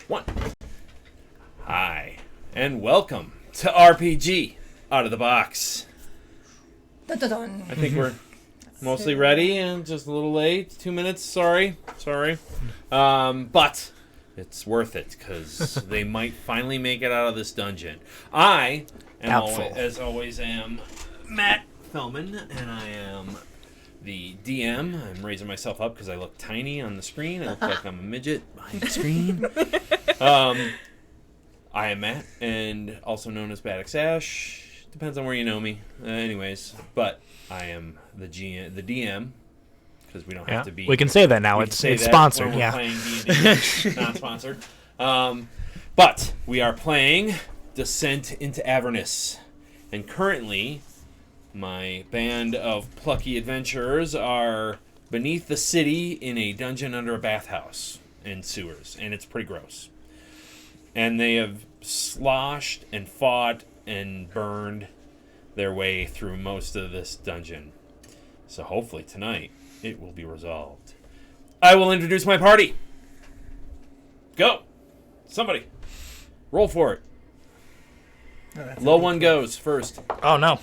One. Hi, and welcome to RPG Out of the Box. Dun, dun, dun. I think we're mostly ready and just a little late. 2 minutes, sorry. But it's worth it because they might finally make it out of this dungeon. I am as always am Matt Fellman, and I am the DM. I'm raising myself up because I look tiny on the screen. I look like I'm a midget behind the screen. I am Matt, and also known as Baddox Ash. Depends on where you know me. Anyways, but I am the DM, because we don't have to be... We can say that now. It's sponsored, when we're playing D&D, non-sponsored. But we are playing Descent into Avernus. And currently, my band of plucky adventurers are beneath the city in a dungeon under a bathhouse and sewers. And it's pretty gross. And they have sloshed and fought and burned their way through most of this dungeon. So hopefully tonight it will be resolved. I will introduce my party. Go. Somebody. Roll for it. Oh, Low one goes first. Oh, no.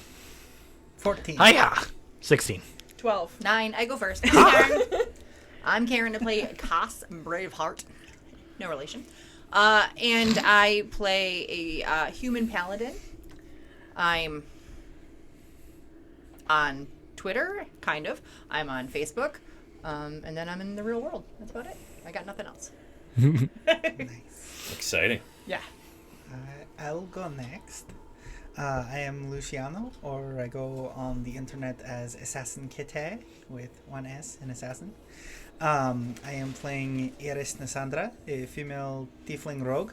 14. Hiya! 16. 12. 9. I go first. I'm Karen to play Cass Braveheart. No relation. And I play a human paladin. I'm on Twitter, kind of. I'm on Facebook. And then I'm in the real world. That's about it. I got nothing else. Nice. Exciting. Yeah. I'll go next. I am Luciano, or I go on the internet as Assassin Kite, with one S in Assassin. I am playing Iris Nasandra, a female tiefling rogue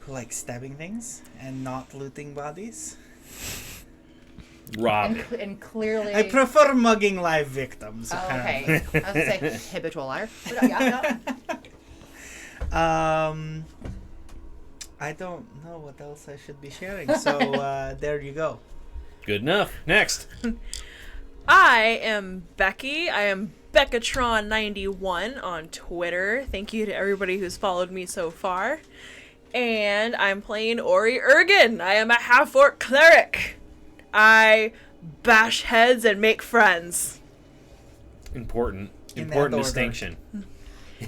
who likes stabbing things and not looting bodies. Rob. And clearly... I prefer mugging live victims. Oh, apparently. okay. I was going to say habitual liar. But, yeah. I don't know what else I should be sharing, so there you go. Good enough. Next. I am Becky. I am Beckatron91 on Twitter. Thank you to everybody who's followed me so far. And I'm playing Ori Ergen. I am a half-orc cleric. I bash heads and make friends. Important order. distinction.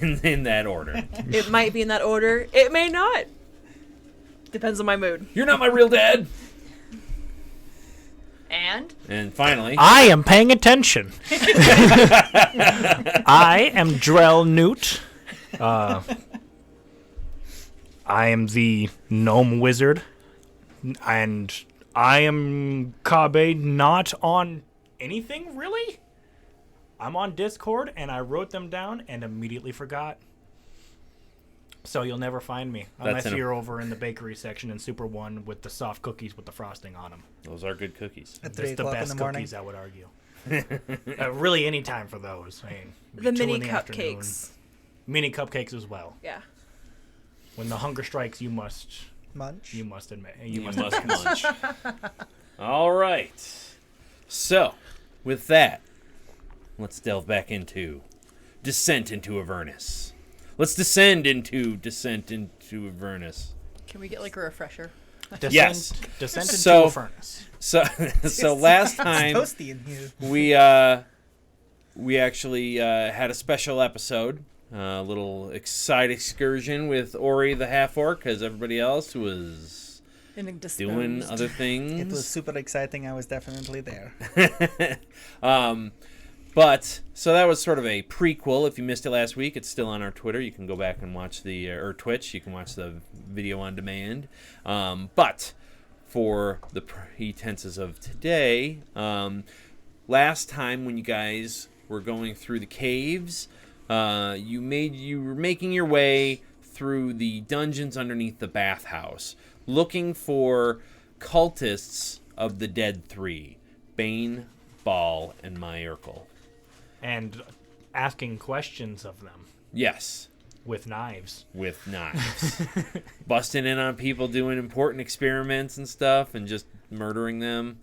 In that order. It might be in that order. It may not. Depends on my mood. You're not my real dad. And finally, I am paying attention. I am Drell Newt. I am the gnome wizard. And I am Kabe, not on anything, really? I'm on Discord, and I wrote them down and immediately forgot. So you'll never find me unless you're over in the bakery section in Super 1 with the soft cookies with the frosting on them. those are good cookies. At 3 It's the o'clock in best the morning. cookies, I would argue. Really, any time for those. I mean, The 2 mini in the afternoon. cupcakes. Mini cupcakes as well. Yeah. When the hunger strikes, you must Munch. admit. You must munch. All right. So, with that, let's delve back into Descent into Avernus. Let's descend into Descent into Avernus. can we get like a refresher? Yes. Descent into So- a furnace. So last time It's toasty in here. we actually had a special episode, a little side excursion with Ori the half-orc, because everybody else was doing other things. It was super exciting. I was definitely there. But so that was sort of a prequel. If you missed it last week, it's still on our Twitter. You can go back and watch or Twitch. You can watch the video on demand. But for the pretenses of today, last time when you guys were going through the caves, you were making your way through the dungeons underneath the bathhouse, looking for cultists of the Dead Three: Bane, Ball, and Myrkul. And asking questions of them Yes, with knives. with knives. Busting in on people doing important experiments and stuff and just murdering them.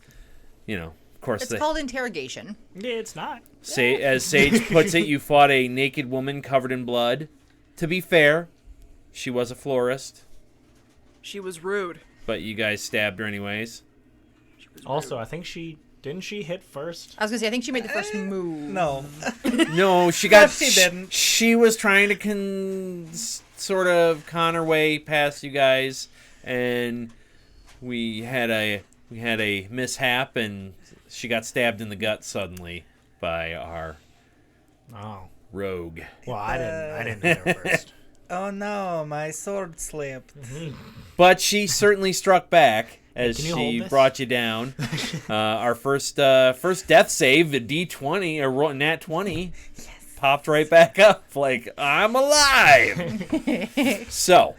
You know, of course, It's called interrogation. Yeah, it's not. As Sage puts it, you fought a naked woman covered in blood. To be fair, She was a florist, She was rude. but you guys stabbed her anyways. She was Also, rude. I think didn't she hit first? I was gonna say I think she made the first move. No. No, she got. She didn't. She was trying to sort of con her way past you guys, and we had a mishap, and she got stabbed in the gut suddenly by our Oh. rogue. Well, I didn't hit her first. Oh no, my sword slipped. But she certainly struck back as Can you she hold this? brought you down. Our first death save, a D20, a nat 20, popped right back up like, I'm alive! So,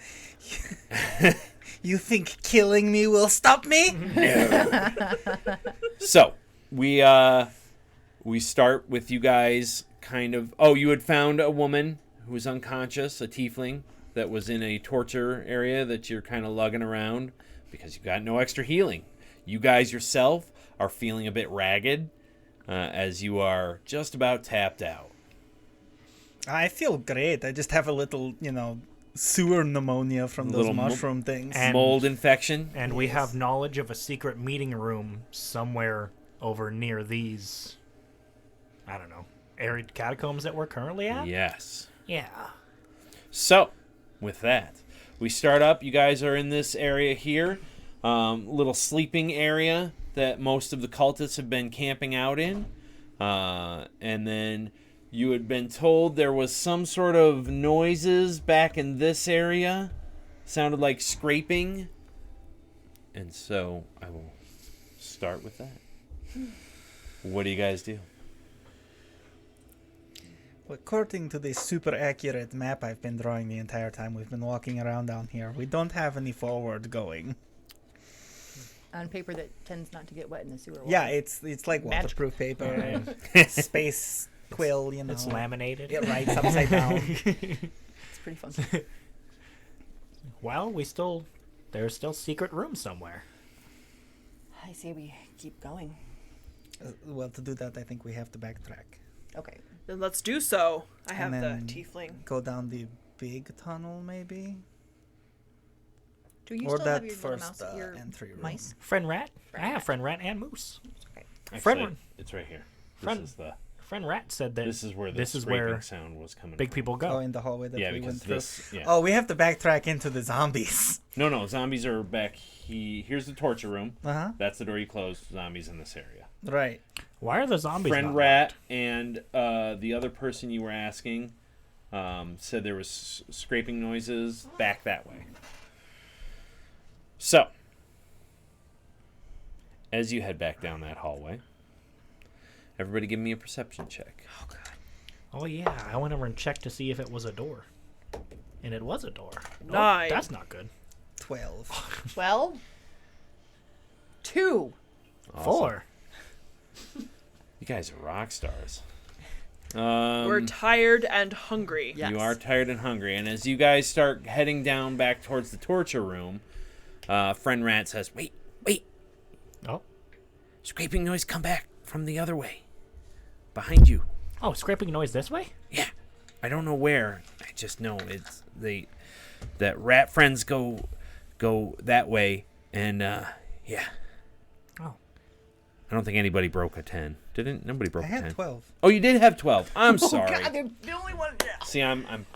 You think killing me will stop me? no. So, we start with you guys kind of... Oh, you had found a woman who was unconscious, a tiefling, that was in a torture area that you're kind of lugging around because you got no extra healing. You guys yourself are feeling a bit ragged as you are just about tapped out. I feel great. I just have a little, sewer pneumonia from those Little mushroom things. And- Mold infection. And we have knowledge of a secret meeting room somewhere over near these, I don't know, arid catacombs that we're currently at? Yes. Yeah. So, with that, we start up. You guys are in this area here, little sleeping area that most of the cultists have been camping out in. And then you had been told there was some sort of noises back in this area. Sounded like scraping. And so I will start with that. What do you guys do? According to this super accurate map I've been drawing the entire time we've been walking around down here, we don't have any forward going. On paper that tends not to get wet in the sewer. Yeah, water. it's like Magic. waterproof paper, And space quill, it's laminated. It writes upside down. It's pretty funky. Well, there's still secret rooms somewhere. I say we keep going. Well, to do that, I think we have to backtrack. Okay. Then let's do so. I have And the then tiefling. Go down the big tunnel, maybe? Do you Or still that have your little first mouse, your entry room. mice? Friend rat? Friend I have rat. friend rat and moose. Actually, Friend- it's right here. Friend- This is the... Friend rat said that This is where the this is scraping where sound was coming big from. people go. Oh, in the hallway that Yeah, we because went through. this... Yeah. Oh, we have to backtrack into the zombies. No, zombies are back. Here's the torture room. Uh-huh. That's the door you closed. Zombies in this area. Right. Why are the zombies Friend not Rat locked? and the other person you were asking said there was scraping noises back that way. So, as you head back down that hallway, everybody give me a perception check. Oh, God. Oh yeah, I went over and checked to see if it was a door. And it was a door. Oh, 9. that's not good. 12. 12? 2. Awesome. 4. You guys are rock stars. We're tired and hungry. Yes. You are tired and hungry, and as you guys start heading down back towards the torture room, Friend Rat says, "Wait! Oh. Scraping noise come back from the other way. Behind you. Oh, scraping noise this way? Yeah. I don't know where. I just know it's that rat friends go that way, and yeah. Oh. I don't think anybody broke a 10. Didn't nobody broke I a 10. had 12. Oh, you did have 12. I'm sorry. God, they're the only one. Yeah. See, I'm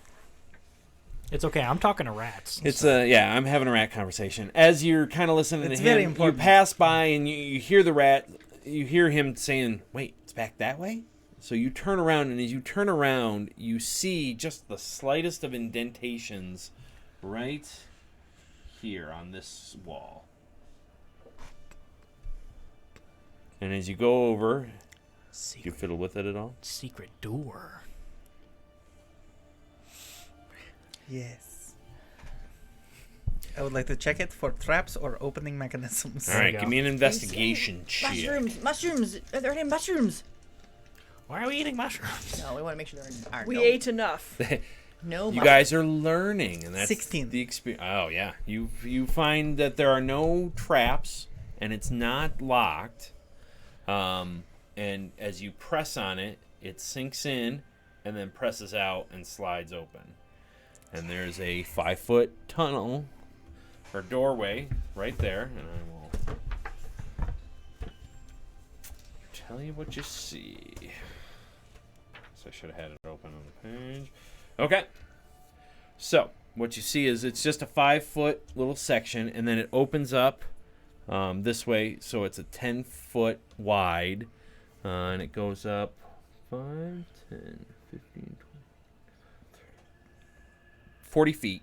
It's okay, I'm talking to rats. It's yeah, I'm having a rat conversation. As you're kind of listening It's to him, very important. you pass by and you hear the rat. You hear him saying, "Wait, it's back that way." So you turn around, and as you turn around, you see just the slightest of indentations right here on this wall. And as you go over, do you Secret, fiddle with it at all? secret door. Yes. I would like to check it for traps or opening mechanisms. All right, you give go. me an investigation check. Mushrooms. Are there any mushrooms? Why are we eating mushrooms? No, we want to make sure there aren't. We no, ate enough. No. You guys are learning, and that's 16. the experience. Oh yeah, you find that there are no traps, and it's not locked. And as you press on it, it sinks in, and then presses out and slides open. And there's a 5-foot tunnel or doorway right there. And I will tell you what you see. So I should have had it open on the page. Okay. So what you see is it's just a 5-foot little section, and then it opens up this way. So it's a 10-foot wide, and it goes up 5, 10, 15, 20, 40 feet.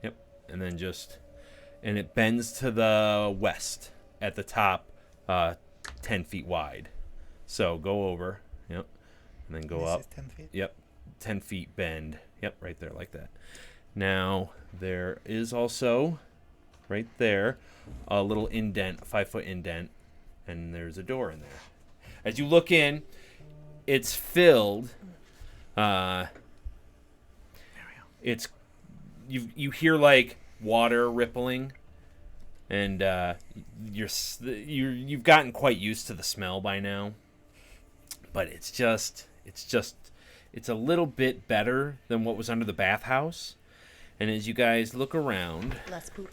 Yep. And then and it bends to the west at the top, 10 feet wide. So go over. Yep. And then go up. This is 10 feet. Yep. 10 feet bend. Yep. Right there like that. Now, there is also, right there, a little indent, a 5-foot indent. And there's a door in there. As you look in, it's filled. It's you hear like water rippling, and you've gotten quite used to the smell by now. But it's a little bit better than what was under the bathhouse. And as you guys look around, Less poop.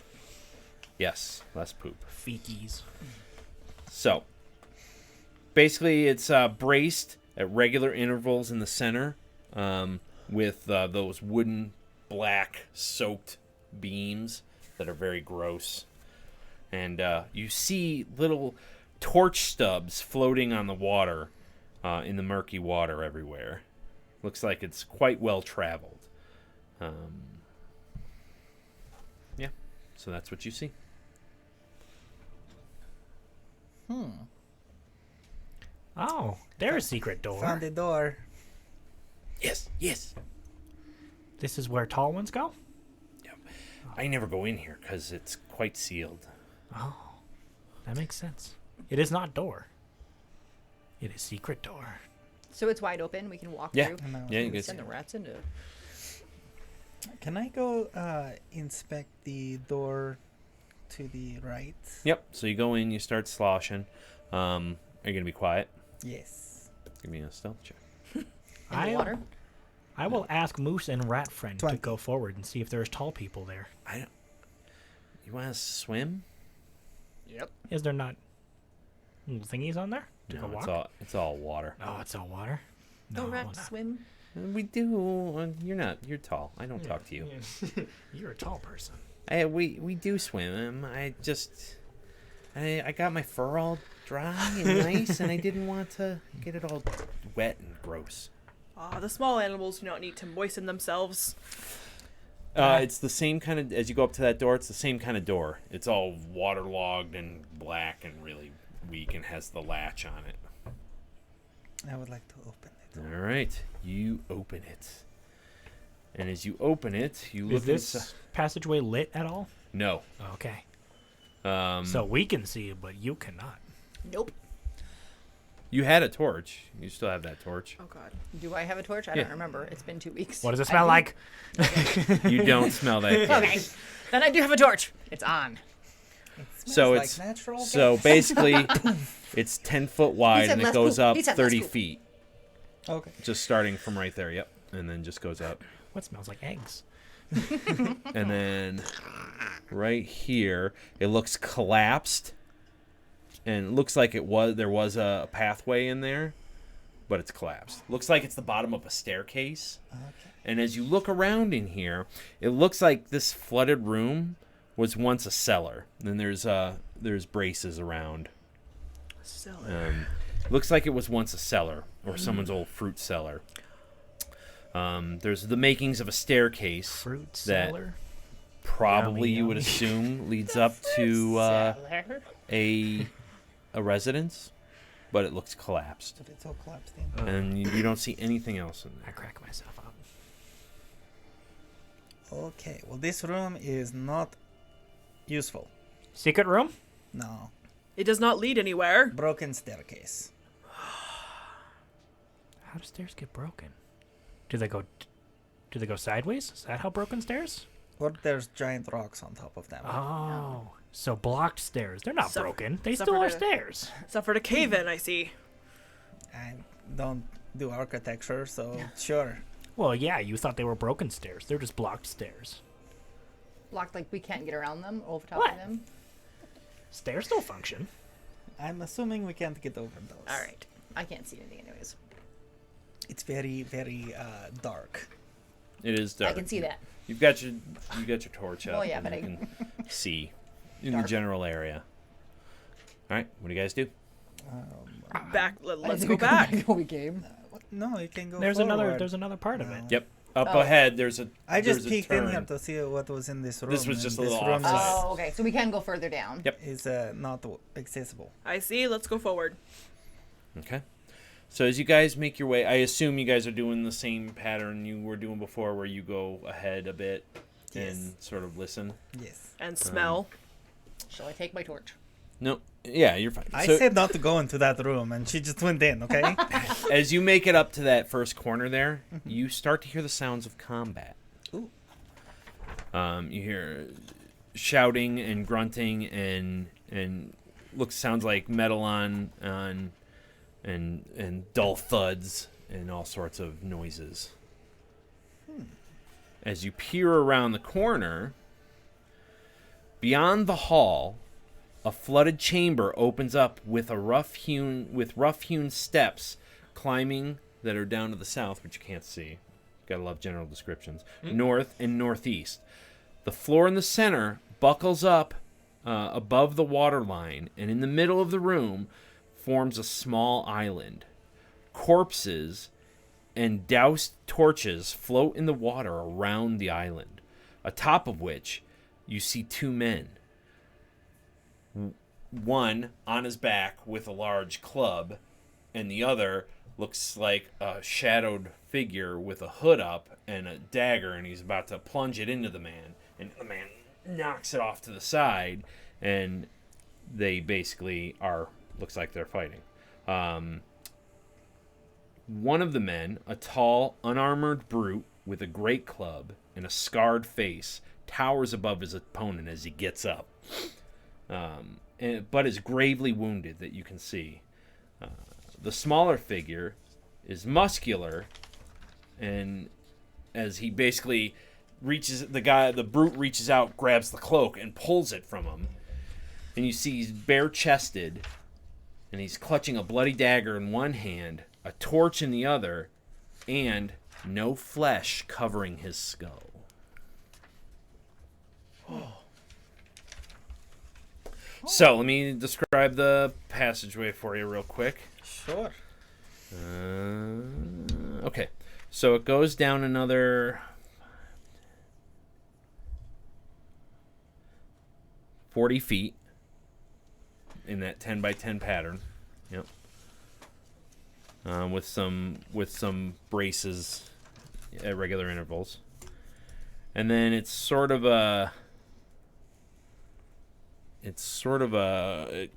yes, less poop. Feekies. So, basically, it's braced at regular intervals in the center with those wooden, black, soaked beams that are very gross. And you see little torch stubs floating on the water, in the murky water everywhere. Looks like it's quite well traveled. Yeah, so that's what you see. Oh, there's a secret door. Found the door. Yes, yes. This is where tall ones go? Yep. I never go in here because it's quite sealed. Oh, that makes sense. It is not door. It is secret door. So it's wide open. We can walk Yeah. through. No. Yeah, you Ooh, guys. send the rats into it. Can I go inspect the door to the right? Yep. So you go in, you start sloshing. Are you gonna be quiet? Yes. Give me a stealth check. In I- the water. I will ask Moose and Rat Friend 20. to go forward and see if there's tall people there. You want to swim? Yep. Is there not little thingies on there to go No, walk? it's all water. Oh, it's all water? No, No, rats not. swim. We do. You're not. You're tall. I don't talk to you. Yeah. You're a tall person. We do swim. I got my fur all dry and nice, and I didn't want to get it all wet and gross. The small animals do not need to moisten themselves. It's the same kind of, as you go up to that door, it's the same kind of door. It's all waterlogged and black and really weak and has the latch on it. I would like to open it. All right, you open it. And as you open it, you Is look this inside. passageway lit at all? No. Okay. Um, So we can see it, but you cannot. Nope. you had a torch. You still have that torch. Oh god. Do I have a torch? I Yeah. don't remember. It's been 2 weeks. What does it smell like? You don't smell that. Good. Okay. Then I do have a torch. It's on. It smells So like it's natural so gas. basically, it's 10 foot wide said and it less goes poop. up He said less 30 poop. feet, Okay. just starting from right there. Yep, and then just goes up, What smells like eggs? and then right here it looks collapsed, and it looks like there was a pathway in there, but it's collapsed. Looks like it's the bottom of a staircase. Okay. And as you look around in here, it looks like this flooded room was once a cellar. Then there's braces around. Cellar. Looks like it was once a cellar or someone's old fruit cellar. There's the makings of a staircase Fruit that cellar? probably Yummy, you would yummy. assume leads up to a residence, but it looks collapsed, But it's all collapsed in. and you don't see anything else in I there. crack myself up. Okay. Well, this room is not useful. Secret room? No. It does not lead anywhere. Broken staircase. How do stairs get broken? Do they go sideways? Is that how broken stairs? Or there's giant rocks on top of them. Oh, so blocked stairs. They're not Suffer- broken. They suffer still are to- stairs. Suffered a cave in, I see. I don't do architecture, so sure. Well, yeah, you thought they were broken stairs. They're just blocked stairs. Blocked like we can't get around them, over top What? of them. Stairs still function. I'm assuming we can't get over those. All right. I can't see anything anyways. It's very, very dark. It is dark. I can see that. You got your torch up. Well, yeah, and but you I- can see in Dark. the general area. All right, what do you guys do? Back. I Let's think go we back. where we came. No, you can go There's forward. another part of it. Yep, up Oh. ahead. There's a. I just there's a peeked in turn. here to see what was in this room. This was and just a this little room offside. Oh, okay. So we can go further down. Yep. is not accessible. I see. Let's go forward. Okay. So as you guys make your way, I assume you guys are doing the same pattern you were doing before, where you go ahead a bit and Yes. sort of listen. Yes. And smell. Shall I take my torch? No, yeah, you're fine. I So said not to go into that room, and she just went in, okay? as you make it up to that first corner there, you start to hear the sounds of combat. Ooh. You hear shouting and grunting and sounds like metal on and dull thuds and all sorts of noises. As you peer around the corner, beyond the hall, a flooded chamber opens up with rough hewn steps climbing that are down to the south, which you can't see. Gotta love general descriptions. North and northeast. The floor in the center buckles up above the water line, and in the middle of the room forms a small island. Corpses and doused torches float in the water around the island, atop of which you see two men. One on his back with a large club, and the other looks like a shadowed figure with a hood up and a dagger, and he's about to plunge it into the man, and the man knocks it off to the side, and they basically looks like they're fighting. One of the men, a tall, unarmored brute with a great club and a scarred face, towers above his opponent as he gets up, but is gravely wounded that you can see. The smaller figure is muscular, and as he basically the brute reaches out, grabs the cloak, and pulls it from him. And you see he's bare-chested, and he's clutching a bloody dagger in one hand, a torch in the other, and no flesh covering his skull. So, let me describe the passageway for you real quick. Sure. Okay, so it goes down another 40 feet in that 10 by 10 pattern. Yep. With some braces at regular intervals, and then it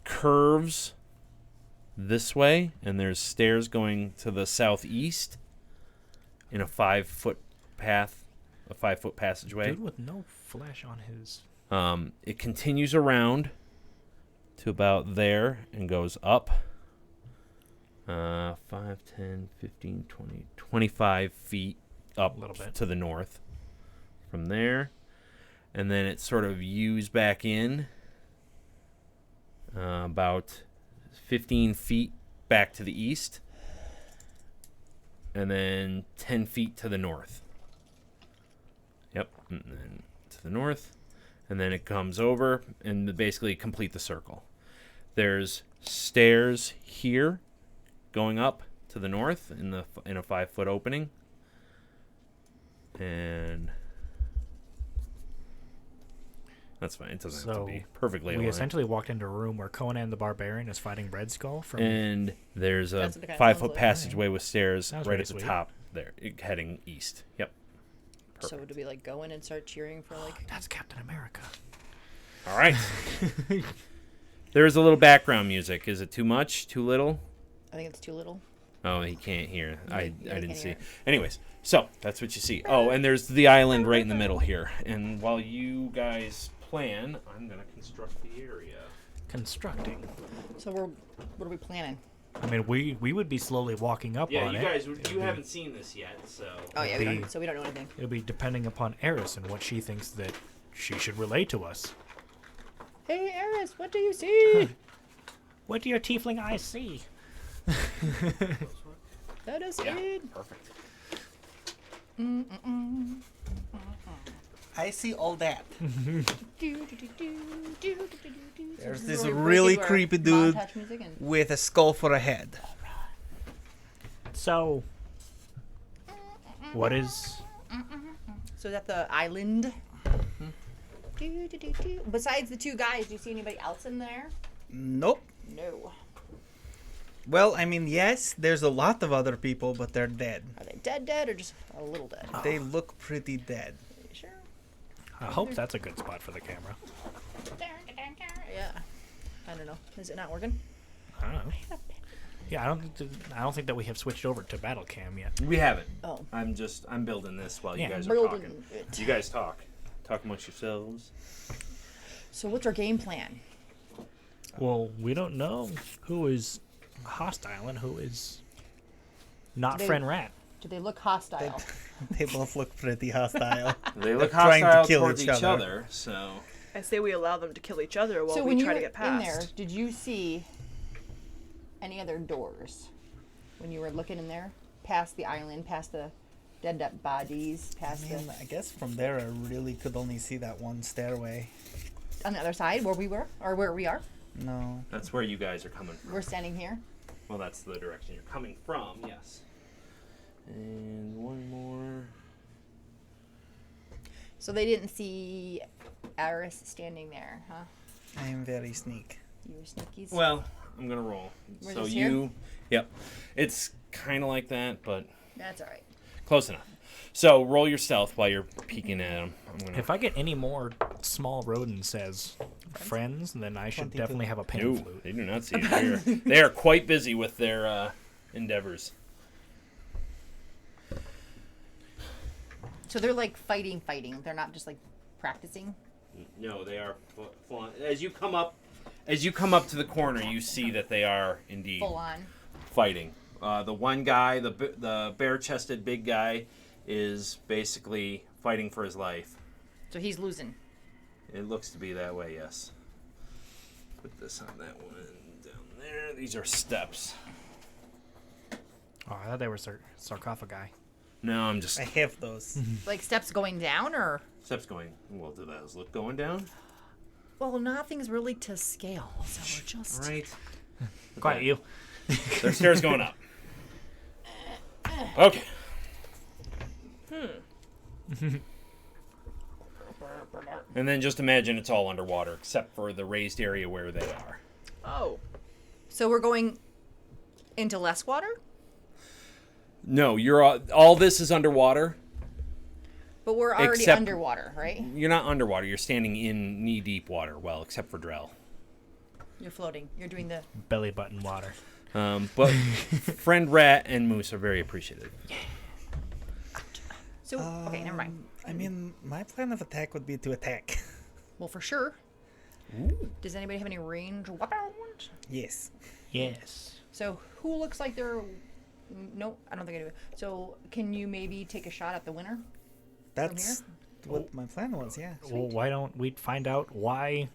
curves this way, and there's stairs going to the southeast in a 5-foot path, a 5-foot passageway. Dude with no flesh on his. It continues around to about there and goes up 5, 10, 15, 20, 25 feet up A little bit. to the north from there. And then it sort of U's back in about 15 feet back to the east. And then 10 feet to the north. Yep, and then to the north. And then it comes over and basically complete the circle. There's stairs here going up to the north in a 5-foot opening. And that's fine. It doesn't have to be perfectly We aligned. essentially walked into a room where Conan the Barbarian is fighting Red Skull from. And there's a That's what it kinda 5-foot sounds like. passageway with stairs Sounds right pretty at the sweet. top there, heading east. Yep. So do we like go in and start cheering for like? That's Captain America. All right. There's a little background music. Is it too much? Too little? I think it's too little. Oh, he can't hear. I you didn't can't see. hear. Anyways, so that's what you see. Oh, and there's the island right in the middle here. And while you guys plan, I'm gonna construct the area. Constructing. So what are we planning? I mean, we would be slowly walking up Yeah, on you it. guys, you haven't seen this yet, so. Oh yeah, The- so we don't know anything. It'll be depending upon Eris and what she thinks that she should relay to us. Hey Eris, what do you see? What do your tiefling eyes see? Let us Yeah, in. perfect. I see all that. There's this We're really breaking our creepy dude montage music and- with a skull for a head. So, what is... So is that the island? Besides the two guys, do you see anybody else in there? Nope. No. Well, I mean, yes, there's a lot of other people, but they're dead. Are they dead, or just a little dead? They look pretty dead. You sure? I hope that's a good spot for the camera. Yeah. I don't know. Is it not working? I don't know. Yeah, I don't think that we have switched over to battle cam yet. We haven't. Oh. I'm building this while you Yeah. guys are Building talking. it. You guys talk. Talk amongst yourselves. So what's our game plan? Well, we don't know who is hostile and who is not They- friend rat. Do they look hostile? They both look pretty hostile. They look trying to hostile kill towards each each other. other, so. I say we allow them to kill each other while So we when you try were to get in there, past. did you see any other doors when you were looking in there? Past the island, past the dead up bodies, I past mean, the I guess from there I really could only see that one stairway. on the other side where we were or where we are. No. That's where you guys are coming from. We're standing here. Well, that's the direction you're coming from, yes. And one more. So they didn't see Eris standing there, huh? I am very sneak. You were sneakies. Well, I'm gonna roll. We're so just here? you, yep, it's kind of like that, but That's all right. close enough. So roll your stealth while you're peeking at them. I'm gonna. If I get any more small rodents as friends, then I should 22. definitely have a pan No, flute. they do not see it. They are quite busy with their endeavors. So they're like fighting. They're not just like practicing. No, they are full on. As you come up to the corner, you see that they are indeed Full on. fighting. The one guy, the bare-chested big guy, is basically fighting for his life. So he's losing. It looks to be that way, yes. Put this on that one down there. These are steps. Oh, I thought they were sarcophagi. No, I'm just I have those. Like steps going down or steps going. Well, do those look going down? well, nothing's really to scale. So we're just All right. Quiet you. There's stairs going up. Okay. And then just imagine it's all underwater except for the raised area where they are. Oh. So we're going into less water? No, you're all this is underwater. But we're already Except- underwater, right? You're not underwater. You're standing in knee-deep water. Well, except for Drell. You're floating. You're doing the Belly button water. But friend Rat and Moose are very appreciative. So okay, never mind. I mean, my plan of attack would be to attack. Well, for sure. Does anybody have any range weapons? Yes. Yes. So who looks like they're no, I don't think I do. So can you maybe take a shot at the winner? That's what my plan was, yeah. Well, why don't we find out why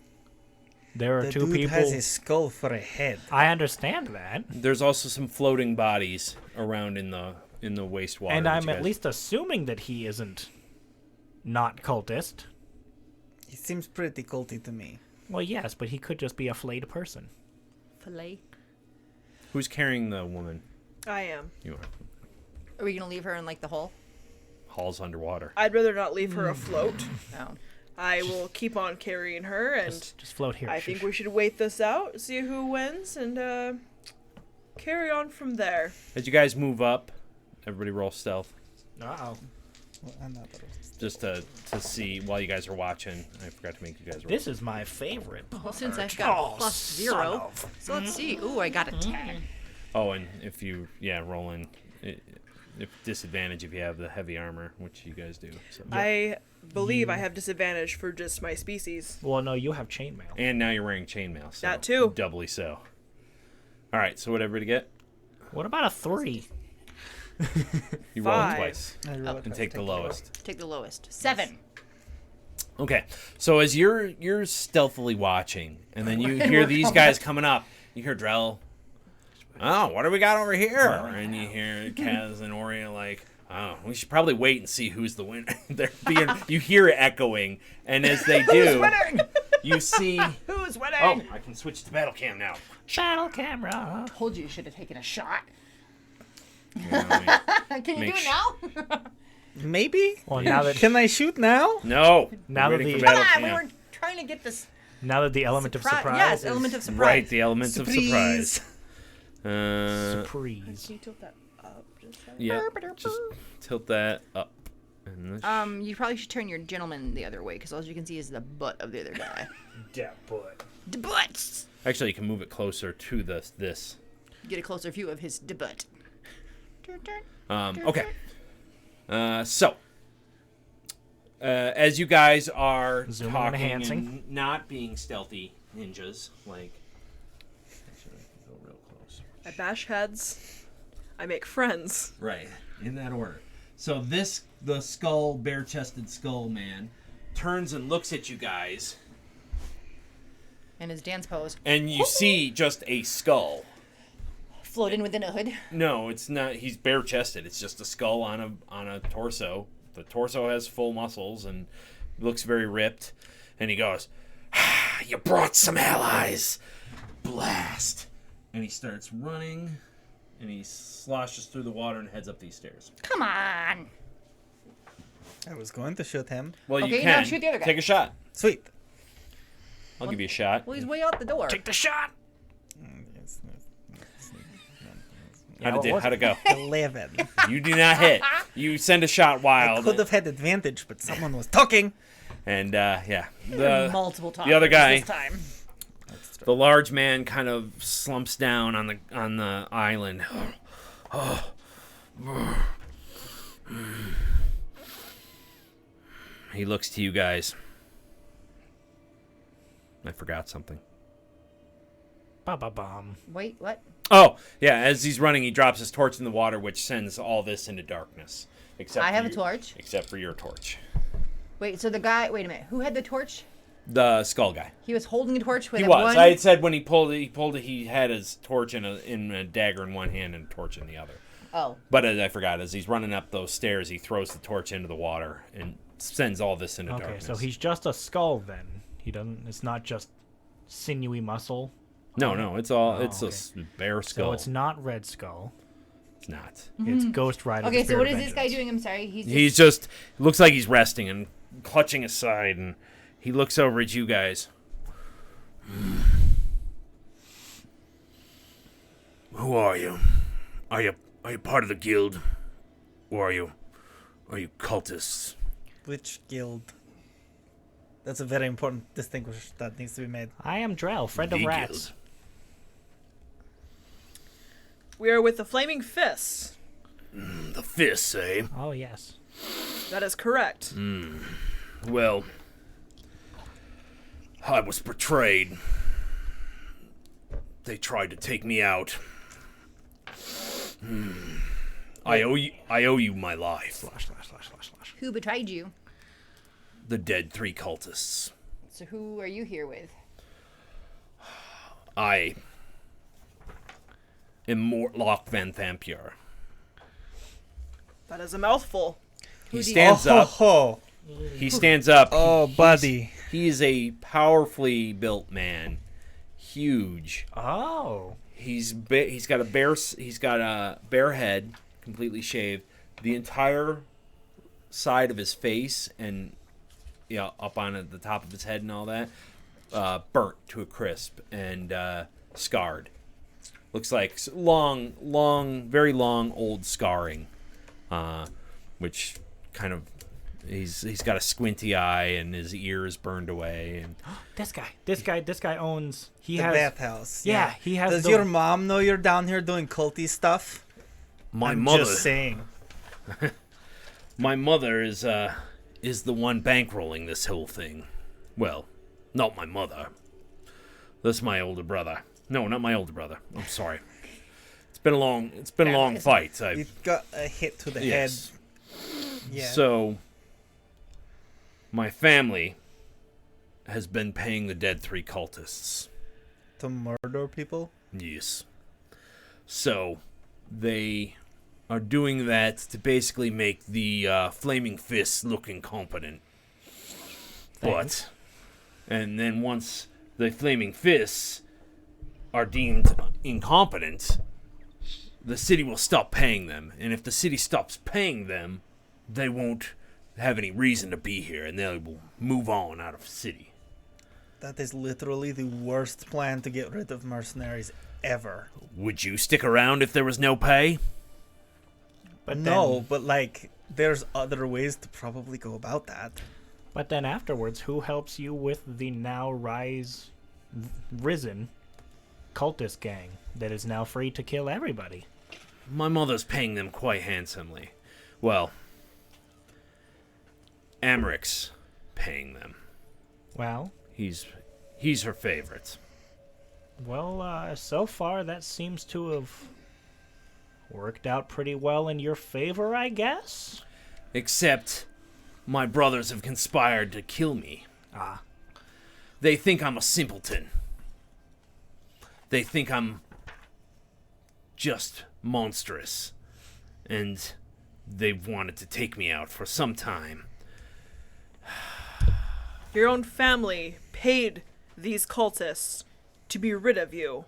there are The two dude people? has a skull for a head. I understand that, There's also some floating bodies around in the wastewater. and that I'm you at guys- least assuming that he isn't not cultist. He seems pretty culty to me. Well, yes, but he could just be a flayed person. Fillet. Who's carrying the woman? I am. You are. Are we gonna leave her in like the hole? Hall's underwater. I'd rather not leave her afloat. No. I will keep on carrying her, and Just float here. I think we should wait this out, see who wins, and carry on from there. As you guys move up, everybody roll stealth. Uh-oh. Well, I'm not Just to see while you guys are watching. I forgot to make you guys roll. This is my favorite. Well, since I've part. got plus son 0, of- so let's see. Ooh, I got a 10. Oh, and if you roll in, if disadvantage if you have the heavy armor, which you guys do. So. I believe I have disadvantage for just my species. Well, no, you have chainmail. And now you're wearing chainmail. So That too. Doubly so. All right, so what everybody get? What about a 3? You roll it 5. twice I roll it and twice. take the lowest. Take the lowest. 7. Okay, so as you're stealthily watching, and then you hear these guys coming up, you hear Drell. Oh, what do we got over here? And you hear Kaz and Ori like, oh, we should probably wait and see who's the winner. You hear it echoing, and as they do, you see. Who's winning? Oh, I can switch to battle cam now. Battle camera. Told you should have taken a shot. Yeah, Can you Make do it now? Maybe? Well, now that Can I shoot now? no. Now we're that waiting the- for Come battle on, we cam. were trying to get this the element of surprise. Yes, is element of surprise. Right, the element of Surprise. surprise. surprise. Can you tilt that up? Just a Yeah, just tilt that up. And this- You probably should turn your gentleman the other way, because all you can see is the butt of the other guy. That boy. The butts! Actually, you can move it closer to this. Get a closer view of his butt. Okay. So, as you guys are Zoom and talking enhancing. and not being stealthy ninjas, like, actually, I can go real close. I bash heads. I make friends. Right, in that order. So the skull, bare-chested skull man, turns and looks at you guys, And his dance pose. and you see just a skull. Floating within a hood. No, it's not. He's bare-chested. It's just a skull on a torso. The torso has full muscles and looks very ripped. And he goes, "You brought some allies. Blast!" And he starts running, and he sloshes through the water and heads up these stairs. Come on! I was going to shoot him. Well, you Okay, now can shoot the other guy. take a shot. Sweet. I'll give you a shot. Well, he's way out the door. Take the shot. How'd it go? 11. You do not hit. You send a shot I wild. could have had advantage, but someone was talking. And yeah, Multiple times. the other guy- This time. the large man kind of slumps down on the island. He looks to you guys. I forgot something. Ba-ba-bum. Wait, what? Oh, yeah, as he's running, he drops his torch in the water, which sends all this into darkness. Except I for have a you- torch. Except for your torch. Wait, so the guy. Wait a minute. Who had the torch? The skull guy. He was holding a torch with He a was. one. I had said when he pulled it, he had his torch in a dagger in one hand and a torch in the other. Oh. But as I forgot, as he's running up those stairs, he throws the torch into the water and sends all this into Okay, darkness. so he's just a skull then. He doesn't. It's not just sinewy muscle. No, it's all. Oh, it's okay. a bare skull. So it's not Red Skull. It's not. It's Ghost Rider. Okay, the so what Spirit is of this guy Vengeance. doing? I'm sorry. He's just looks like he's resting and clutching his side, and he looks over at you guys. Who are you? Are you part of the guild, or are you cultists? Which guild? That's a very important distinction that needs to be made. I am Drell, friend of The rats. guild. We are with the Flaming Fists. The fists, eh? Oh yes. That is correct. Well, I was betrayed. They tried to take me out. I owe you my life. / Who betrayed you? The dead 3 cultists. So who are you here with? I am Mortlock Van Thampier. That is a mouthful. He stands Oh, up. ho, He stands up. oh, buddy. He is a powerfully built man. Huge. Oh. He's got a bare head, completely shaved. The entire side of his face and up on the top of his head and all that, burnt to a crisp and scarred. Looks like long, very long old scarring, which kind of he's got a squinty eye and his ears burned away and. This guy owns. He The has. bathhouse. Yeah, he has. Does the- your mom know you're down here doing culty stuff? My I'm mother. just saying. My mother is the one bankrolling this whole thing. Well, not my mother. That's my older brother. No, not my older brother. I'm sorry. It's been a long fight. You got a hit to the Yes. head. Yeah. So, my family has been paying the dead 3 cultists. To murder people? Yes. So, they are doing that to basically make the Flaming Fists look incompetent. Thanks. And then once the Flaming Fists are deemed incompetent, the city will stop paying them. And if the city stops paying them, they won't have any reason to be here, and they will move on out of the city. That is literally the worst plan to get rid of mercenaries ever. Would you stick around if there was no pay? But No, then, but like, there's other ways to probably go about that. but then afterwards, who helps you with the now risen cultist gang that is now free to kill everybody? My mother's paying them quite handsomely. Well, Amric's paying them. Well, He's her favorite. well, so far that seems to have worked out pretty well in your favor, I guess. Except my brothers have conspired to kill me. Ah, They think I'm a simpleton. They think I'm just monstrous. And they've wanted to take me out for some time. Your own family paid these cultists to be rid of you.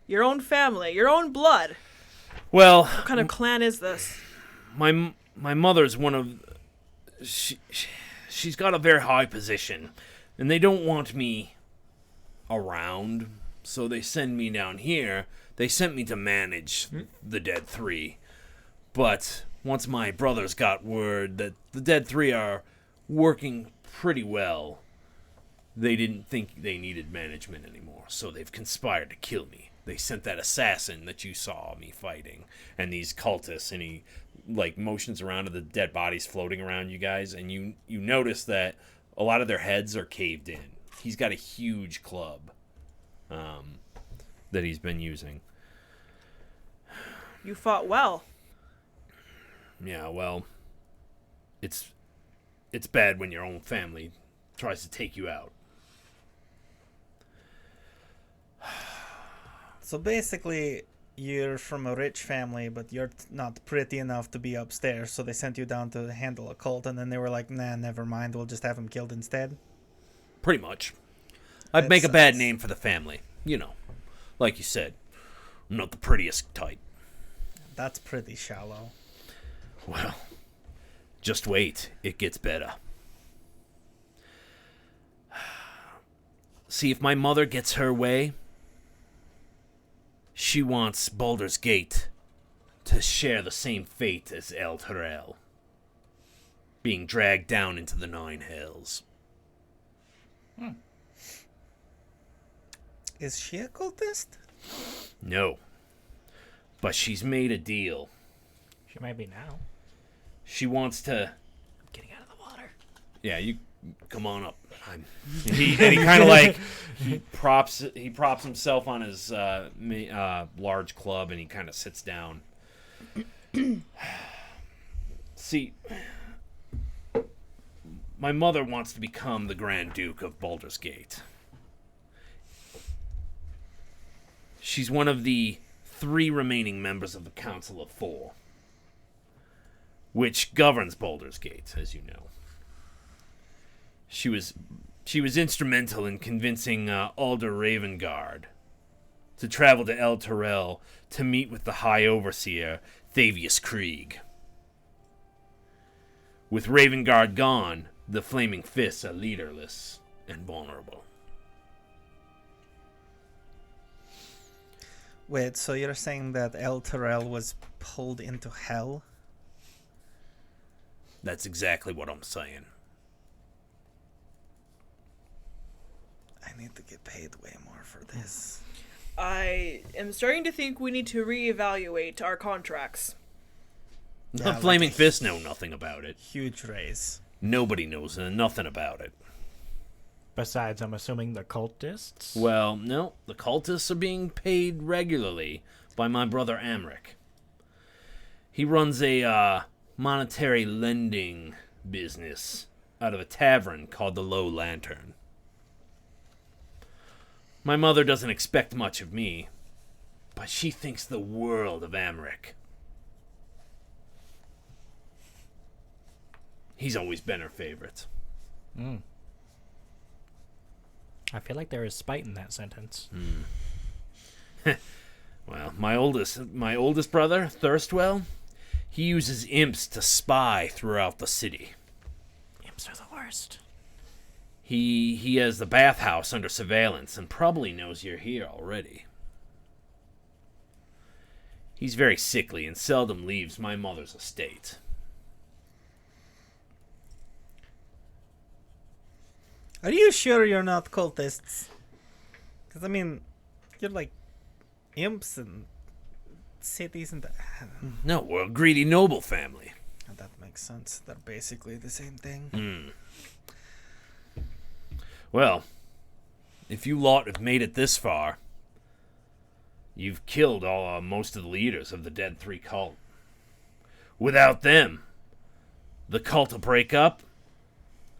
Your own family, your own blood. Well, What kind of clan is this? my mother's one of... She's got a very high position. And they don't want me around. So they send me down here. They sent me to manage the Dead 3. But once my brothers got word that the Dead 3 are working pretty well, they didn't think they needed management anymore. So they've conspired to kill me. They sent that assassin that you saw me fighting, and these cultists, and he like motions around to the dead bodies floating around you guys, and you notice that a lot of their heads are caved in. He's got a huge club that he's been using. You fought well. Yeah, well, it's bad when your own family tries to take you out. So basically, you're from a rich family, but you're not pretty enough to be upstairs, so they sent you down to handle a cult, and then they were like, nah, never mind, we'll just have him killed instead. Pretty much. I'd That make a bad sucks. name for the family. You know, like you said, I'm not the prettiest type. That's pretty shallow. Well, just wait. It gets better. See, if my mother gets her way, she wants Baldur's Gate to share the same fate as El Drell, being dragged down into the Nine Hells. Is she a cultist? No. But she's made a deal. she might be now. She wants to... Getting out of the water. Yeah, you come on up. He kind of like he props himself on his large club, and he kind of sits down. See, my mother wants to become the Grand Duke of Baldur's Gate. She's one of the 3 remaining members of the Council of 4, which governs Baldur's Gate, as you know. She was instrumental in convincing Alder Ravengard to travel to El Terrell to meet with the High Overseer, Thavius Krieg. With Ravengard gone, the Flaming Fists are leaderless and vulnerable. Wait, so you're saying that El Terrell was pulled into hell? That's exactly what I'm saying. I need to get paid way more for this. I am starting to think we need to reevaluate our contracts. Yeah, The like Flaming a Fists know nothing about it. Huge raise. Nobody knows nothing about it. Besides, I'm assuming the cultists? Well, no, the cultists are being paid regularly by my brother Amric. He runs a monetary lending business out of a tavern called the Low Lantern. My mother doesn't expect much of me, but she thinks the world of Amric. He's always been her favorite. I feel like there is spite in that sentence. Well, my oldest brother, Thirstwell, he uses imps to spy throughout the city. Imps are the worst. He has the bathhouse under surveillance and probably knows you're here already. He's very sickly and seldom leaves my mother's estate. Are you sure you're not cultists? Because, I mean, you're like imps and cities and that. No, we're a greedy noble family. That makes sense. They're basically the same thing. Well, if you lot have made it this far, you've killed most of the leaders of the Dead Three cult. Without them, the cult will break up.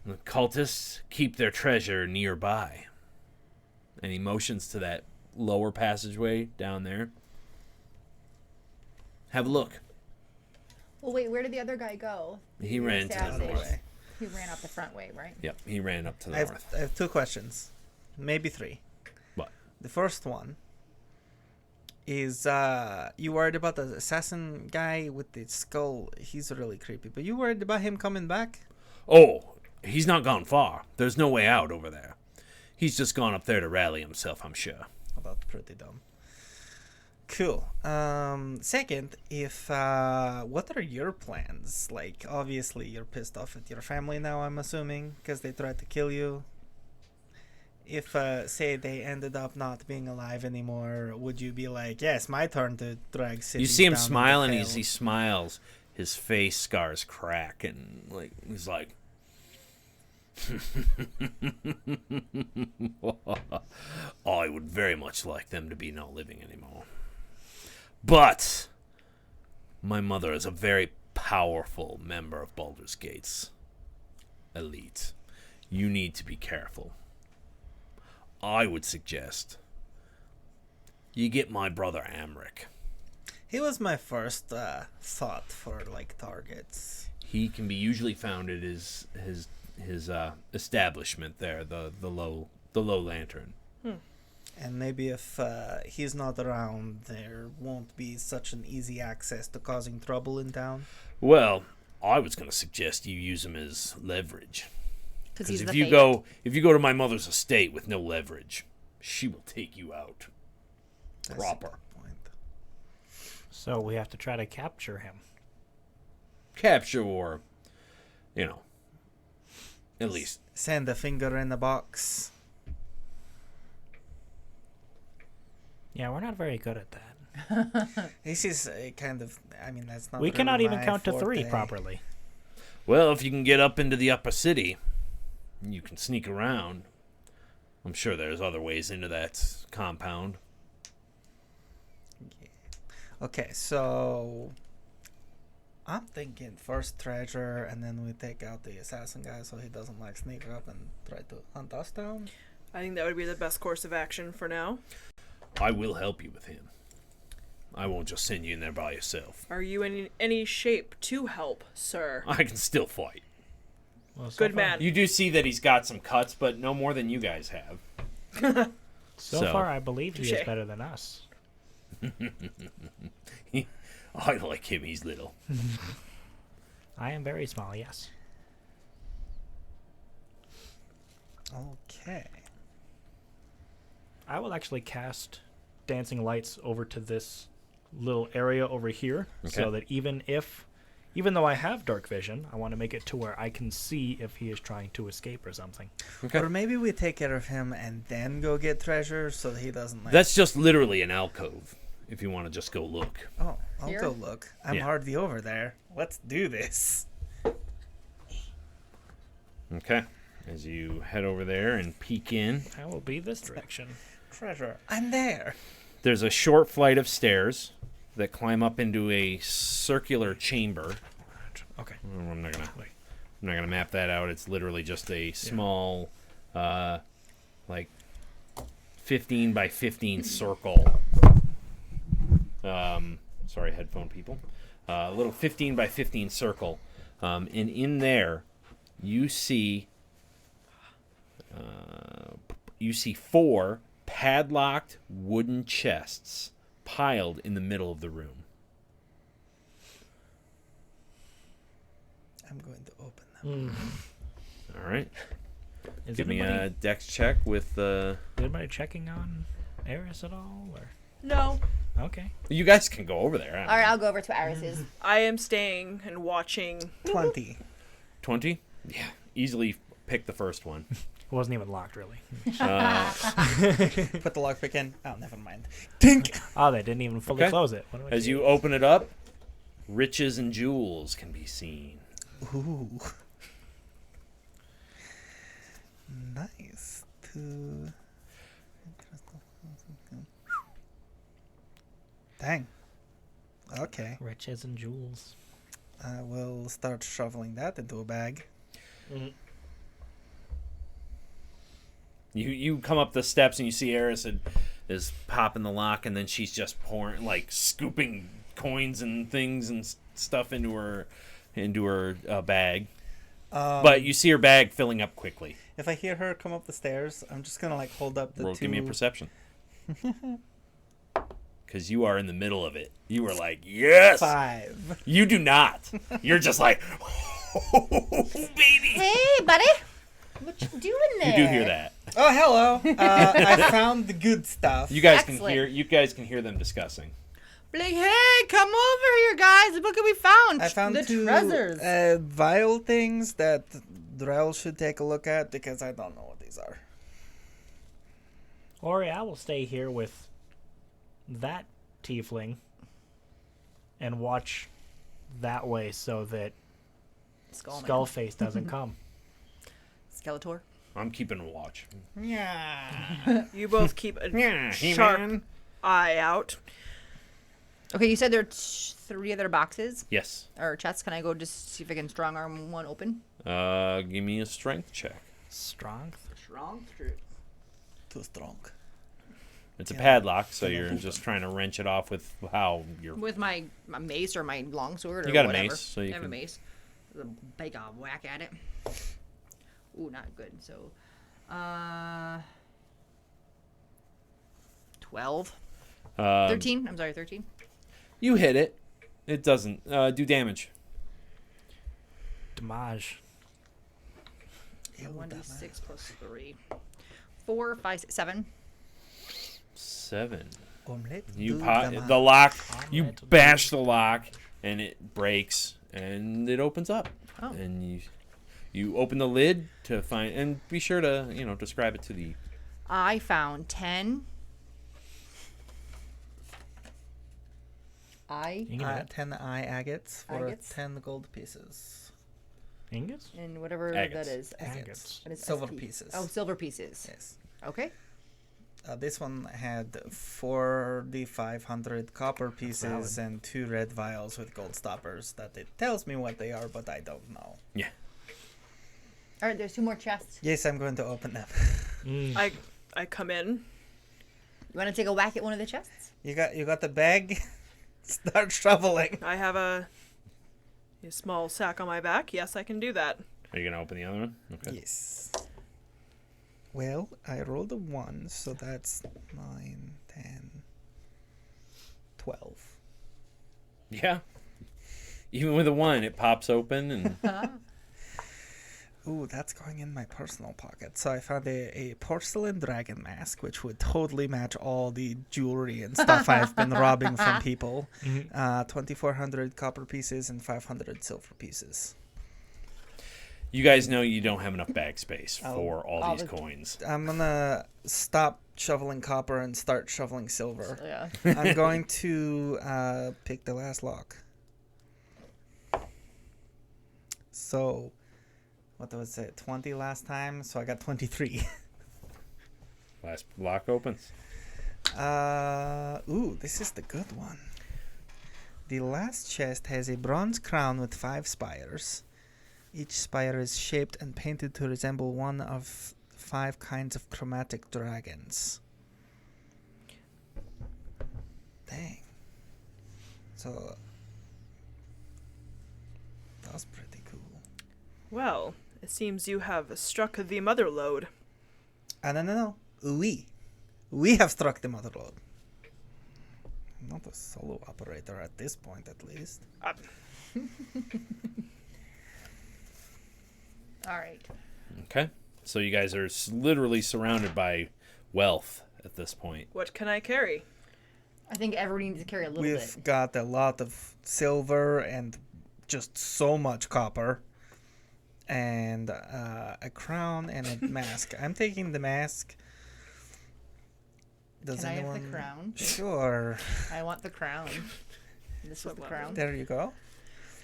The cultists keep their treasure nearby. And he motions to that lower passageway down there. Have a look. Well, wait, where did the other guy go? He ran to the Assassin. north. He ran up the front way, right? Yep, he ran up to the I north. have two questions. Maybe three. What? The first one is, you worried about the assassin guy with the skull? He's really creepy. But you worried about him coming back? Oh, he's not gone far. There's no way out over there. He's just gone up there to rally himself, I'm sure. Oh, that's pretty dumb. Cool. Second, what are your plans? Like, obviously you're pissed off at your family now, I'm assuming, because they tried to kill you. If, say, they ended up not being alive anymore, would you be like, yes, my turn to drag cities You see him down into smile, and hell? he smiles. His face scars crack, and he's like, I would very much like them to be not living anymore. But my mother is a very powerful member of Baldur's Gate's elite. You need to be careful. I would suggest you get my brother Amric. He was my first thought for, like, targets. He can be usually found at his establishment there, the low lantern. And maybe if he's not around, there won't be such an easy access to causing trouble in town. Well, I was going to suggest you use him as leverage. Because Because he's if the you fake. go to my mother's estate with no leverage, she will take you out. That's Proper. a good point. So we have to try to capture him. Capture or, at least. Send a finger in the box. Yeah, we're not very good at that. This is kind of, I mean, that's not We really cannot even my count to three forte. properly. Well, if you can get up into the upper city, you can sneak around. I'm sure there's other ways into that compound. Okay, so I'm thinking first treasure, and then we take out the assassin guy so he doesn't like sneak up and try to hunt us down. I think that would be the best course of action for now. I will help you with him. I won't just send you in there by yourself. Are you in any shape to help, sir? I can still fight. Well, so Good far- man. You do see that he's got some cuts, but no more than you guys have. So So- far, I believe he is Touche. better than us. I like him, he's little. I am very small, yes. Okay. I will actually cast dancing lights over to this little area over here, so Okay. that even though I have dark vision, I want to make it to where I can see if he is trying to escape or something. Okay. Or maybe we take care of him and then go get treasure so he doesn't like... That's just literally an alcove, if you want to just go look. Oh, I'll Here? go look. I'm Yeah. hardly over there. Let's do this. Okay. as you head over there and peek in. I will be this direction. Treasure. I'm there. There's a short flight of stairs that climb up into a circular chamber. Okay. I'm not gonna map that out. It's literally just a small, like 15 by 15 circle. Sorry, headphone people. A little 15 by 15 circle, and in there, you see 4 padlocked wooden chests piled in the middle of the room. I'm going to open them. All right. Is Give me a anybody, dex check with is anybody checking on Eris at all? Or No, okay. You guys can go over there. All right, I'll go over to Iris's. I am staying and watching. 20. 20? Yeah. Easily pick the first one. It wasn't even locked, really. Put the lockpick in. Oh, never mind. Tink! Oh, they didn't even fully Okay. close it. What do I As do? you open it up, riches and jewels can be seen. Ooh. Nice. Dang. Okay. Riches and jewels. I will start shoveling that into a bag. You come up the steps and you see Eris is popping the lock, and then she's just pouring, like, scooping coins and things and stuff into her bag. But you see her bag filling up quickly. If I hear her come up the stairs, I'm just gonna like hold up the Roll, two. give me a perception. Because you are in the middle of it. You are like, yes! 5. You do not. You're just like, oh, baby. Hey, buddy. What you doing there? You do hear that. Oh, hello. I found the good stuff. You guys Excellent. can hear them discussing. Be like, hey, come over here, guys. Look what we found. I found the 2 treasures. vial things that Drell should take a look at because I don't know what these are. Ori, I will stay here with that tiefling and watch that way so that Skullface doesn't come. Skeletor. I'm keeping a watch. Yeah. You both keep a Yeah, sharp He-Man. eye out. Okay, you said there are 3 other boxes Yes. or chests. Can I go just see if I can strong arm one open? Give me a strength check. Strength. Strong. Too strong. It's a Yeah. padlock, so Yeah. you're just trying to wrench it off with how you're. With my mace or my longsword or You got a whatever. mace, so you I have a can- mace. A big whack at it. Ooh, not good. So, 12. 13. I'm sorry, 13. You hit it. It doesn't do damage. Damage. 1d6 plus 3. 4, 5, 6, 7. 7. Omelette You du pot damage. the lock. You Omelette du bash the lock, and it breaks, and it opens up. Oh. And you open the lid to find, and be sure to describe it to the. I found 10. You can do that. 10 agates for Agates? 10 gold pieces. Ingots? And whatever Agates. that is. Agates. What is Silver SP? pieces. Oh, silver pieces. Yes. Okay. This one had 4,500 copper pieces and 2 red vials with gold stoppers. That it tells me what they are, but I don't know. Yeah. All right, there's 2 more chests. Yes, I'm going to open them. I come in. You want to take a whack at one of the chests? You got the bag? Start shoveling. I have a small sack on my back. Yes, I can do that. Are you gonna open the other one? Okay. Yes. Well, I rolled a 1, so that's 9, 10, 12. Yeah. Even with a 1, it pops open, and Ooh, that's going in my personal pocket. So I found a porcelain dragon mask, which would totally match all the jewelry and stuff I've been robbing from people. 2,400 copper pieces and 500 silver pieces. you guys know you don't have enough bag space Oh. for all All these the- coins. I'm gonna stop shoveling copper and start shoveling silver. Yeah. I'm going to pick the last lock. So, what was it, 20 last time, so I got 23. Last block opens. Ooh, this is the good one. The last chest has a bronze crown with 5 spires. Each spire is shaped and painted to resemble one of 5 kinds of chromatic dragons. Dang. So, that's pretty cool. Well, it seems you have struck the mother lode. No. We have struck the mother lode. Not a solo operator at this point, at least. All right. Okay. So you guys are literally surrounded by wealth at this point. What can I carry? I think everybody needs to carry a little We've bit. got a lot of silver and just so much copper. And a crown and a mask. I'm taking the mask. Does Can I anyone... have the crown? Sure. I want the crown. This is the crown. There you go.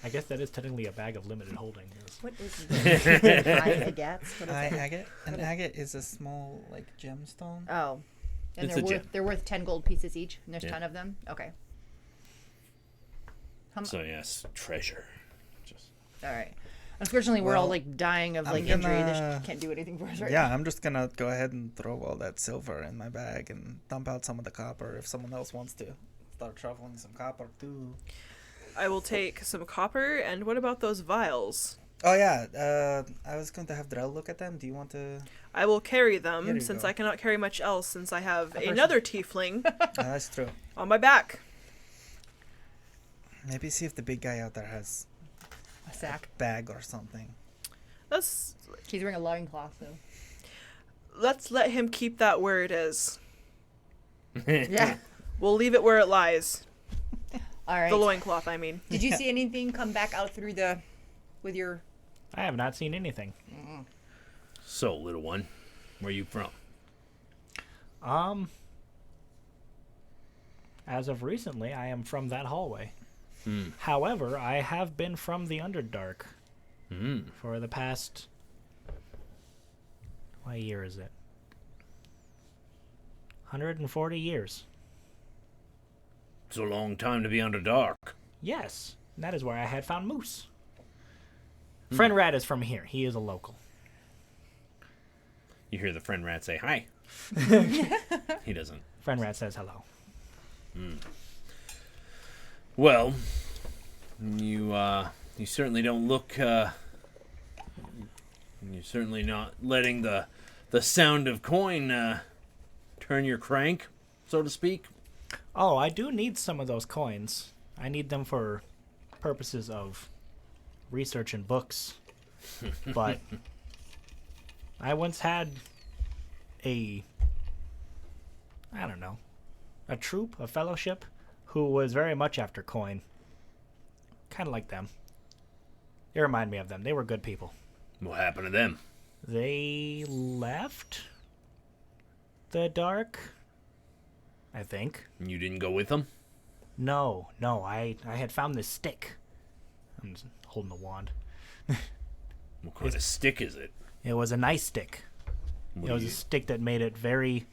I guess that is technically a bag of limited holding. What is this? Agates? What is that? Agate. An agate is a small, like, gemstone. Oh. And It's a gem. they're worth 10 gold pieces each, and there's Yeah. 10 of them? Okay. So yes, treasure. Just All right. Unfortunately, we're all, Well, like, dying of, I'm like, injury. gonna- This can't do anything for us right Yeah, now. I'm just gonna go ahead and throw all that silver in my bag and dump out some of the copper if someone else wants to start shoveling some copper too. I will take some copper, and what about those vials? Oh yeah, I was going to have Drell look at them. Do you want to? I will carry Here them, you since go. I cannot carry much else, since I have person. another tiefling That's true. on my back. Maybe see if the big guy out there has A sack. bag or something. Let's He's wearing a loincloth, though. let him keep that where it is. Yeah. We'll leave it where it lies. All right. The loincloth, I mean. Did you see anything come back out through with your... I have not seen anything. so, little one, where you from? As of recently, I am from that hallway. Hmm. However, I have been from the Underdark Hmm. for the past... What year is it? 140 years. It's a long time to be under dark. Yes, that is where I had found Moose. Friend Rat is from here. He is a local. You hear the friend rat say hi. He doesn't. Friend Rat says hello. Well, you certainly don't look. You're certainly not letting the sound of coin turn your crank, so to speak. Oh, I do need some of those coins. I need them for purposes of research and books. But I once had a troop, a fellowship, who was very much after coin. Kind of like them. They remind me of them. They were good people. What happened to them? They left the dark, I think. You didn't go with them? No, I had found this stick. I'm just holding the wand. What kind of stick is it? It was a nice stick. What It was a stick that made it very...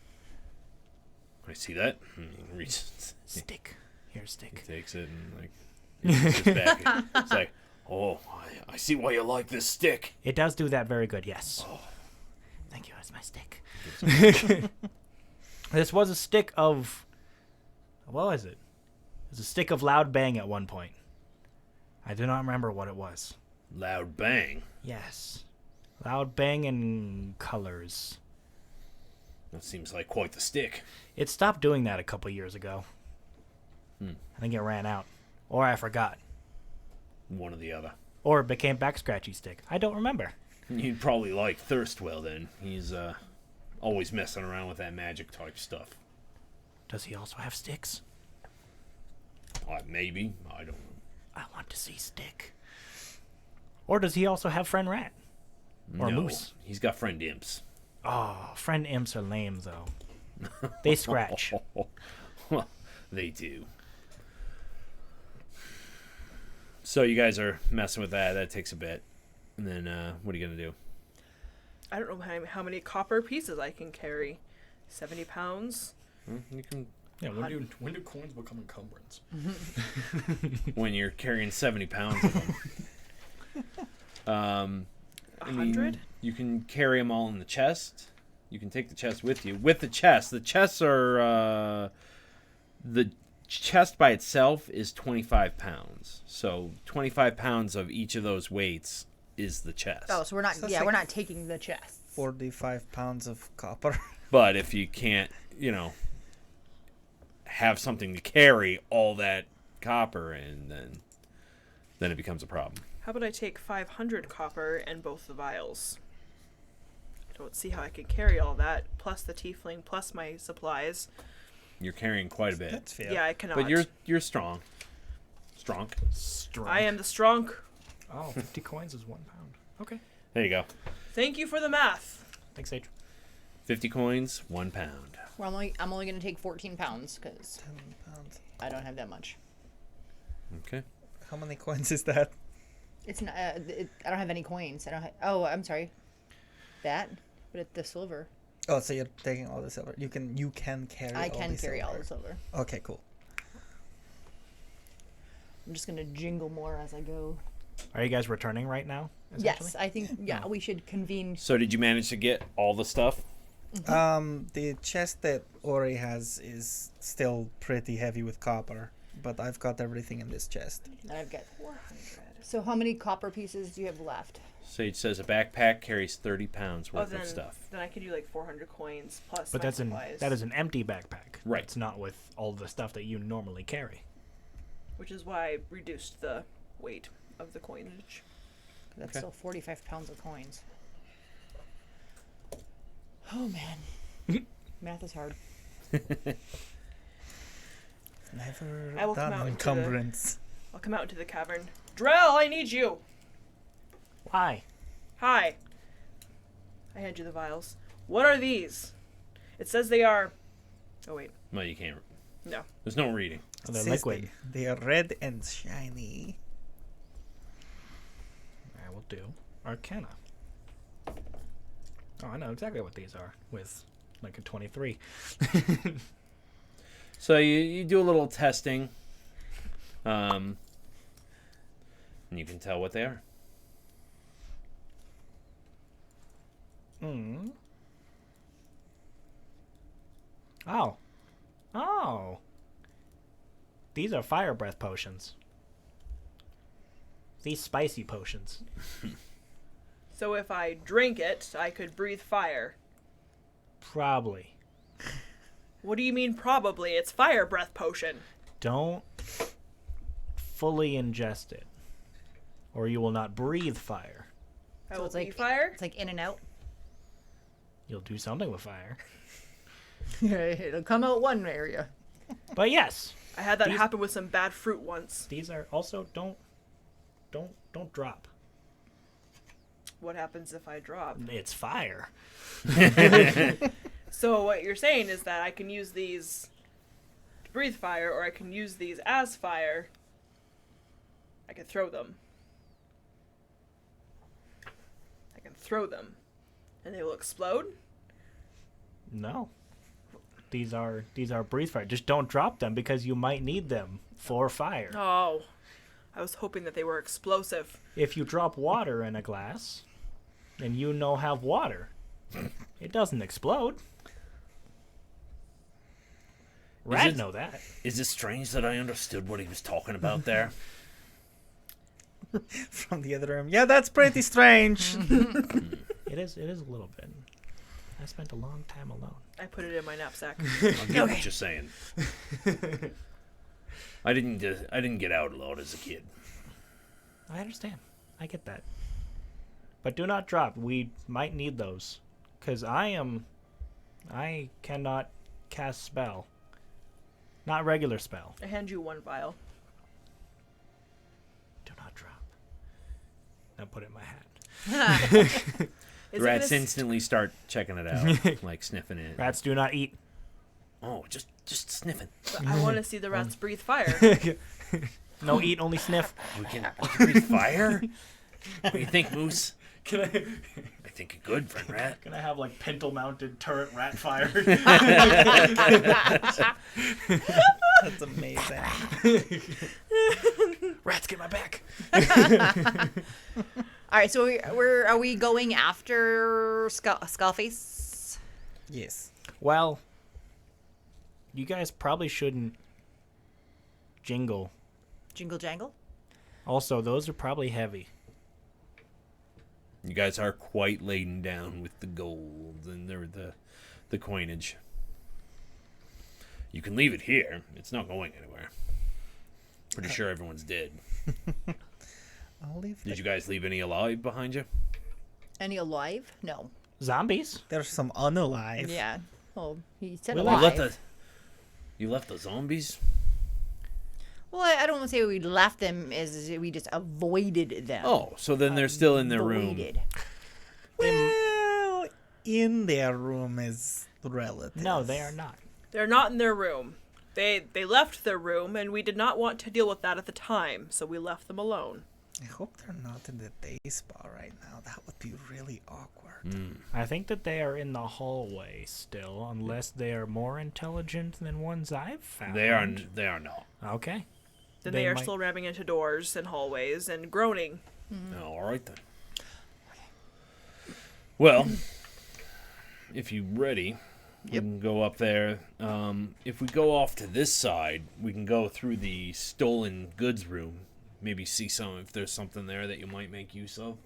I see that. He Stick. Here's stick. takes it and like it's back. It's like, oh, I see why you like this stick. It does do that very good, yes. Thank you, that's my stick. This was a stick of... What was it? It was a stick of loud bang at one point. I do not remember what it was. Loud bang. Yes. Loud bang and colors. That seems like quite the stick. It stopped doing that a couple years ago. Hmm. I think it ran out. Or I forgot. One or the other. Or it became back scratchy stick. I don't remember. You'd probably like Thirstwell then. He's always messing around with that magic type stuff. Does he also have sticks? Maybe. I don't know. I want to see stick. Or does he also have friend rat? Or No, moose? he's got friend imps. Oh, friend imps are lame though. They scratch. Well, they do. So you guys are messing with that. That takes a bit. And then what are you gonna do? I don't know how many copper pieces I can carry. 70 pounds. You can Yeah, when do coins become encumbrance? when you're carrying 70 pounds of them. 100? You can carry them all in the chest. You can take the chest with you. With the chests are the chest by itself is 25 pounds. So 25 pounds of each of those weights is the chest. Oh, so we're not. So it's Yeah, like we're not taking the chests. 45 pounds of copper. But if you can't, have something to carry all that copper in, then it becomes a problem. How about I take 500 copper and both the vials? I don't see how I can carry all that, plus the tiefling, plus my supplies. You're carrying quite a bit. That's fair. Yeah, I cannot. But you're strong. Strong. Strong. I am the strong. Oh, 50 coins is 1 pound. Okay. There you go. Thank you for the math. Thanks, Sage. 50 coins, 1 pound. Well, I'm only going to take 14 pounds because 10 pounds. I don't have that much. Okay. How many coins is that? It's not. I don't have any coins. I don't have. Oh, I'm sorry. That, but it's the silver. Oh, so you're taking all the silver. You can carry. I all can the carry silver. all the silver. Okay, cool. I'm just gonna jingle more as I go. Are you guys returning right now? Yes, I think. Yeah, we should convene. So did you manage to get all the stuff? The chest that Ori has is still pretty heavy with copper, but I've got everything in this chest. I've got 400. So how many copper pieces do you have left? Sage says a backpack carries 30 pounds Oh, worth then, of stuff. then I can do like 400 coins plus But my that supplies. is an empty backpack. Right. It's not with all the stuff that you normally carry. Which is why I reduced the weight of the coinage. That's Okay. still 45 pounds of coins. Oh man, math is hard. Never I will come done out into encumbrance. I'll come out into the cavern. Drell, I need you. Why? Hi. I hand you the vials. What are these? It says they are. Oh wait, Well, you can't. no. There's no reading. Oh, they're Says liquid. They are red and shiny. I will do Arcana. Oh, I know exactly what these are with like a 23. So you do a little testing. And you can tell what they are. Mm. Oh. Oh. These are fire breath potions. These spicy potions. So if I drink it, I could breathe fire. Probably. What do you mean probably? It's fire breath potion. Don't fully ingest it, or you will not breathe fire. I So will it's breathe like fire. It's like in and out. You'll do something with fire. It'll come out one area. But yes, I had that These- happen with some bad fruit once. these are also don't drop. What happens if I drop? It's fire. So what you're saying is that I can use these to breathe fire, or I can use these as fire. I can throw them. I can throw them, and they will explode. No. These are breathe fire. Just don't drop them because you might need them for fire. Oh, I was hoping that they were explosive. If you drop water in a glass and you have water, it doesn't explode. Rat know that. Is it strange that I understood what he was talking about there? From the other room. Yeah, that's pretty strange. It is a little bit. I spent a long time alone. I put it in my knapsack. I get what you're saying. I didn't get out a lot as a kid. I understand. I get that. But do not drop. We might need those. Because I cannot cast spell. Not regular spell. I hand you one vial. Do not drop. Now put it in my hat. Is The it rats gonna instantly start checking it out, like sniffing it. Rats do not eat. Oh, just sniffing. I want to see the rats breathe fire. No eat, only sniff. We can breathe fire? What do you think, Moose? Can I I think you're good, friend rat. can I have like pintle-mounted turret rat fire? That's amazing. Rats, get my back. All right, so are we going after Skullface? Yes. Well, you guys probably shouldn't jingle. Jingle jangle? Also, those are probably heavy. You guys are quite laden down with the gold and the coinage. You can leave it here. It's not going anywhere. Pretty sure everyone's dead. I'll leave. Did you guys leave any alive behind you? Any alive? No. Zombies? There's some unalive. Yeah. Well, he said We alive. You left the zombies? Well, I don't want to say we left them, as we just avoided them. Oh, so then they're still in their room. Avoided. Well, in their room is relative. No, they are not. They're not in their room. They left their room, and we did not want to deal with that at the time, so we left them alone. I hope they're not in the day spa right now. That would be really awkward. I think that they are in the hallway still, unless they are more intelligent than ones I've found. They are not. Okay. Then They they are might- still ramming into doors and hallways and groaning. All right then. Well, if you're ready, we can go up there. If we go off to this side, we can go through the stolen goods room. Maybe see if there's something there that you might make use of.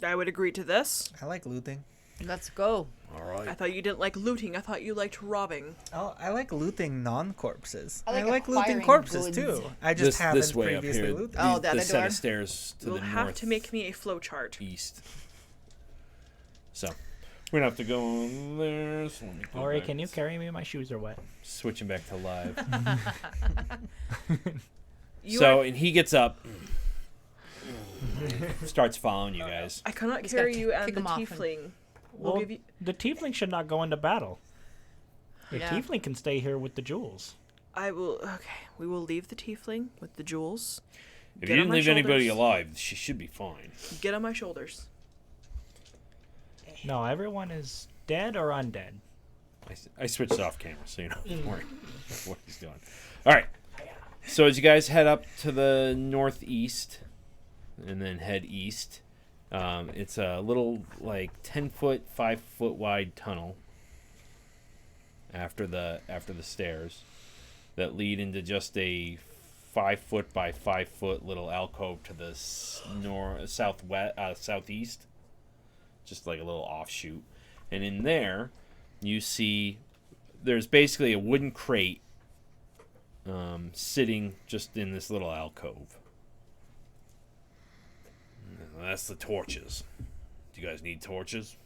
I would agree to this. I like looting. Let's go. All I right. thought you didn't like looting. I thought you liked robbing. Oh, I like looting non-corpses. I I like like looting acquiring corpses goods. too. I just haven't this way up previously here. looted. Oh, the other this set door? of stairs to You'll the have to make me a flowchart. northeast. So we're gonna have to go on there. So let me go Ori, back. can you carry me? My shoes are wet. Switching back to live. You So are- and he gets up, starts following you guys. I cannot Just carry gotta you and kick the 'em off and- tiefling. We'll Well, give you. the tiefling should not go into battle. The Yeah. tiefling can stay here with the jewels. I will. Okay, we will leave the tiefling with the jewels. If Get you on didn't my leave anybody shoulders. alive, she should be fine. Get on my shoulders. No, everyone is dead or undead. I switched off camera, so you know what he's doing. All right. So as you guys head up to the northeast, and then head east, it's a little like 10-foot, 5-foot wide tunnel. After the stairs, that lead into just a 5-foot by 5-foot little alcove to the southeast, just like a little offshoot. And in there, you see there's basically a wooden crate sitting just in this little alcove. And that's the torches. Do you guys need torches?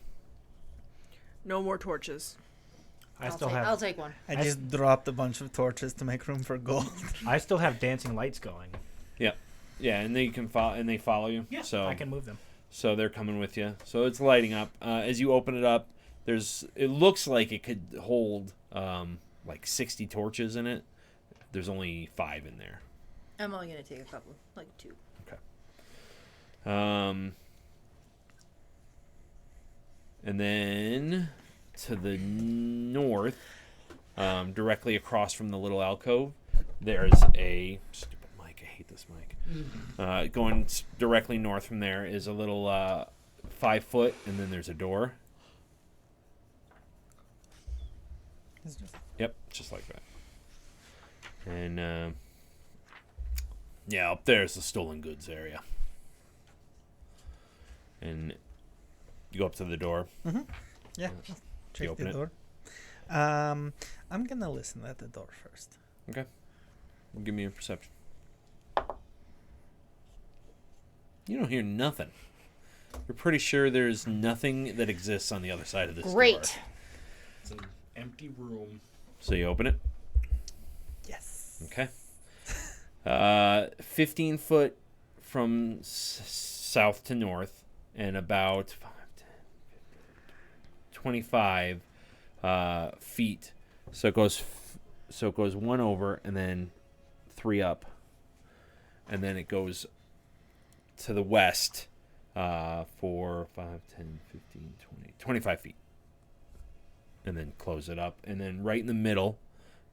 No more torches. I'll take one. I just dropped a bunch of torches to make room for gold. I still have dancing lights going. Yeah, and they can follow, and they follow you. Yeah, so I can move them. So they're coming with you. So it's lighting up. As you open it up, it looks like it could hold like 60 torches in it. There's only 5 in there. I'm only gonna take a couple, like 2. And then to the north, directly across from the little alcove, there's a stupid mic. I hate this mic. Going directly north from there is a little 5-foot, and then there's a door. It's just- Yep, just like that. And yeah, up there's the stolen goods area. And you go up to the door. Yeah. Check open the it? door. I'm gonna listen at the door first. Okay. Give me a perception. You don't hear nothing. You're pretty sure there's nothing that exists on the other side of this door. Great. It's an empty room. So you open it. Yes. Okay. 15 foot from south to north, and about 5, 10, 25 feet. So it goes 1 over, and then 3 up, and then it goes to the west 4, 5, 10, 15, 20, 25 feet. And then close it up. And then right in the middle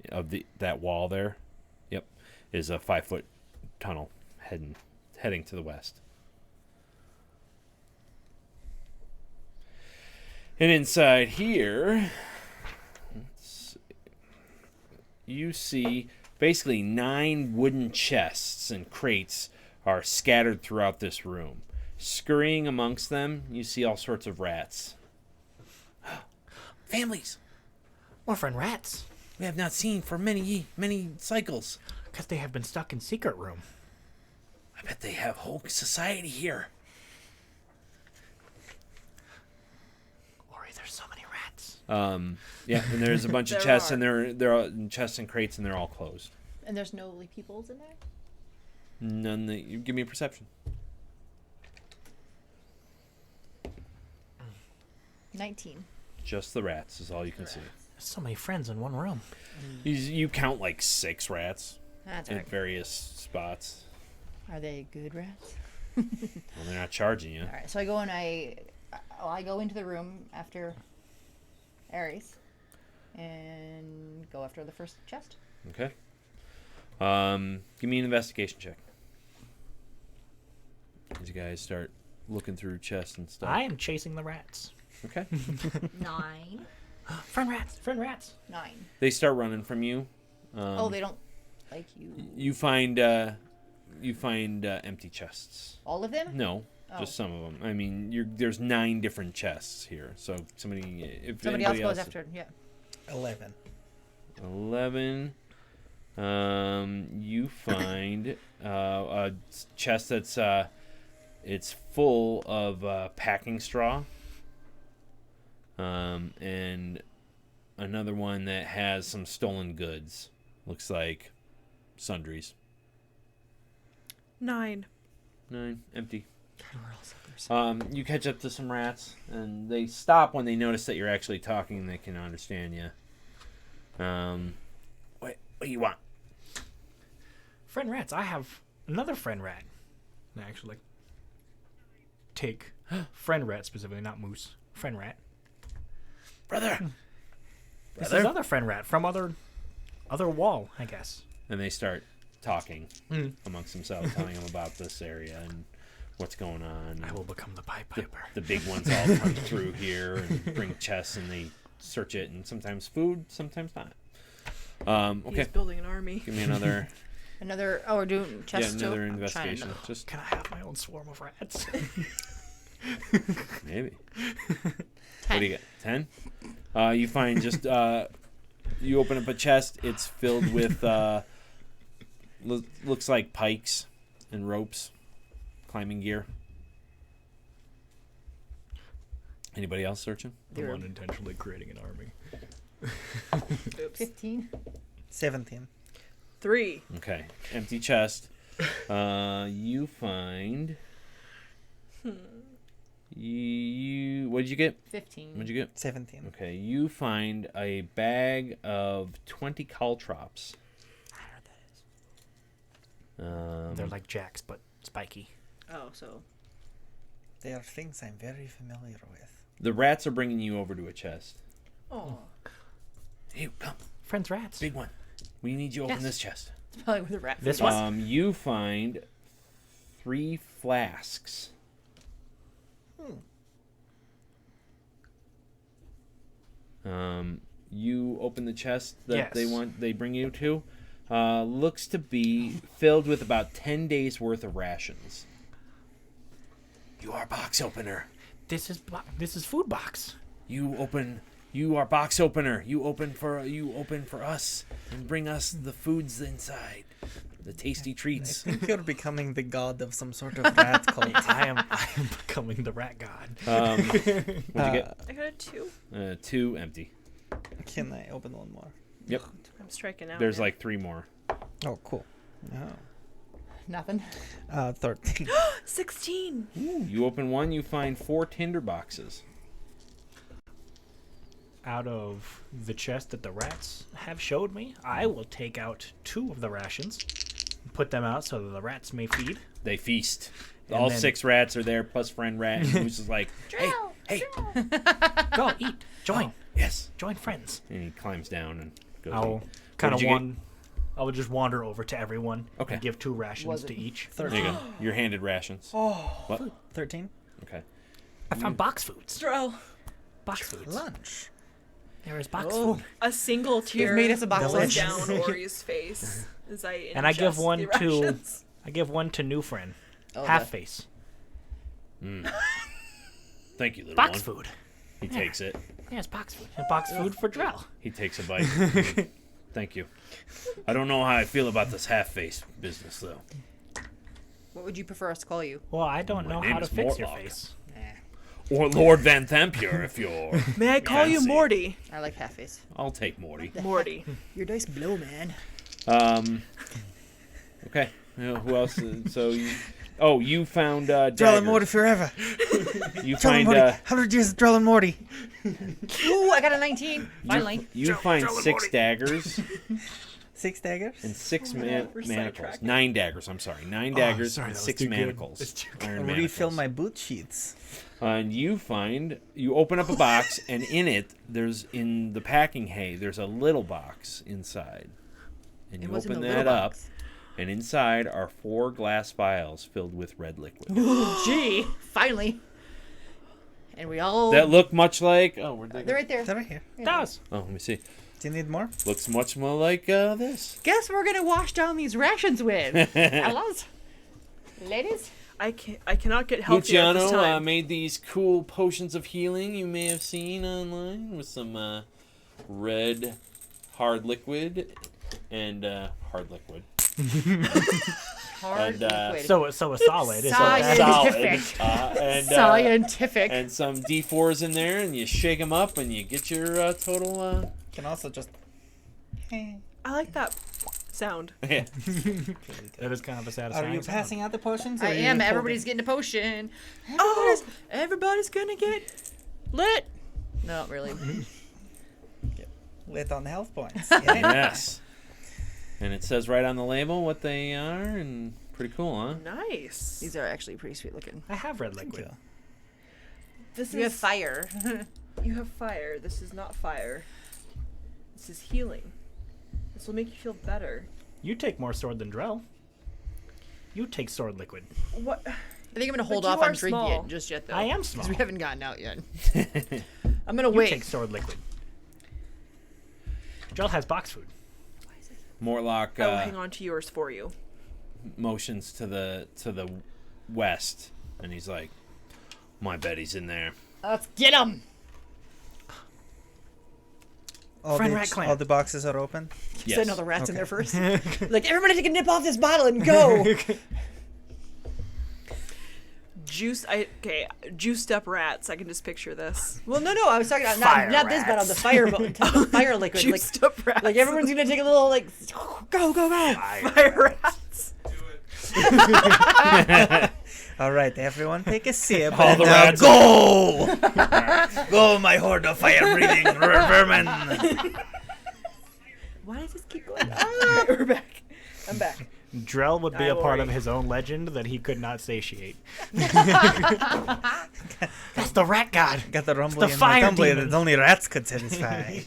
of that wall there, yep, is a 5-foot tunnel heading to the west. And inside here, you see basically 9 wooden chests and crates are scattered throughout this room. Scurrying amongst them, you see all sorts of rats. Families More friend rats. we have not seen for many cycles. Because they have been stuck in secret room. I bet they have whole society here. Ori, there's so many rats. Yeah, and there's a bunch of There chests, are. and they're all in chests and crates, and they're all closed. And there's no like peoples in there. None that you give me a perception. 19. Just the rats is all you can see. There's so many friends in one room. You count like 6 rats That's at right. various spots. Are they good rats? Well, they're not charging you. All right. So I go and I go into the room after Ares, and go after the first chest. Okay. Give me an investigation check. As you guys start looking through chests and stuff. I am chasing the rats. Okay. 9. Friend rats. Friend rats. 9. They start running from you. Oh, they don't like you. You find empty chests. All of them? No, Oh. just some of them. I mean, there's 9 different chests here. So somebody else Somebody else goes after. Yeah. 11. 11. You find a chest that's it's full of packing straw. And another one that has some stolen goods. Looks like sundries. 9. 9, empty. You catch up to some rats, and they stop when they notice that you're actually talking and they can understand you. What do you want? Friend rats. I have another friend rat. I actually take friend rat specifically, not moose. Friend rat. Brother! This Brother? is other friend rat from other wall, I guess. And they start talking amongst themselves, telling them about this area and what's going on. I will become the Pied Piper. The big ones all come through here and bring chests, and they search it, and sometimes food, sometimes not. Okay, He's building an army. give me another. Another. Oh, we're doing chest Yeah, another too? I'm trying to investigation. know. Just Can I have my own swarm of rats? maybe. 10. What do you get? 10? You find just you open up a chest. It's filled with looks like pikes and ropes, climbing gear. Anybody else searching? I'm unintentionally creating an army. Oops. 15. 17. 3. Okay, empty chest. You find. You what did you get? 15. What'd you get? 17. Okay, you find a bag of 20 caltrops. I don't know what that is. They're like jacks, but spiky. Oh, so. They are things I'm very familiar with. The rats are bringing you over to a chest. Oh. Hey, come, Friends rats. big one. We need you to open Yes. this chest. It's probably where the rat This food is. one? You find 3 flasks. You open the chest that Yes. they bring you to. Looks to be filled with about 10 days worth of rations. You are box opener. This is food box. You are box opener. You open for us and bring us the foods inside. The tasty I treats. think you're becoming the god of some sort of rat cult. I am becoming the rat god. What'd you get? I got a 2. 2 empty. Can I open one more? Yep. I'm striking out. There's now. like 3 more. Oh, cool. Nothing. 13. 16. You open one, you find 4 tinder boxes. Out of the chest that the rats have showed me, I will take out 2 of the rations, put them out so that the rats may feed, They feast. all then- 6 rats are there, plus friend rat. And Moose is like, hey, Go eat. Join. yes. Join friends. And he climbs down and goes. I'll eat. kind What of did you get? I will just wander over to everyone Okay. and give 2 rations Was to it- each. There you go. You're handed rations. Oh, What? 13. Okay. I found box foods. Drell, Box foods. Lunch. There is box Oh. food. a single tear made us a box rolls lunch. down Ori's face as I And I give ingest one the to- rations. I give one to new friend. Oh, Half the- face. Thank you, little Box one. food. He takes it. Yes, box food. And box food for Drell. He takes a bite. Thank you. I don't know how I feel about this half-face business, though. What would you prefer us to call you? Well, I don't My know name how to is fix your Mortlock. face. Or Lord Van Thampier, if you're. May I call you Fancy. Morty? I like half face. I'll take Morty. Morty. Your dice blow, man. Okay. Who else? You found Drell and daggers. Morty forever. You Drell and find Morty. 100 years of Drell and Morty. Ooh, I got a 19. Finally. you find 6 daggers 6 daggers. and 6 we're manacles. sidetracking. 9 daggers. I'm sorry, 9 daggers sorry, and that was 6 too good. manacles. That's too Iron Refill manacles. my boot sheets. And you open up a box, and in it, in the packing hay, there's a little box inside. And It you wasn't open a that little up, box. and inside are 4 glass vials filled with red liquid. Gee, finally. And we all. that look much like. Oh, where'd they They're go? right there. Is that right here? Does. Oh, let me see. Do you need more? Looks much more like this. Guess we're gonna wash down these rations with. Fellas, ladies. I cannot get healthy at this Luciano time. made these cool potions of healing you may have seen online with some red hard liquid and hard liquid. Hard And, liquid. So a solid. Is what that- Scientific. And, Scientific. and some D4s in there, and you shake them up, and you get your total. Can also just. I like that sound. Yeah. That is kind of a Are satisfying you sound. passing out the potions? Or I are you am. holding- Everybody's getting a potion. Everybody's gonna get lit. No, really. lit on the health points. Yes. And it says right on the label what they are, and pretty cool, huh? Nice. These are actually pretty sweet looking. I have red liquid. you. This You have is fire. You have fire. This is not fire. This is healing. This will make you feel better. You take more sword than Drell. You take sword liquid. What? I think I'm gonna hold you off are on drinking small. it just yet, though. I am 'cause small. we haven't gotten out yet. I'm gonna You wait. take sword liquid. Drell has box food. Morlock I will hang on to yours for you. motions to the west, and he's like, "My Betty's in there." Let's get him. Friend Rat Clan. All the boxes are open. Yes. Send all the rats in there first. Like, everybody take a nip off this bottle and go. Juiced up rats. I can just picture this. Well, no, I was talking about Fire not this bottle, the rats. fire liquid. Juiced up rats. Like everyone's gonna take a little like, go. fire rats. All right, everyone, take a sip. All and the now rats- go, go, my horde of fire-breathing vermin. Why does this keep going? We're back. I'm back. Drell would be I a part worry. of his own legend that he could not satiate. That's the rat god. Got the rumbly the and the fire tumbly demon. that only rats could satisfy.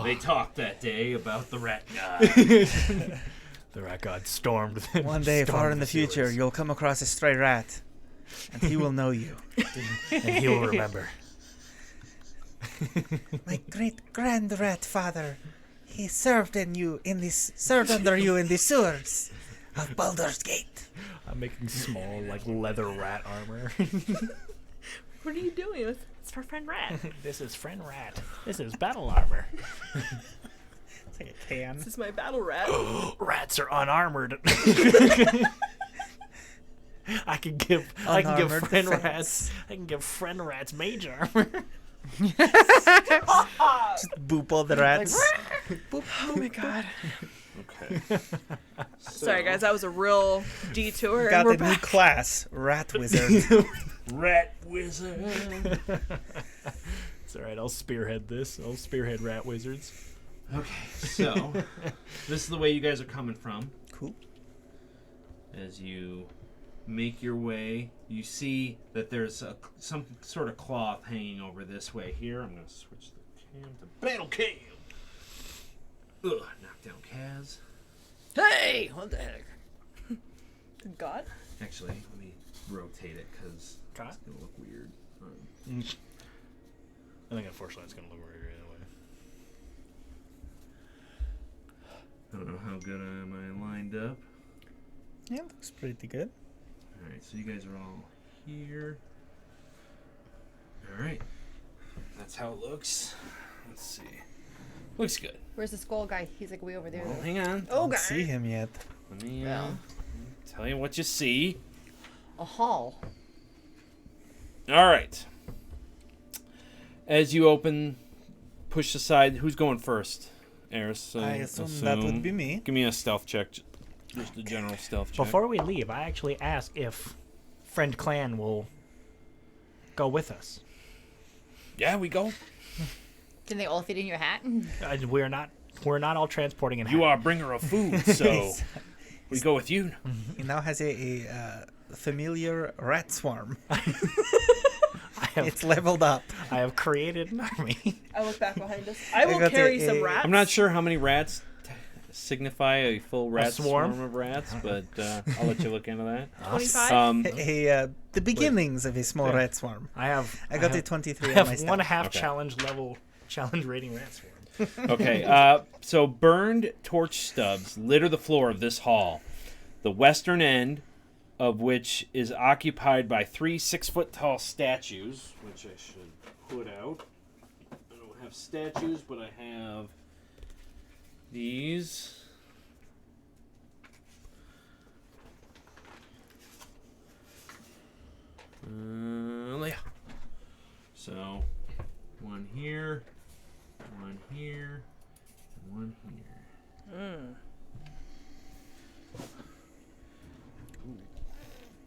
They talked that day about the rat guy. The rat god stormed. One day, far stormed in the future, sewers. you'll come across a stray rat, and he will know you. and he will remember. My great grand rat father, he served under you in the sewers of Baldur's Gate. I'm making small, like leather rat armor. What are you doing? It's for friend rat. This is friend rat. This is battle armor. It's like a can. This is my battle rat. Rats are unarmored. I can give Unarmored friend defense. rats. I can give friend rats mage armor. Just boop all the rats. Oh my god. Okay. Sorry guys, that was a real detour. Got and we're a new back. class, rat wizard. Rat wizard. It's alright, I'll spearhead this. I'll spearhead rat wizards. Okay, so this is the way you guys are coming from Cool. as you make your way. You see that there's some sort of cloth hanging over this way here. I'm going to switch the cam to battle cam. Ugh, knock down Kaz. Hey, what the heck? God. Actually, let me rotate it because it's going to look weird. I think unfortunately it's going to look weird anyway. I don't know how good am I lined up. Yeah, looks pretty good. Alright, so you guys are all here. Alright. That's how it looks. Let's see. Looks good. Where's the skull guy? He's like way over there. Well, though. hang on. Oh, Don't God. see him yet. Let me Well. tell you what you see. A hall. Alright. As you push aside, who's going first? Eris, I assume that would be me. Give me a stealth check. Just a general stealth check. Before we leave, I actually ask if Friend Clan will go with us. Yeah, we go. Can they all fit in your hat? We're not all transporting in You hat. are a bringer of food, so we go with you. He now has a familiar rat swarm. It's leveled up. I have created an army. I look back behind us. I will got carry a- some rats. I'm not sure how many rats signify a full rat swarm? of rats, but I'll let you look into that. 25. The beginnings of a small rat swarm. I have. I got have, a 23 I on my have stealth. 1.5 Okay. challenge rating rat swarm. Okay, so burned torch stubs litter the floor of this hall, the western end of which is occupied by 3 6-foot-tall statues, which I should put out. I don't have statues, but I have these. Yeah. So, one here, and one here.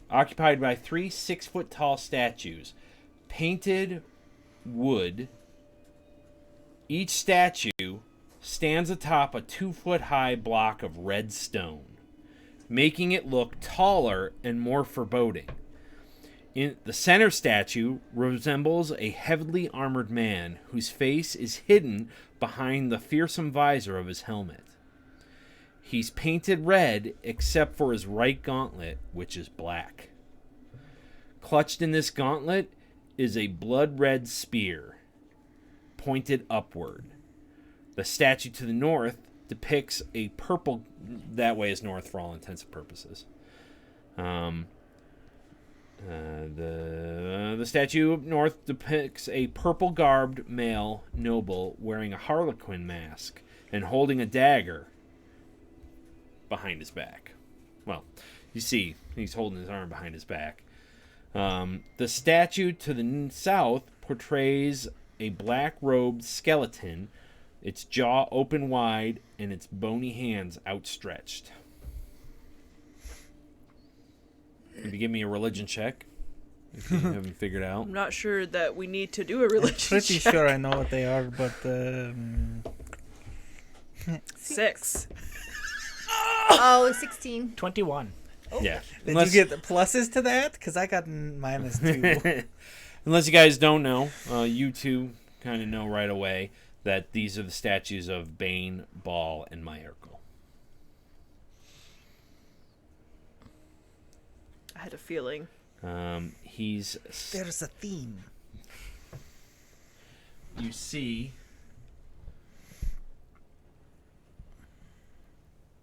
Occupied by 3 6-foot-tall statues, painted wood. Each statue stands atop a 2-foot-high block of red stone, making it look taller and more foreboding. In the center statue resembles a heavily armored man whose face is hidden behind the fearsome visor of his helmet. He's painted red except for his right gauntlet, which is black. Clutched in this gauntlet is a blood-red spear, pointed upward. The statue to the north depicts a purple... That way is north for all intents and purposes. The statue up north depicts a purple-garbed male noble wearing a harlequin mask and holding a dagger behind his back. Well, you see, he's holding his arm behind his back. The statue to the south portrays a black-robed skeleton, its jaw open wide and its bony hands outstretched. If you give me a religion check, if you haven't figured out. I'm not sure that we need to do a religion Pretty check. sure I know what they are, but 6. Oh, 16. 21. Yeah. did you get the pluses to that? Because I got -2. Unless you guys don't know, you two kind of know right away that these are the statues of Bane, Baal, and Myrkul. I had a feeling. There's a theme. You see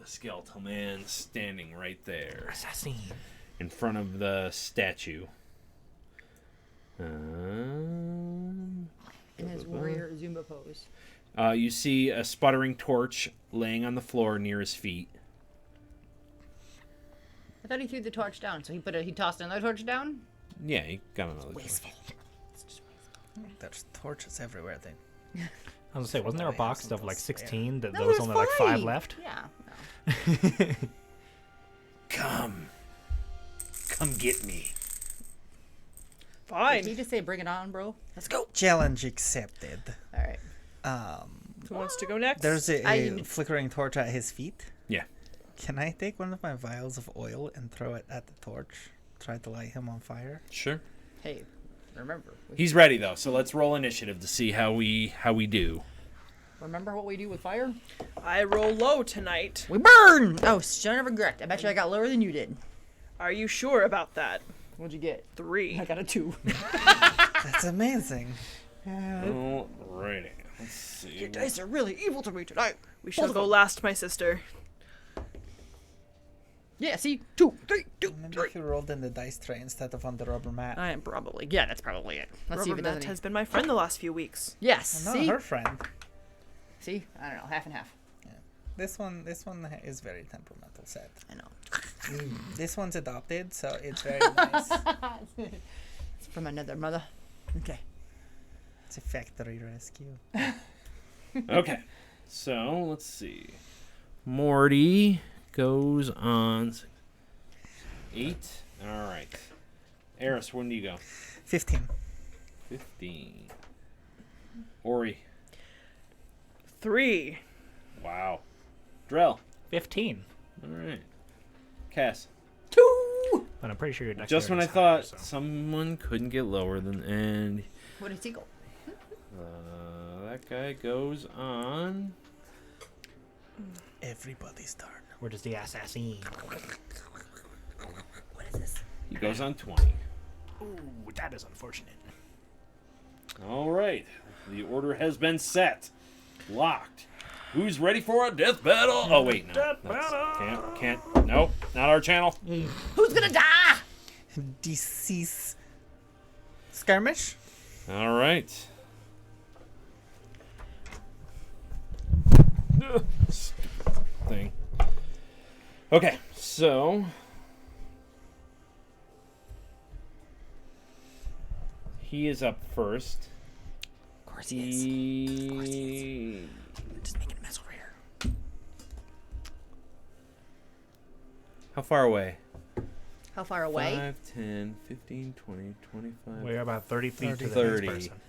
a skeletal man standing right there Assassin. in front of the statue. In his warrior Zumba pose. You see a sputtering torch laying on the floor near his feet. I thought he threw the torch down, so he tossed another torch down? Yeah, he got another torch. There's torches everywhere then. I was gonna say, wasn't there a box of like 16 that No, there was there's only like 5 5. left? Yeah. No. Come get me. Fine. Did he just say bring it on, bro? Let's go. Challenge accepted. All right. Who wants to go next? There's a I- flickering torch at his feet. Yeah. Can I take one of my vials of oil and throw it at the torch? try to light him on fire. Sure. Hey, remember. He's ready though, so let's roll initiative to see how we do. Remember what we do with fire? I roll low tonight. We burn! Oh, son of a grit. I bet you I got lower than you did. Are you sure about that? What'd you get? 3. I got a 2. That's amazing. Alrighty. Let's see. Your dice are really evil to me tonight. We shall go last, my sister. Yeah, see? 2, 3, 2, Maybe 3. if you rolled in the dice tray instead of on the rubber mat. I am probably. Yeah, that's probably it. Let's see if Rubber it does Mat any. has been my friend the last few weeks. Yes, Not see? her friend. See? I don't know, half and half. This one is very temperamental set. I know. This one's adopted, so it's very nice. It's from another mother. Okay. It's a factory rescue. Okay. So let's see. Morty goes on 8. All right. Eris, when do you go? 15. 15. Ori. 3. Wow. Drell. 15. All right. Cass. 2! But I'm pretty sure your Just when I dexterity's higher, thought so. someone couldn't get lower than, and What is eagle? that guy goes on. Everybody's turn. Where does the assassin? What is this? He goes on 20. Ooh, that is unfortunate. All right. The order has been set. Locked. Who's ready for a death battle? Oh, wait, no. Death That's- battle! Can't. Nope. Not our channel. Who's gonna die? Decease. Skirmish? All right. Thing. Okay, so he is up first. Of course he is. He... Just making a mess over here. How far away? How far away? 5, 10, 15, 20, 25. We're about 30 feet to the 30. next person.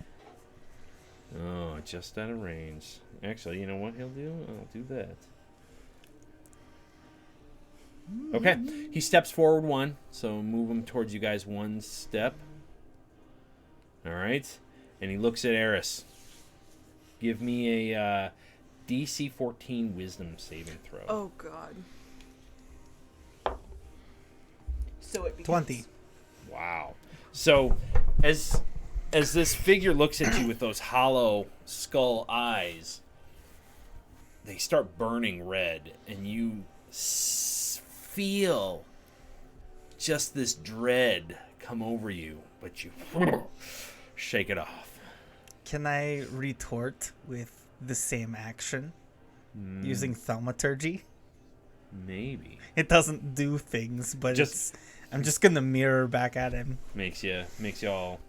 Oh, just out of range. Actually, you know what he'll do? I'll do that. Okay, he steps forward 1, so move him towards you guys 1 step. All right, and he looks at Eris. Give me a DC 14 Wisdom saving throw. Oh, God. So it begins. 20. Wow. So, as this figure looks at you with those hollow skull eyes, they start burning red, and you feel just this dread come over you, but you shake it off. Can I retort with the same action using thaumaturgy? Maybe. It doesn't do things, but Just- I'm just gonna mirror back at him. Makes you all.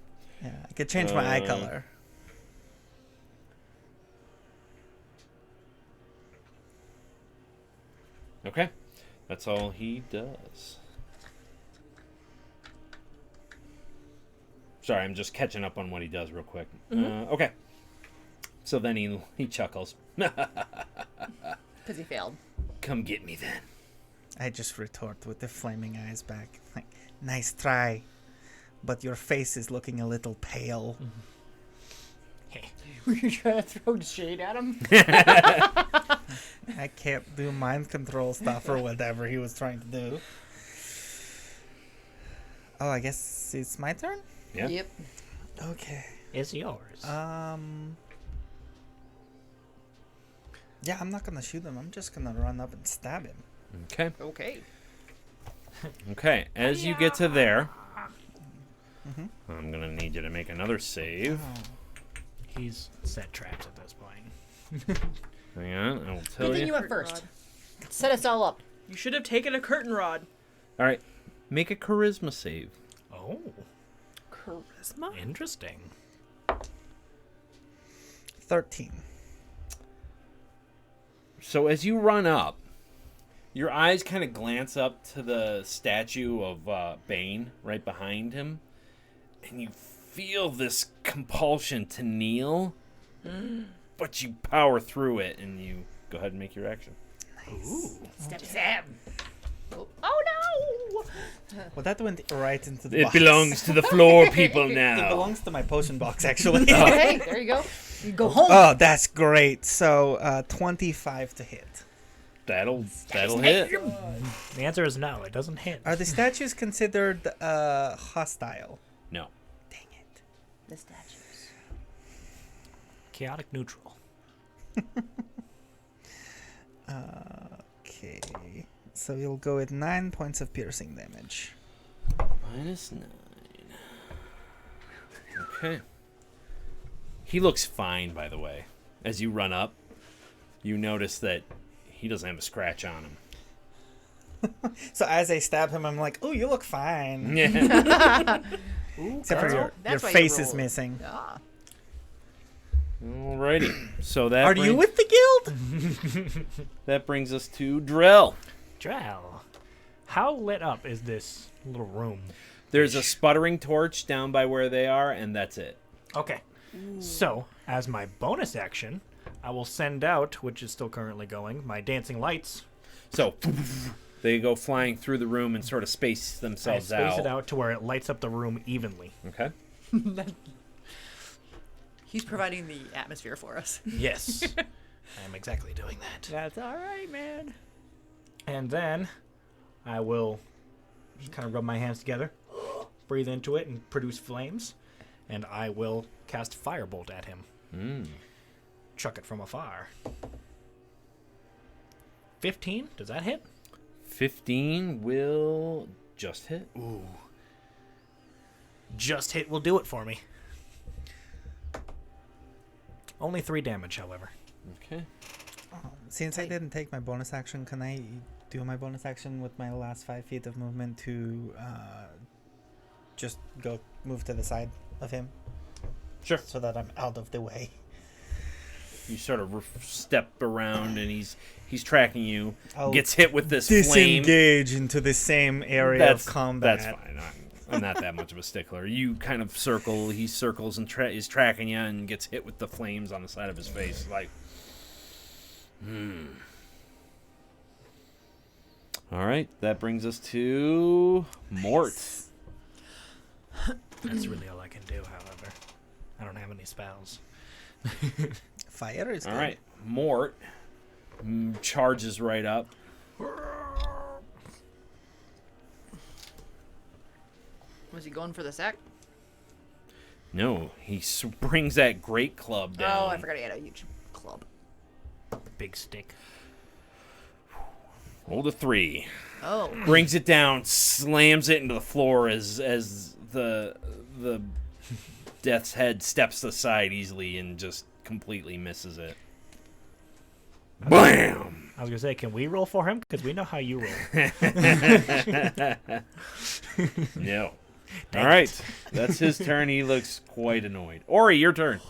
Yeah, I could change my eye color. Okay. That's all he does. Sorry, I'm just catching up on what he does real quick. Okay. So then he chuckles. Because he failed. Come get me then. I just retort with the flaming eyes back. Like, nice try, but your face is looking a little pale. Were you trying to throw shade at him? I can't do mind control stuff or whatever he was trying to do. Oh, I guess it's my turn? Yeah. Yep. Okay. It's yours. Yeah, I'm not gonna shoot him. I'm just gonna run up and stab him. Okay. Okay. Okay. As you get to there, I'm gonna need you to make another save. He's set traps at this point. Hang on, I will tell Good thing you. you went Curtain first. rod. Set us all up. You should have taken a curtain rod. All right. Make a charisma save. Oh, Charisma? interesting. 13. So as you run up, your eyes kind of glance up to the statue of Bane right behind him, and you feel this compulsion to kneel, but you power through it, and you go ahead and make your action. Ooh. Step Sam. Oh no! Well, that went right into the It box. belongs to the floor people It now. belongs to my potion box, actually. Hey, there you go. You go home. Oh, that's great. So, 25 to hit. That'll hit. The answer is no. It doesn't hit. Are the statues considered hostile? No. Dang it. The statues. Chaotic neutral. Okay. So you'll go with 9 points of piercing damage. -9. Okay. He looks fine, by the way. As you run up, you notice that he doesn't have a scratch on him. So as I stab him, I'm like, "Oh, you look fine." Yeah. Except for your That's why you face is rolled. missing. Ah. Alrighty. So that Are you with the guild? that brings us to Drell. Drell. How lit up is this little room? There's a sputtering torch down by where they are, and that's it. Okay. So, as my bonus action, I will send out, which is still currently going, my dancing lights. So they go flying through the room and sort of space I themselves space it out to where it lights up the room evenly. Okay. He's providing the atmosphere for us. Yes. I am exactly doing that. That's all right, man. And then I will just kind of rub my hands together, breathe into it, and produce flames. And I will cast Firebolt at him. Chuck it from afar. 15? Does that hit? 15 will just hit. Ooh. Just hit will do it for me. Only 3 damage, however. Okay. Since I didn't take my bonus action, can I do my bonus action with my last 5 feet of movement to just go move to the side of him? Sure. So that I'm out of the way. You sort of step around, and he's tracking you. I'll Gets hit with this flame. Disengage into the same area of combat. That's fine. I'm not that much of a stickler. You kind of circle. He circles and is tracking you, and gets hit with the flames on the side of his face. Like, All right, that brings us to Mort. That's really all I can do, however. I don't have any spells. Fire is All good. right, Mort charges right up. Was he going for the sack? No, he brings that great club down. Oh, I forgot he had a huge club. Big stick. Rolled a 3. Oh. Brings it down, slams it into the floor as the Death's Head steps aside easily and just completely misses it. Bam! I was gonna say, can we roll for him? Because we know how you roll. No. All right, that's his turn. He looks quite annoyed. Ori, your turn.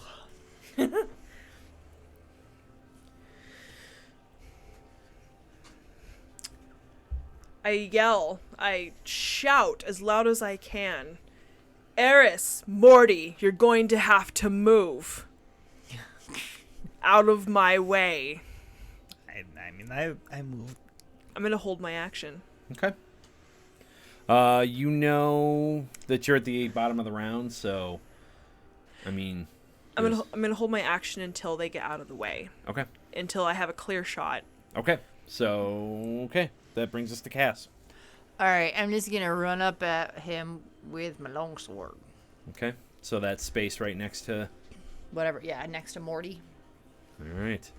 I yell, I shout as loud as I can. Eris, Morty, you're going to have to move. Out of my way. I moved. I'm going to hold my action. Okay. You know that you're at the bottom of the round, so I mean, I'm gonna hold my action until they get out of the way. Okay. Until I have a clear shot. Okay. So that brings us to Cass. All right, I'm just gonna run up at him with my longsword. Okay. So that space right next to. Whatever, yeah, next to Morty. All right.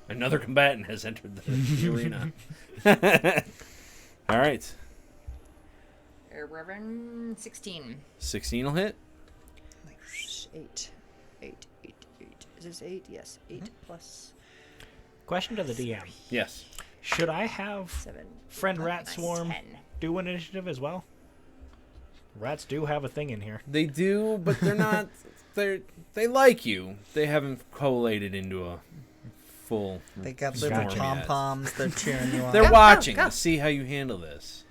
Another combatant has entered the arena. All right. 16. 16 will hit. 8. Is this 8? Yes, 8 plus Question to the DM. Yes. Should I have 7. Friend plus Rat Swarm 10. do initiative as well? Rats do have a thing in here. They do, but they're not. They like you. They haven't collated into a full. They got Gotcha. little pom-poms. They're cheering you on. They're Go, watching go. to see how you handle this.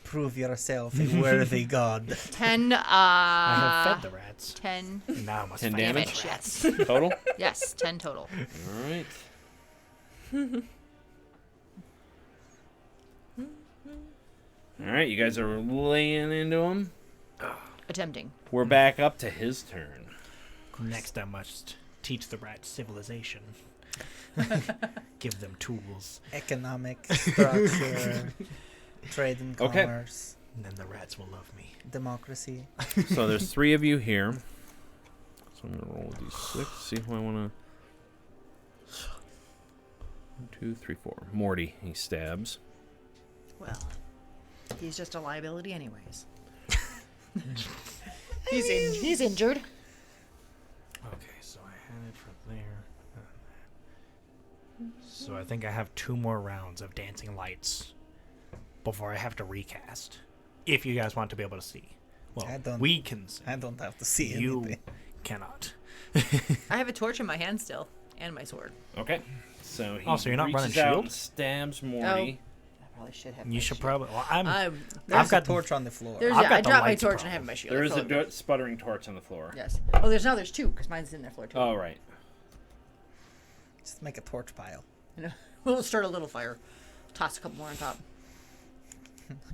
Prove yourself a worthy god. 10, I have fed the rats. 10 Now I must 10 fight damage? the rats. Total. yes, 10 total. All right. All right, you guys are laying into him. Attempting. We're back up to his turn. Next, I must teach the rats civilization. Give them tools. Economic structure, trade and Okay. commerce, And then the rats will love me. democracy. So there's 3 of you here. So I'm gonna roll d6. See who I wanna. 1, 2, 3, 4. Morty. He stabs. Well, he's just a liability, anyways. He's injured. Okay, so I had it from there. So I think I have 2 more rounds of dancing lights before I have to recast. If you guys want to be able to see. Well, I don't- we can see. I don't have to see You anything. cannot. I have a torch in my hand still, and my sword. Okay. So he So you're not running reaches out shield? and stabs Morty. I probably should have. You my should shield. probably. Well, I'm. There's I've got a torch on the floor. There's, I've yeah, got I the dropped my lights torch and I problem. have my shield. There is That's a all good. sputtering torch on the floor. Yes. Oh, there's 2 because mine's in the floor too. Oh, right. Just make a torch pile. You know, we'll start a little fire. Toss a couple more on top.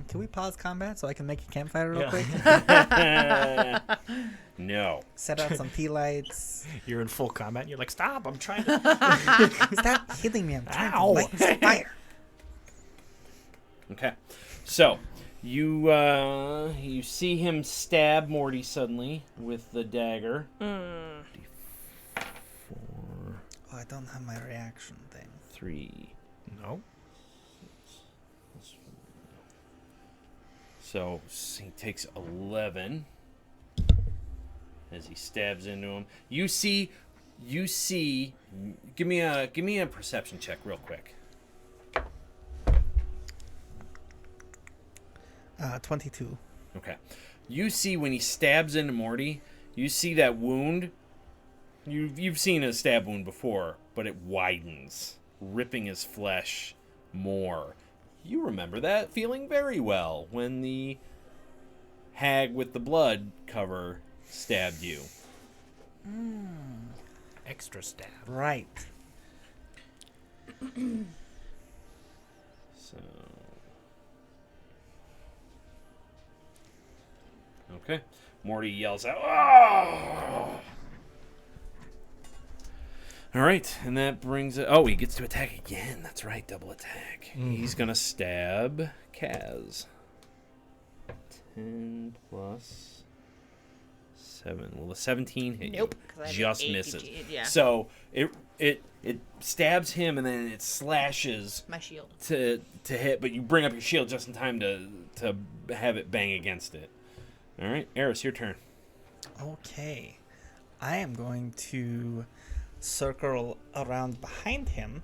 Can we pause combat so I can make a campfire real Yeah. quick? No. Set out some tea lights. You're in full combat. And you're like, stop! I'm trying to. Stop hitting me! I'm trying Ow. to light this fire. Okay. So you see him stab Morty suddenly with the dagger. D4, Oh, I don't have my reaction thing. 3. No. So he takes 11 as he stabs into him. You see. Give me a perception check real quick. 22. Okay. You see when he stabs into Morty, you see that wound. You've seen a stab wound before, but it widens, ripping his flesh more. You remember that feeling very well when the hag with the blood cover stabbed you. Extra stab. Right. So. Okay. Morty yells out, "Oh!" All right, and that brings it. Oh, he gets to attack again. That's right, double attack. He's gonna stab Kaz. 10 plus 7. Will the 17 hit Nope, you? 'cause I have Just 8 misses. yeah. So it stabs him, and then it slashes My shield. to hit, but you bring up your shield just in time to have it bang against it. All right, Eris, your turn. Okay. I am going to circle around behind him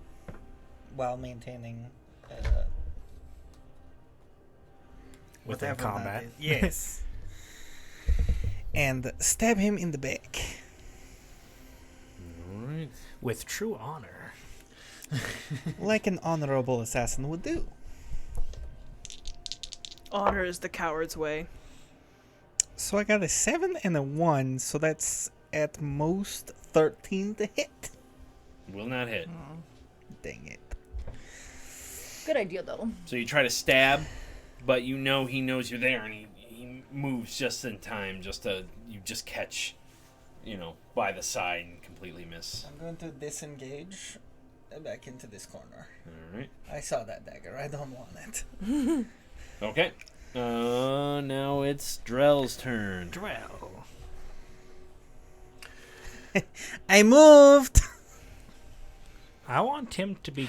while maintaining Within whatever that combat. is. Yes. And stab him in the back. All right. With true honor. Like an honorable assassin would do. Honor is the coward's way. So I got a 7 and a 1, so that's at most 13 to hit. Will not hit. Dang it. Good idea though. So you try to stab, but you know he knows you're there, and he moves just in time, you just catch, by the side and completely miss. I'm going to disengage back into this corner. All right. I saw that dagger. I don't want it. Okay. Now it's Drell's turn. Drell. I moved! I want him to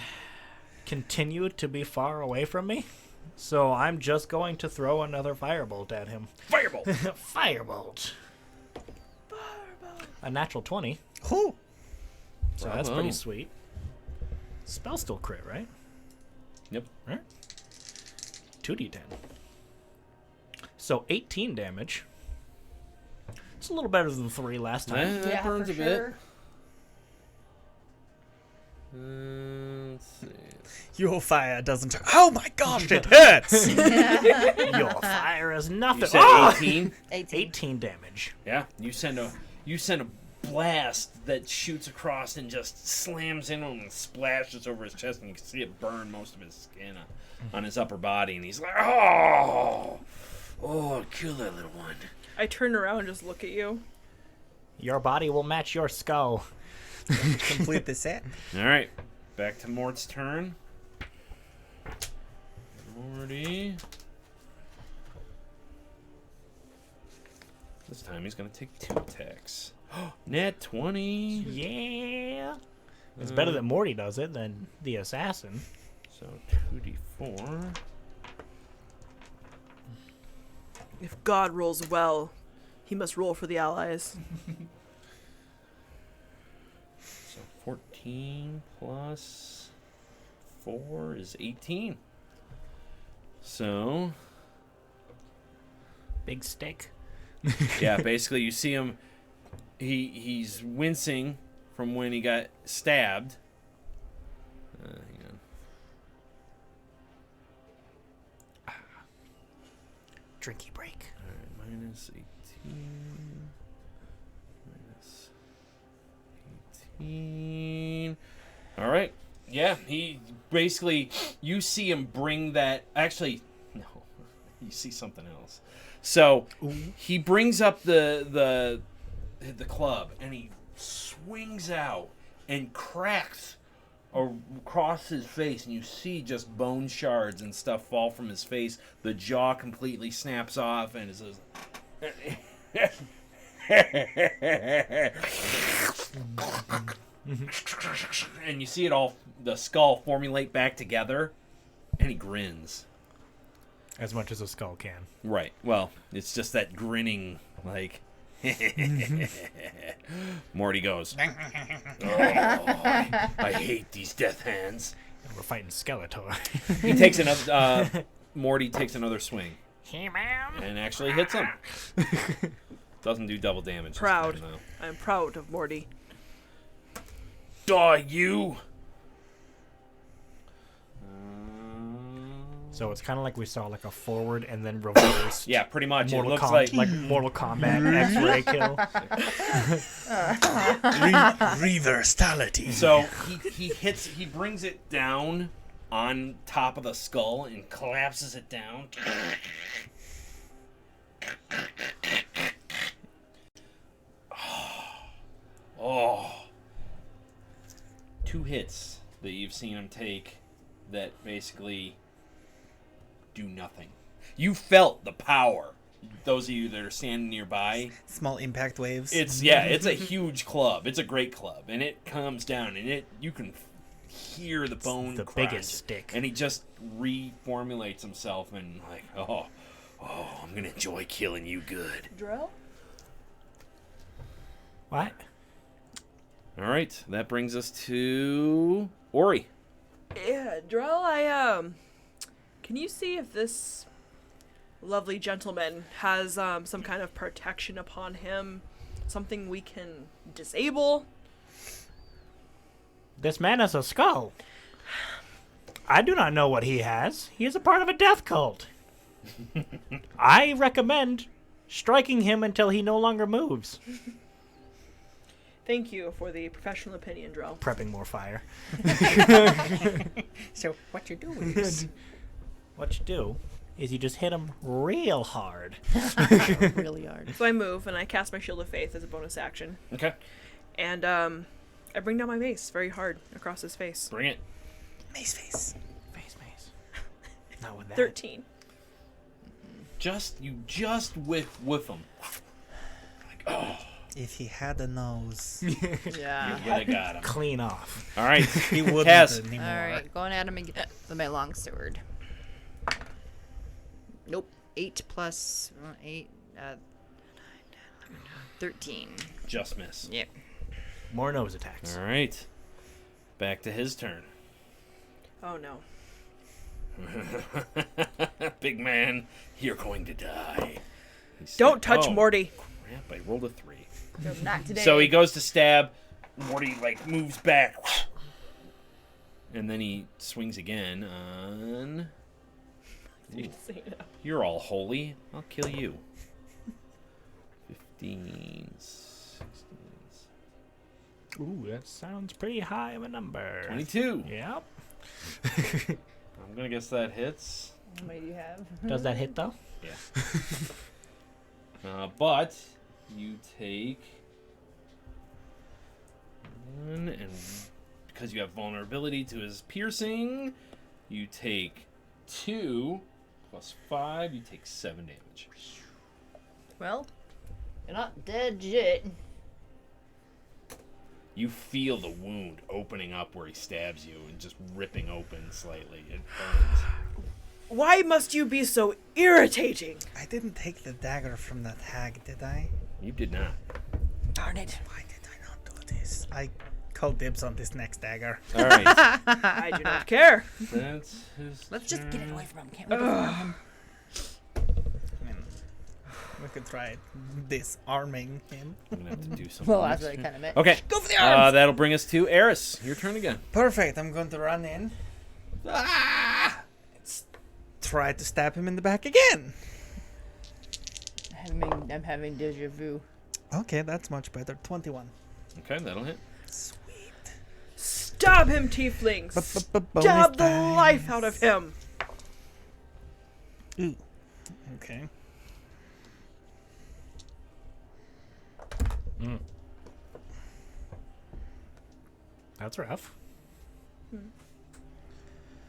continue to be far away from me. So I'm just going to throw another firebolt at him. Firebolt. Firebolt. A natural 20. Who? So that's pretty sweet. Spell still crit, right? Yep. Right. 2d10. So 18 damage. It's a little better than 3 last time. That burns for a bit. Let's see. Your fire doesn't. Oh my gosh, it hurts! Your fire is nothing. You said Oh! 18. 18. 18 damage. Yeah. You send a blast that shoots across and just slams into him and splashes over his chest, and you can see it burn most of his skin on his upper body, and he's like, oh, kill that little one. I turn around and just look at you. Your body will match your skull. Complete the set. All right, back to Mort's turn. Morty. This time he's going to take 2 attacks. Nat 20. Yeah. It's better that Morty does it than the assassin. So 2d4. If God rolls well, he must roll for the allies. So 14 plus 4 is 18. So, Big stick. yeah, basically you see him, he's wincing from when he got stabbed. Hang on. Drinky break. All right, minus 18. Minus 18. All right. Yeah, he basically, you see him bring that, actually, no, you see something else. So, he brings up the club, and he swings out and cracks across his face, and you see just bone shards and stuff fall from his face. The jaw completely snaps off, and it says, and you see it all, the skull formulate back together, and he grins. As much as a skull can. Right. Well, it's just that grinning, like. Morty goes, oh, I hate these death hands. And we're fighting Skeletor. He takes another. Morty takes another swing Hey, man. and actually hits him. Doesn't do double damage. this Proud. time, though. I'm proud of Morty. Die, you. So it's kind of like we saw like a forward and then reverse. Yeah, pretty much. Mortal It looks like Mortal Kombat X-ray kill. Reversality. so. He brings it down on top of the skull and collapses it down. Oh. 2 hits that you've seen him take that basically do nothing. You felt the power. Those of you that are standing nearby, Small impact waves. it's a huge club. It's a great club, and it comes down, and you can hear the bone the crash. biggest stick. And he just reformulates himself, and like, oh, I'm gonna enjoy killing you good. Drell? What? All right, that brings us to Ori. Yeah, Drell, can you see if this lovely gentleman has some kind of protection upon him? Something we can disable? This man has a skull. I do not know what he has. He is a part of a death cult. I recommend striking him until he no longer moves. Thank you for the professional opinion, Drell. Prepping more fire. So what you do is What you do is you just hit him real hard. Really hard. So I move and I cast my Shield of Faith as a bonus action. Okay, And I bring down my mace very hard across his face. bring it. mace face. Face mace. Not with that. 13. You just whiff him. Like, oh, If he had a nose, you Yeah. would have got him. Clean off. All right, he wouldn't Cass. anymore. All right, going at him again with my long sword. Nope. 8 plus 8, 9, 10, 11, 13. Just miss. Yep. More nose attacks. All right, back to his turn. Oh no. Big man, you're going to die. He said, Don't touch "Oh, Morty. Crap, I rolled a 3. So not today. So he goes to stab. Morty moves back, and then he swings again on. Ooh, you're all holy. I'll kill you. 15, 16. Ooh, that sounds pretty high of a number. 22. Yep. I'm gonna guess that hits. How many do you have? Does that hit though? Yeah. But you take one, and because you have vulnerability to his piercing, you take 2 plus 5. You take 7 damage. Well, you're not dead yet. You feel the wound opening up where he stabs you and just ripping open slightly. It burns. Why must you be so irritating? I didn't take the dagger from that hag, did I? You did not. Darn it. Why did I not do this? I call dibs on this next dagger. All right. I do not care. That's his Let's just get it turn. away from him. Can't we disarm him? I mean, we could try disarming him. I'm gonna have to do something. Well, that's next what I turn. kind of meant. Okay. Go for the arms! That'll bring us to Eris. Your turn again. Perfect. I'm going to run in. Try to stab him in the back again. I'm having deja vu. Okay, that's much better. 21. Okay, that'll hit. Sweet. Stab him, tieflings. Bonus Stab the dice. life out of him. Ooh. Okay. That's rough.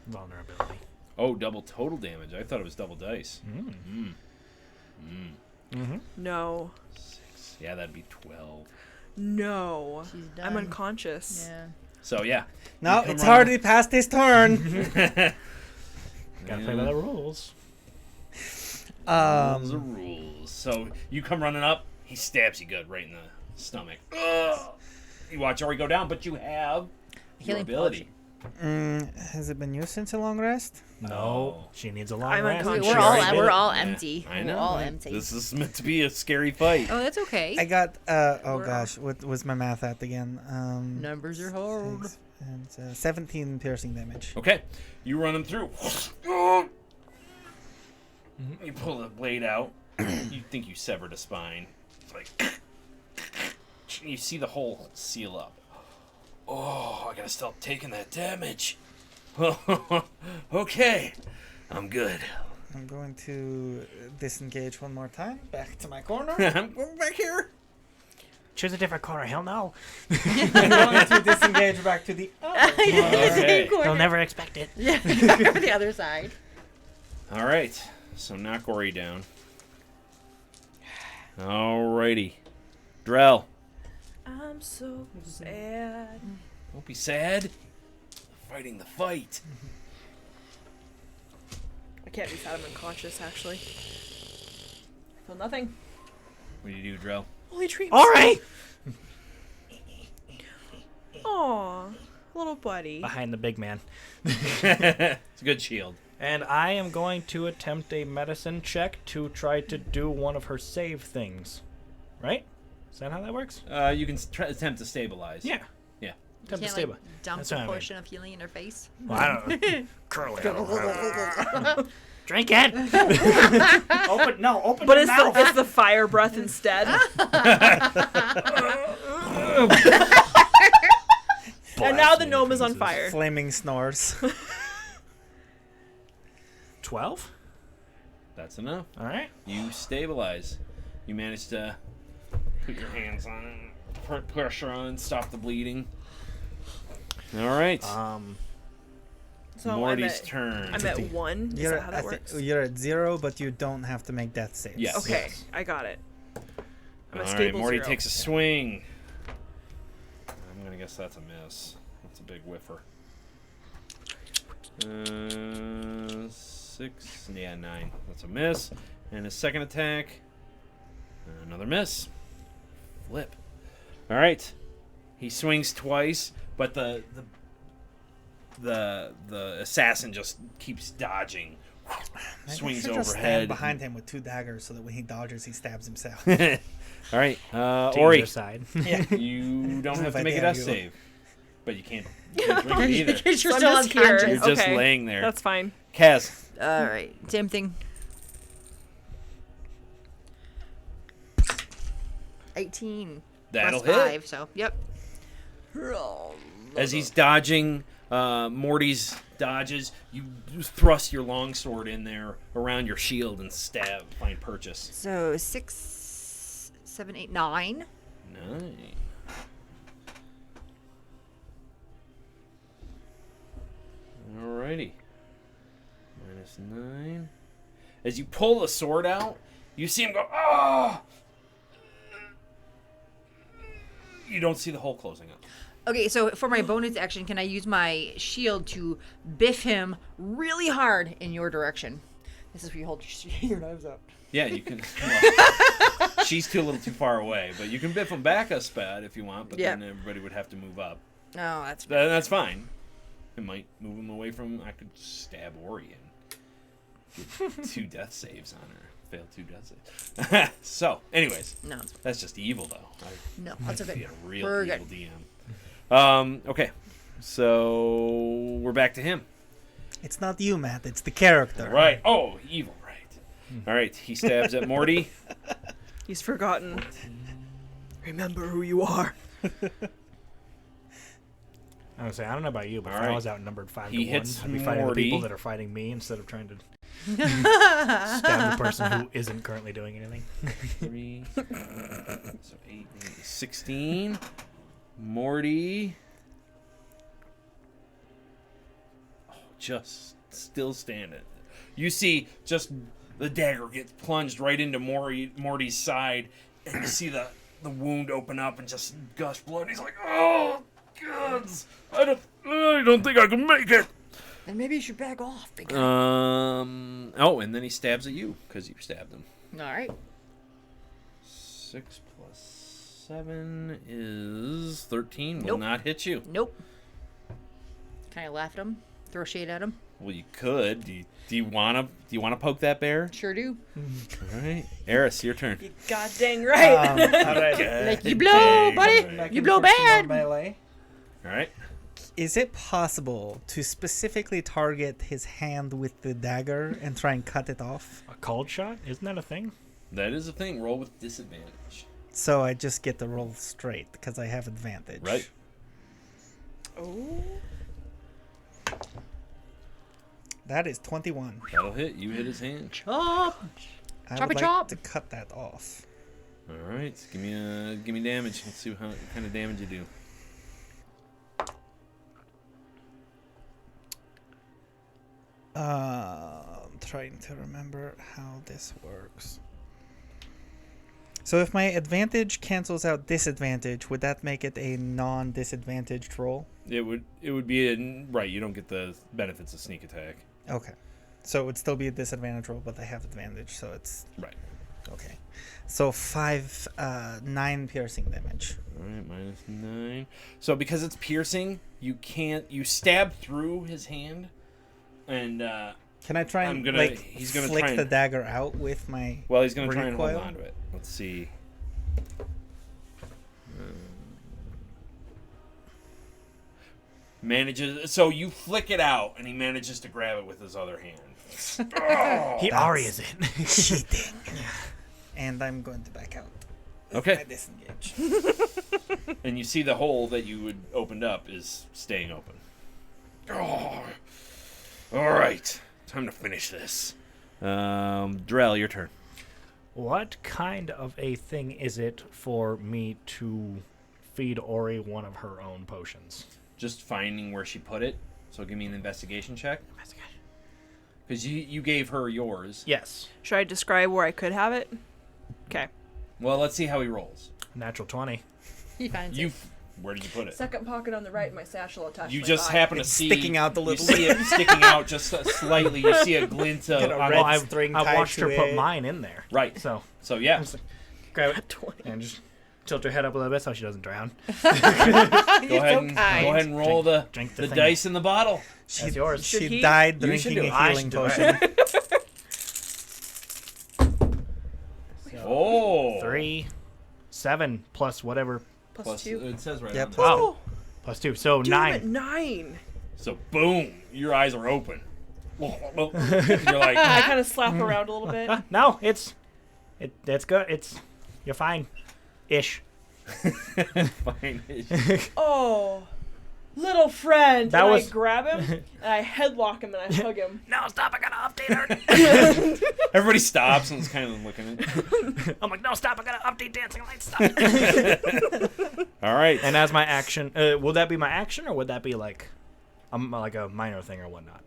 Vulnerability. Oh, double total damage. I thought it was double dice. No. 6. Yeah, that'd be 12. No. She's I'm done. unconscious. Yeah. So, yeah. No, You come it's running- already past his turn. Gotta play by the rules. Rules are rules. So, you come running up. He stabs you good right in the stomach. Ugh. You watch Ori go down, but you have your Healing ability. Has it been used since a long rest? No, she needs a long I'm rest. unconscious. We're She all already did we're it. all Yeah, empty. I We're know. all empty. This is meant to be a scary fight. Oh, that's okay. I got, oh We're gosh, what was my math at again? Numbers are hard. 6 and 17 piercing damage. Okay, you run him through. You pull the blade out. You think you severed a spine. It's like you see the hole seal up. Oh, I gotta stop taking that damage. Okay, I'm good. I'm going to disengage one more time. Back to my corner. I'm going back here. Choose a different corner. Hell no. I'm going to disengage back to the other corner. Okay. They'll never expect it. Yeah, the other side. All right, so knock Ori down. Alrighty, Drell. I'm so sad. Don't be sad. Fighting the fight. I can't be sad. I'm unconscious, actually. I feel nothing. What do you do, Drell? Holy dreams. All right. Aw, little buddy. Behind the big man. It's a good shield. And I am going to attempt a medicine check to try to do one of her save things. Right? Is that how that works? You can attempt to stabilize. Yeah. Yeah. Attempt to Can't stabilize. like dump That's a what I mean. portion of healing in her face. Well, I don't know. Curl it. Drink it. Open But the it's mouth. it's the fire breath instead. And now the gnome is on fire. Flaming snores. 12? That's enough. All right. You stabilize. You manage to put your hands on it, put pressure on, stop the bleeding. All right. So Morty's turn. I'm at 1. Is that how that works? You're at 0, but you don't have to make death saves. Yes. Okay, Yes. I got it. I'm All at right, stable Morty 0. takes a swing. I'm gonna guess that's a miss. That's a big whiffer. 6, yeah, 9. That's a miss. And his second attack, another miss. Flip. All right, he swings twice, but the assassin just keeps dodging. Maybe Swings I should just overhead. stand behind him with 2 daggers so that when he dodges, he stabs himself. All right, To Ori, either side. Yeah. you don't have If to I make a dare death you. save, but you can't drink it either. Because you're So I'm still just here. unconscious. You're just Okay. laying there. That's fine. Kaz. All right, same thing. 18. That'll plus hit. 5, so yep. As he's dodging Morty's dodges, you thrust your longsword in there around your shield and stab, find purchase. So 6, 7, 8, 9. 9. Alrighty. -9. As you pull the sword out, you see him go, oh! You don't see the hole closing up. Okay, so for my bonus action, can I use my shield to biff him really hard in your direction? This is where you hold your knives up. Yeah, you can. Well, she's a little too far away, but you can biff him back a spad if you want, but then everybody would have to move up. No, That's fine. It might move him away from. I could stab Ori and get 2 death saves on her. Fail 2 death saves. So, anyways. No. That's just evil, though. No, that's okay. Be a real We're evil good. DM. Okay. So, we're back to him. It's not you, Matt. It's the character. Right. Oh, evil, right. All right. He stabs at Morty. He's forgotten. Remember who you are. I would say, I don't know about you, but All if I right. was outnumbered 5 He to 1, hits I'd be fighting the Morty. people that are fighting me instead of trying to stab the person who isn't currently doing anything. 3. So 8, 16. Morty. Oh, just still standing. You see just the dagger gets plunged right into Morty's side, and you see the wound open up and just gush blood. He's like, oh, gods. I don't think I can make it. And maybe you should back off. Oh, and then he stabs at you because you stabbed him. All right. 6 plus 7 is 13. Will Nope. not hit you. Nope. Can I laugh at him? Throw shade at him? Well, you could. Do you want to poke that bear? Sure do. All right, Eris, your turn. You god dang right. Like, you blow, buddy. Back You in blow personal bad. melee. All right. Is it possible to specifically target his hand with the dagger and try and cut it off? A cold shot? Isn't that a thing? That is a thing. Roll with disadvantage. So I just get the roll straight because I have advantage. Right. Oh. That is 21. That'll hit. You hit his hand. Chop. I Chop would it, like chop. to cut that off. All right. Give me damage. Let's see what kind of damage you do. I'm trying to remember how this works. So if my advantage cancels out disadvantage, would that make it a non-disadvantaged roll? It would be right. You don't get the benefits of sneak attack. Okay. So it would still be a disadvantage roll, but I have advantage, so it's Right. okay. So 9 piercing damage. All right. -9. So because it's piercing, you stab through his hand, and Can I try and he's gonna flick try and- the dagger out with my well, he's gonna try and hold recoil? on to it. Let's see. Manages. So you flick it out, and he manages to grab it with his other hand. He Arias it. cheating. And I'm going to back out. Okay. I disengage. And you see the hole that you had opened up is staying open. Oh, all right. Time to finish this. Drell, your turn. What kind of a thing is it for me to feed Ori one of her own potions? Just finding where she put it. So give me an investigation check. Because you gave her yours. Yes. Should I describe where I could have it? Okay. Well, let's see how he rolls. Natural 20. He finds it. Where did you put it? Second pocket on the right, my satchel attached. You to my just thigh. happen to It's see sticking out a you little see it sticking out just slightly. You see a glint of Get a on red it. Well, string I tied watched to her put it. mine in there. Right. So So yeah. grab it 20. and just tilt her head up a little bit so she doesn't drown. Go ahead kind. and roll Drink the the thing. dice in the bottle. That's yours. Should She he? died You should drinking do it. a I healing should do it. potion. Oh. 3, 7 plus whatever. Plus 2. It says right Yeah, on there. plus Oh, plus 2. So Dude, I'm at 9. 9. So boom, your eyes are open. You're like, I kind of slap around a little bit. No, it's good. You're fine. Ish. Fine. Oh, little friend. That and was- I grab him and I headlock him and I hug him. No, stop! I gotta update her. Everybody stops and is kind of looking at. I'm like, no, stop! I gotta update Dancing Lights. Stop. All right. And as my action, will that be my action, or would that be like a minor thing or whatnot?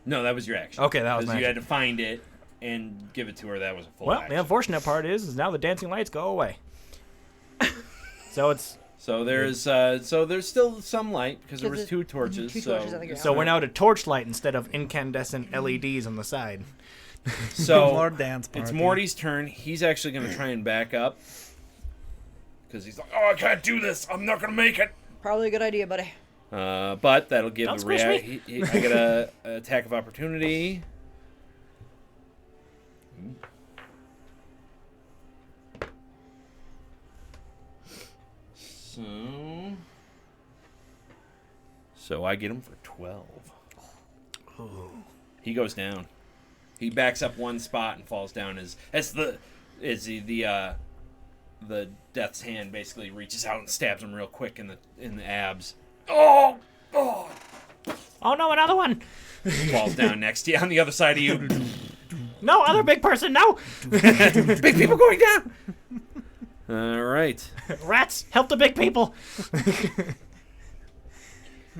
No, that was your action. Okay, that was 'Cause my you action. had to find it and give it to her. That was a full Well, action. the unfortunate part is now the dancing lights go away. So it's So there's still some light because there was two torches. two so torches on the ground. so we're now to torchlight instead of incandescent LEDs on the side. so More dance party. it's Morty's turn. He's actually going to try and back up because he's like, "Oh, I can't do this. I'm not going to make it." Probably a good idea, buddy. But that'll give Don't a squish react. me. I get a attack of opportunity. So I get him for 12. He goes down. He backs up one spot and falls down as the death's hand basically reaches out and stabs him real quick in the abs. Oh! Oh no, another one! Falls down next to you on the other side of you. No, other big person, no! Big people going down. All right. Rats, help the big people!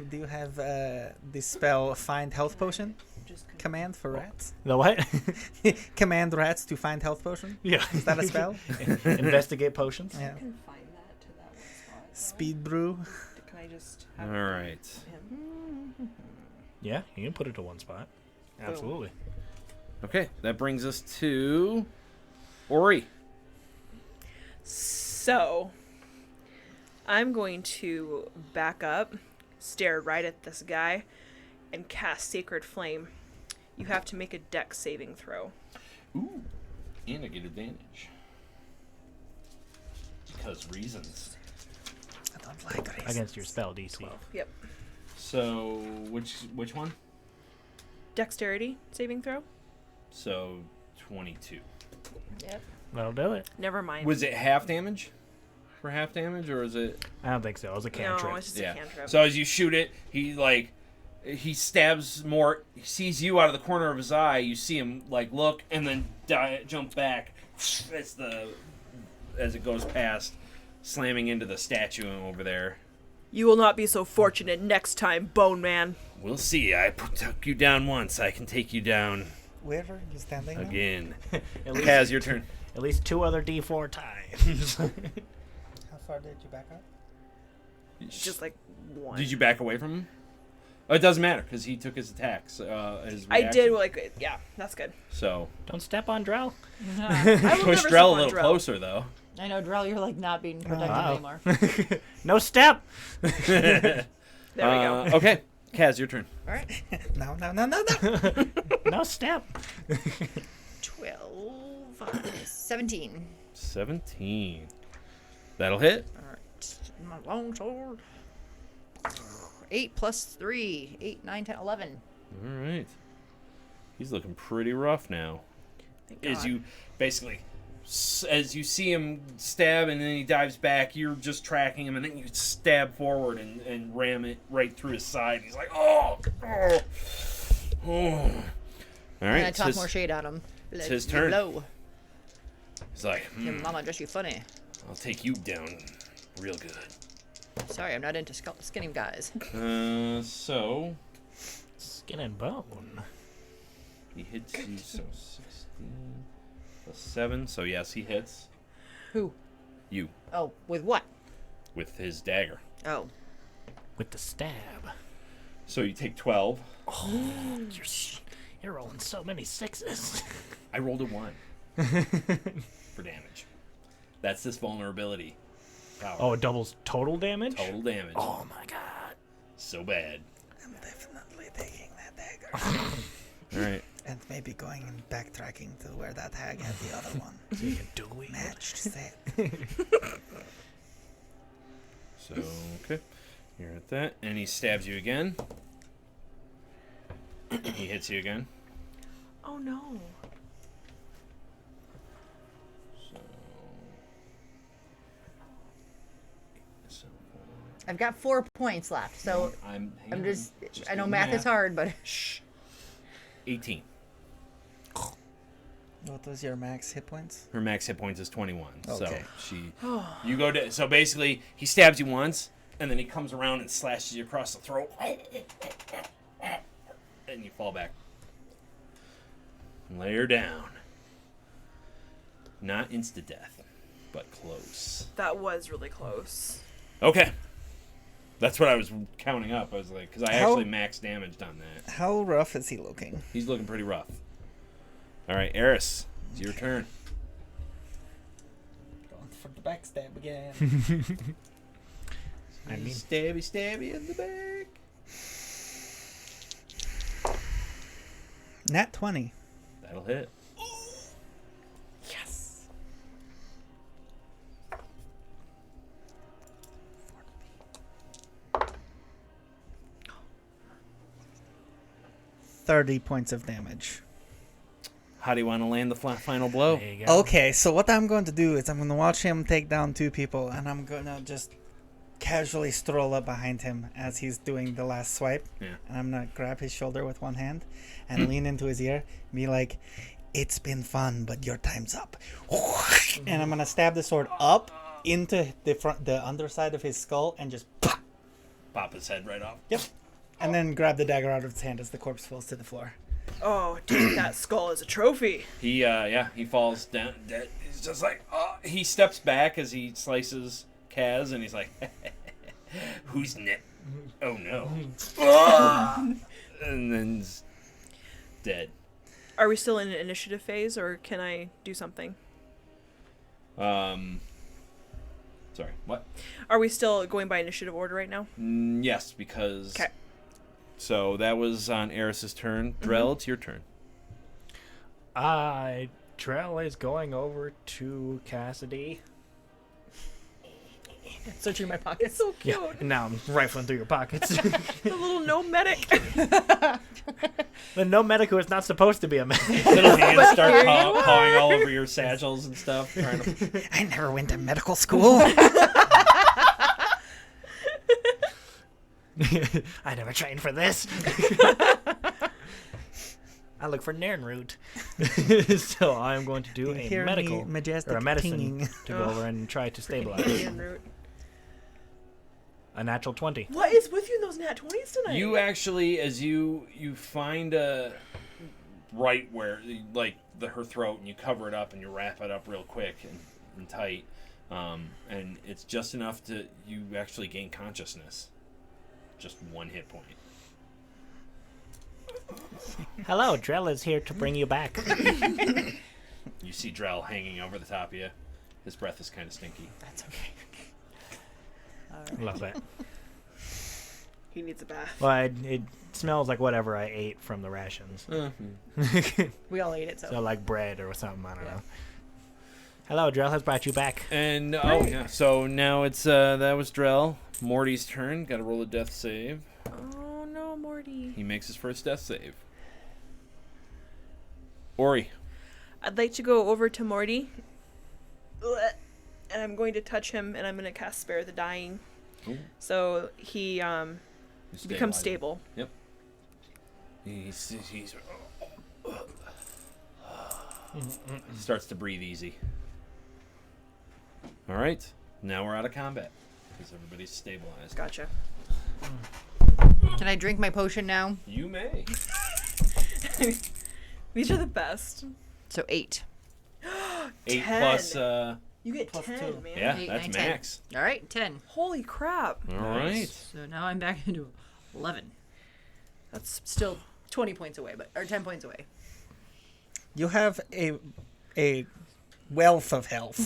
Do you have the spell Find Health Potion? Command for rats? The what? Command rats to find health potion? Yeah. Is that a spell? Investigate potions. Yeah. Can find that to that one spot. Speed brew. Can I just All have right. him? Yeah, you can put it to one spot. Absolutely. Okay, that brings us to Ori. So, I'm going to back up, stare right at this guy, and cast Sacred Flame. You have to make a dex saving throw. Ooh. And I get advantage. Because reasons. I don't like raisins. Against your spell DC. Yep. So which one? Dexterity saving throw? So 22. Yep. That'll do it. Never mind. Was it half damage? For half damage, or is it? I don't think so. It was a cantrip. No, it's just a cantrip. So as you shoot it, he stabs more. He sees you out of the corner of his eye. You see him look and then jump back as it goes past, slamming into the statue over there. You will not be so fortunate next time, Bone Man. We'll see. I took you down once. I can take you down Where are you standing now? again. At least, Kaz, your turn. at least 2 other D4 times. How far did you back up? Just like one. Did you back away from him? Oh, it doesn't matter because he took his attacks. His I reaction. did, yeah, that's good. So Don't step on Drell. I will push never step Drell a on little Drell. closer though. I know, Drell, you're not being protected Wow. anymore. No step. There we go. Okay, Kaz, your turn. All right. No. No step. 12, 17. 17. That'll hit. All right. My long sword. 8 plus 3. 8, 9, 10, 11. All right. He's looking pretty rough now. Thank As God. you basically, as you see him stab and then he dives back, you're just tracking him and then you stab forward and ram it right through his side. He's like, oh. All right. And I it's talk his- more shade on him. it's his turn. Low. He's like, Your mama dress you funny. I'll take you down real good. Sorry, I'm not into skinny guys. So Skin and bone. he hits you, so 16 plus 7. So yes, he hits Who? you Oh, with what? with his dagger. Oh. With the stab. So you take 12. You're rolling so many 6s. I rolled a 1 for damage. That's this vulnerability. Power. Oh, it doubles total damage? Total damage. Oh my god. So bad. I'm definitely taking that dagger. All right. And maybe going and backtracking to where that hag had the other one. So you can do it. Matched set. So, okay. You're at that. And he stabs you again. He hits you again. Oh no. So, I've got 4 points left, so I'm just I know doing math is hard, but Shh. 18. What was your max hit points? Her max hit points is 21. Okay. So you go to. So basically, he stabs you once, and then he comes around and slashes you across the throat, and you fall back. Lay her down. Not insta death, but close. That was really close. Okay. That's what I was counting up. I was like, because I actually max damaged on that. How rough is he looking? He's looking pretty rough. All right, Eris, it's your turn. Going for the backstab again. I mean, Stabby in the back. Nat 20. That'll hit. Yes. $30 points of damage. How do you want to land the final blow? there you go. Okay, so what I'm going to do is I'm going to watch him take down 2 people, and I'm going to just casually stroll up behind him as he's doing the last swipe. Yeah. And I'm going to grab his shoulder with one hand and lean into his ear and be like, "It's been fun, but your time's up." And I'm going to stab the sword up into the underside of his skull and just pop. Pop his head right off. Yep. And then grab the dagger out of his hand as the corpse falls to the floor. Oh, take that skull as a trophy. He falls down dead. He's just like, oh. He steps back as he slices Kaz, and he's like, who's next? Oh no. And then he's dead. Are we still in an initiative phase, or can I do something? Sorry, what? Are we still going by initiative order right now? Yes, because... Okay. So that was on Eris's turn. Drell, it's your turn. Drell is going over to Cassidy. searching my pockets. So cute. Yeah, and now I'm rifling through your pockets. The little gnome medic. The no medic who is not supposed to be a medic. Little hands start here you pawing all over your satchels and stuff. Trying to... I never went to medical school. I never trained for this. I look for Nairn root. So I'm going to do a Hear medical me, majestic or a medicine pinging. to go over and try to stabilize. Ian Root. A natural 20. What is with you in those nat 20s tonight? You actually, as you find a right where, like, her throat, and you cover it up and you wrap it up real quick and tight, and it's just enough to you actually gain consciousness. Just 1 hit point. Hello, Drell is here to bring you back. You see Drell hanging over the top of you. His breath is kind of stinky. That's okay. Love that. He needs a bath. Well, it smells like whatever I ate from the rations. We all ate it, so. So like bread or something, I don't know. Hello, Drell has brought you back. And oh yeah, so now it's that was Drell. Morty's turn. Got to roll a death save. Oh no, Morty. He makes his first death save. Ori. I'd like to go over to Morty. And I'm going to touch him, and I'm going to cast Spare the Dying. Ooh. So he becomes stable. Yep. He's starts to breathe easy. All right. Now we're out of combat because everybody's stabilized. Gotcha. Can I drink my potion now? You may. These are the best. So 8. 8 10. plus. You get Plus 10, two. man. Yeah, 8, that's 9, 10. max. All right, 10. Holy crap. All right. So now I'm back into 11. That's still 20 points away, or 10 points away. You have a wealth of health.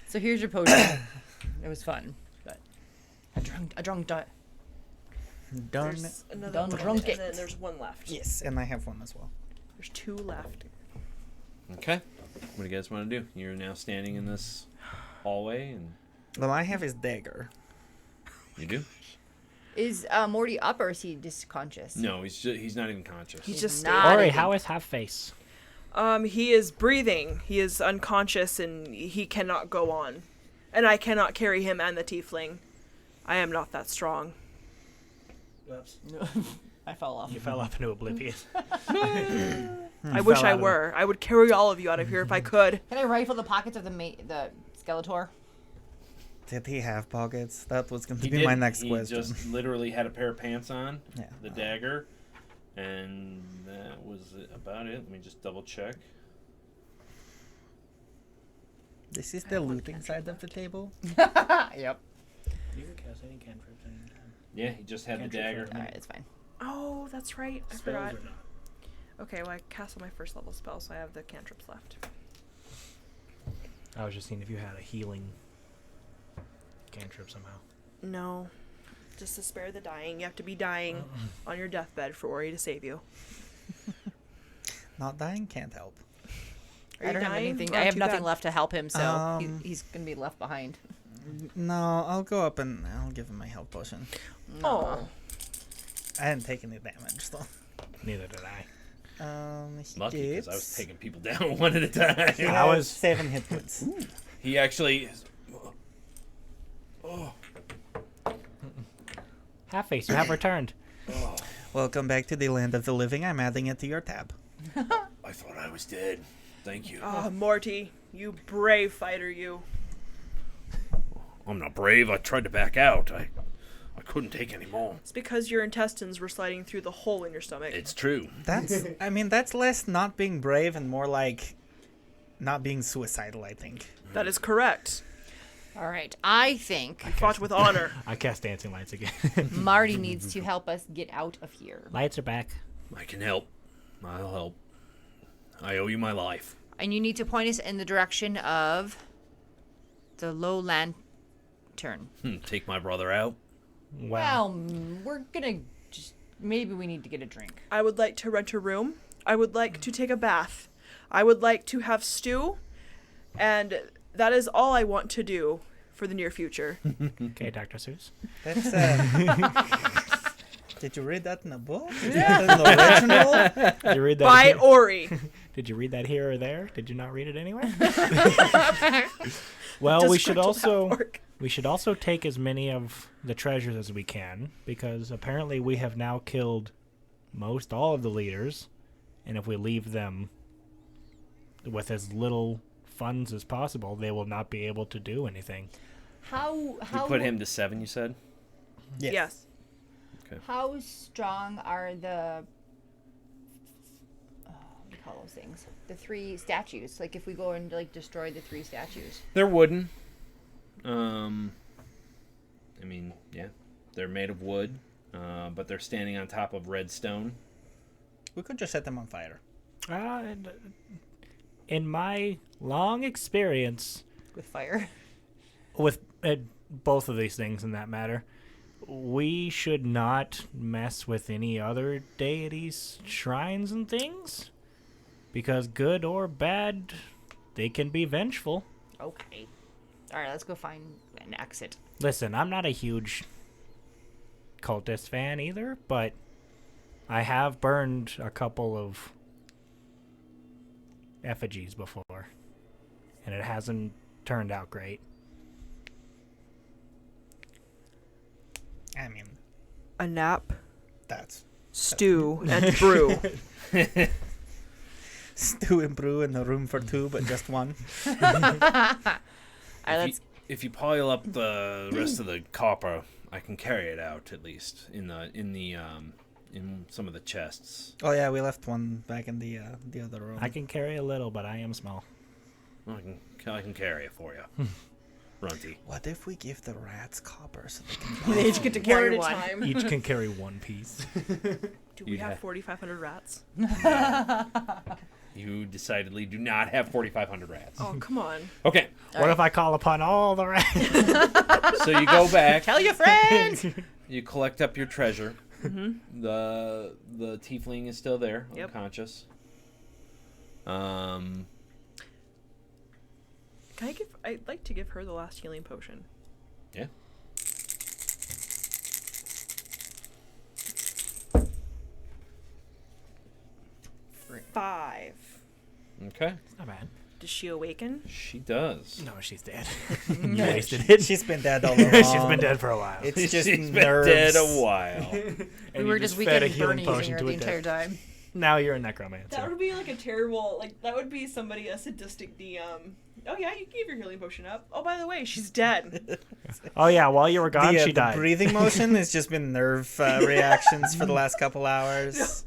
So here's your potion. It was fun, but I drunk it. Done. There's another Done one, drunk and it. then there's one left. Yes, and I have one as well. There's 2 left. Okay. What do you guys want to do? You're now standing in this hallway, and Well, I have his dagger. you do? Is Morty up or is he just conscious? No, he's not even conscious. He's just not. stable. Ori, how is half face? He is breathing. He is unconscious, and he cannot go on. And I cannot carry him and the tiefling. I am not that strong. Whoops. I fell off. You fell off into oblivion. I wish I were. I would carry all of you out of here if I could. Can I rifle the pockets of the Skeletor? Did he have pockets? That was going to He be my didn't. next he question. just literally had a pair of pants on, Yeah. the dagger, and that was about it. Let me just double check. This is the looting side of the table. Yep. You can cast any cantrips anytime. Yeah, he just had the dagger. All right, it's fine. Oh, that's right. I Spells forgot. or not? Okay, well, I cast all my first level spell, so I have the cantrips left. I was just seeing if you had a healing cantrip somehow. No. Just to spare the dying. You have to be dying on your deathbed for Ori to save you. Not dying can't help. Are I you don't have dying? anything. Not I have too nothing bad. left to help him, so he's Um, gonna be left behind. No, I'll go up and I'll give him my health potion. Oh. I didn't take any damage though. Neither did I. He Lucky, because I was gets- taking people down one at a He time. I has was- 7 hit points. He actually. Oh, Half face, you have returned. Welcome back to the land of the living. I'm adding it to your tab. I thought I was dead. Thank you. Oh, Morty. You brave fighter, you. I'm not brave. I tried to back out. I couldn't take any more. It's because your intestines were sliding through the hole in your stomach. It's true. That's, I mean, that's less not being brave and more like not being suicidal, I think. That is correct. All right, I think Fought with honor. I cast dancing lights again. Marty needs to help us get out of here. Lights are back. I can help. I'll help. I owe you my life. And you need to point us in the direction of the low lantern. Take my brother out. Well, we're gonna just maybe we need to get a drink. I would like to rent a room. I would like to take a bath. I would like to have stew. And that is all I want to do for the near future. Okay, Dr. Seuss. That's, did you read that in a book? Is that an original? Did you read that? By here? Ori. Did you read that here or there? Did you not read it anywhere? Well, Does we should Crypto also not work? we should also take as many of the treasures as we can, because apparently we have now killed most all of the leaders, and if we leave them with as little funds as possible, they will not be able to do anything. You put him to 7, you said? Yes. How strong are the what do you call those things? The 3 statues. Like if we go and like destroy the 3 statues. They're wooden. I mean, yeah. They're made of wood, but they're standing on top of red stone. We could just set them on fire. In my long experience With fire. with both of these things in that matter, we should not mess with any other deities' shrines and things, because good or bad, they can be vengeful. Okay. All right, let's go find an exit. Listen, I'm not a huge cultist fan either, but I have burned a couple of effigies before, and it hasn't turned out great. I mean, A nap, that's stew, and brew. stew and brew in a room for 2, but just 1. All right, let's. If you pile up the rest of the copper, I can carry it out at least in some of the chests. Oh yeah, we left one back in the other room. I can carry a little, but I am small. I can carry it for you, Runty. What if we give the rats copper so they can They each get to One carry at a one. time. Each can carry one piece. Do we You'd have have- 4,500 rats? You decidedly do not have 4,500 rats. Oh, come on. Okay, What if I call upon all the rats? so you go back. Tell your friends. You collect up your treasure. The tiefling is still there, Yep. unconscious. Can I give? I'd like to give her the last healing potion. Yeah. Five. Okay. Not bad. Does she awaken? She does. No, she's dead. You wasted it. She's been dead all along. She's been dead for a while. It's just She's been nerves. dead a while. We were just fed a weekend healing Bernie potion using her to the a entire dead. time. Now you're a necromancer. That would be like a terrible, like, that would be somebody, a sadistic DM. Oh yeah, you gave your healing potion up. Oh, by the way, she's dead. Oh yeah, while you were gone, she The died. breathing motion has just been nerve reactions for the last couple hours.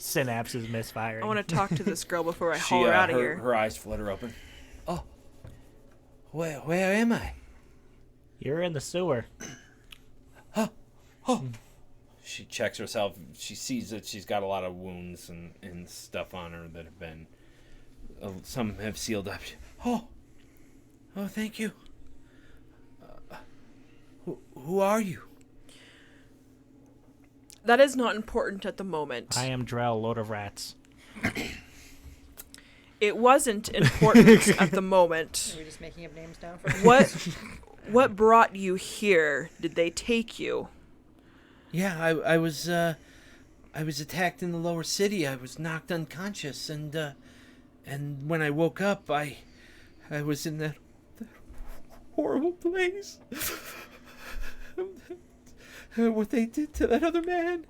Synapses misfiring. I want to talk to this girl before I haul her out of here. Her eyes flutter open. Oh, where am I? You're in the sewer. She checks herself. She sees that she's got a lot of wounds and stuff on her that have been. Some have sealed up. Oh, thank you. Who are you? That is not important at the moment. I am Drell, Lord of Rats. It wasn't important at the moment. Are we just making up names now? What brought you here? Did they take you? Yeah, I was attacked in the lower city. I was knocked unconscious, and when I woke up, I was in that horrible place. What they did to that other man.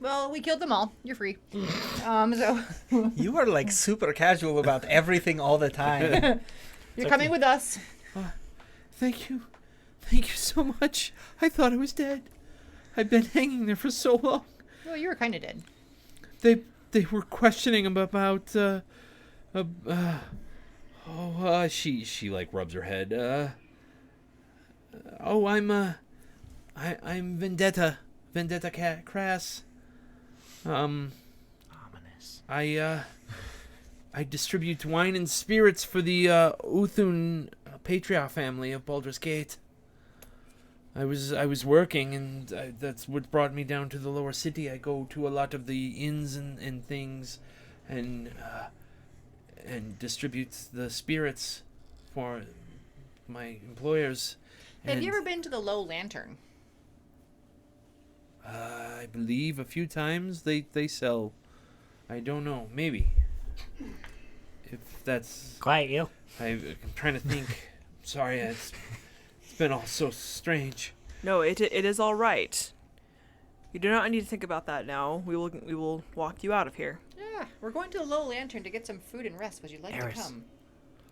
Well, we killed them all. You're free. So You are like super casual about everything all the time. you're coming with us. Thank you so much. I thought I was dead. I've been hanging there for so long. Well, you were kind of dead. They were questioning him about she like rubs her head. I'm Vendetta Crass. Ominous. I distribute wine and spirits for the Uthun patriarch family of Baldur's Gate. I was working, and that's what brought me down to the lower city. I go to a lot of the inns and things, and distribute the spirits for my employers. Have you ever been to the Low Lantern? I believe a few times they sell. I don't know. Maybe. If that's. Quiet, you. I'm trying to think. Sorry, it's been all so strange. No, it is all right. You do not need to think about that now. We will walk you out of here. Yeah, we're going to the Low Lantern to get some food and rest. Would you like Eris. to come?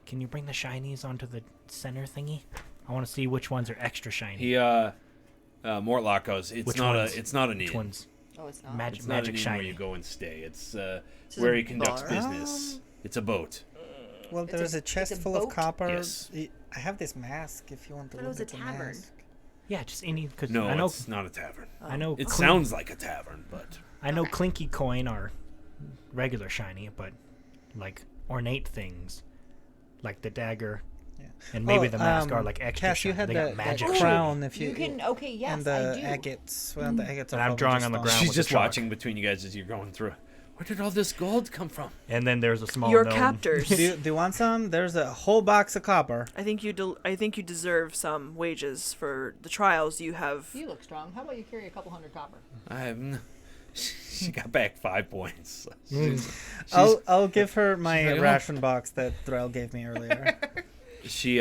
Can you bring the shinies onto the center thingy? I want to see which ones are extra shiny. He Mortlock goes. It's not an Which inn. ones? Oh, it's not. Magic, It's not an inn shiny. where you go and stay. It's is where a he conducts bar. business. It's a boat. Well, It's there's a- a chest it's a full of boat? copper. Yes. I have this mask if you want to I thought it look was at a the tavern. mask. Yeah, just any. Cause No, I know. it's not a tavern. I know. It Clink- sounds like a tavern, but I know Okay. Clinky Coin are regular shiny, but like ornate things, like the dagger, Yeah. and maybe the mask are like extra Cass, shiny. you had they got the magic that shiny. crown if you. You can. Okay, yes, and the I do. agates. Well, the agates are And I'm probably drawing just on the on- ground. she's with just the chalk. watching between you guys as you're going through. Where did all this gold come from? And then there's a small Your gnome. captors. Do you want some? There's a whole box of copper. I think you deserve some wages for the trials you have. You look strong. How about you carry a couple hundred copper? She got back 5 points. I'll give her my like, "Oh." ration box that Drell gave me earlier. She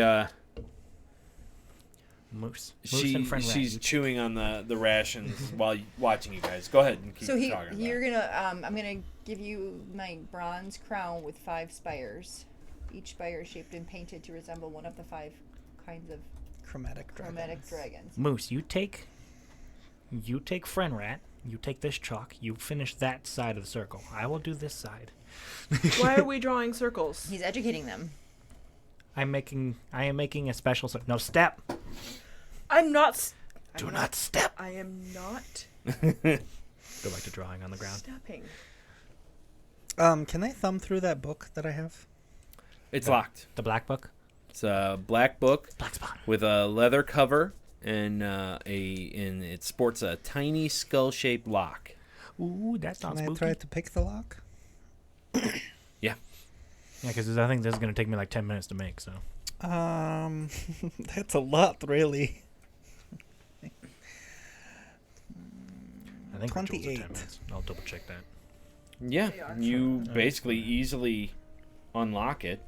Moose She and friend she's rat. chewing on the rations while watching you guys. Go ahead and keep So talking. you're gonna I'm gonna give you my bronze crown with 5 spires. Each spire is shaped and painted to resemble one of the 5 kinds of Chromatic dragons. Moose, you take friend rat. You take this chalk. You finish that side of the circle. I will do this side. Why are we drawing circles? He's educating them. I am making a special. No step. I'm not. Do not step. I am not Go back to drawing on the ground. stepping. Can I thumb through that book that I have? It's locked. The black book. It's a black book Black spot. with a leather cover and it sports a tiny skull-shaped lock. Ooh, that sounds Can I spooky. try to pick the lock? Yeah. Yeah, because I think this is gonna take me like 10 minutes to make. So That's a lot, really. I think rituals are 28. 10 minutes. I'll double check that. Yeah, They are. you basically easily unlock it.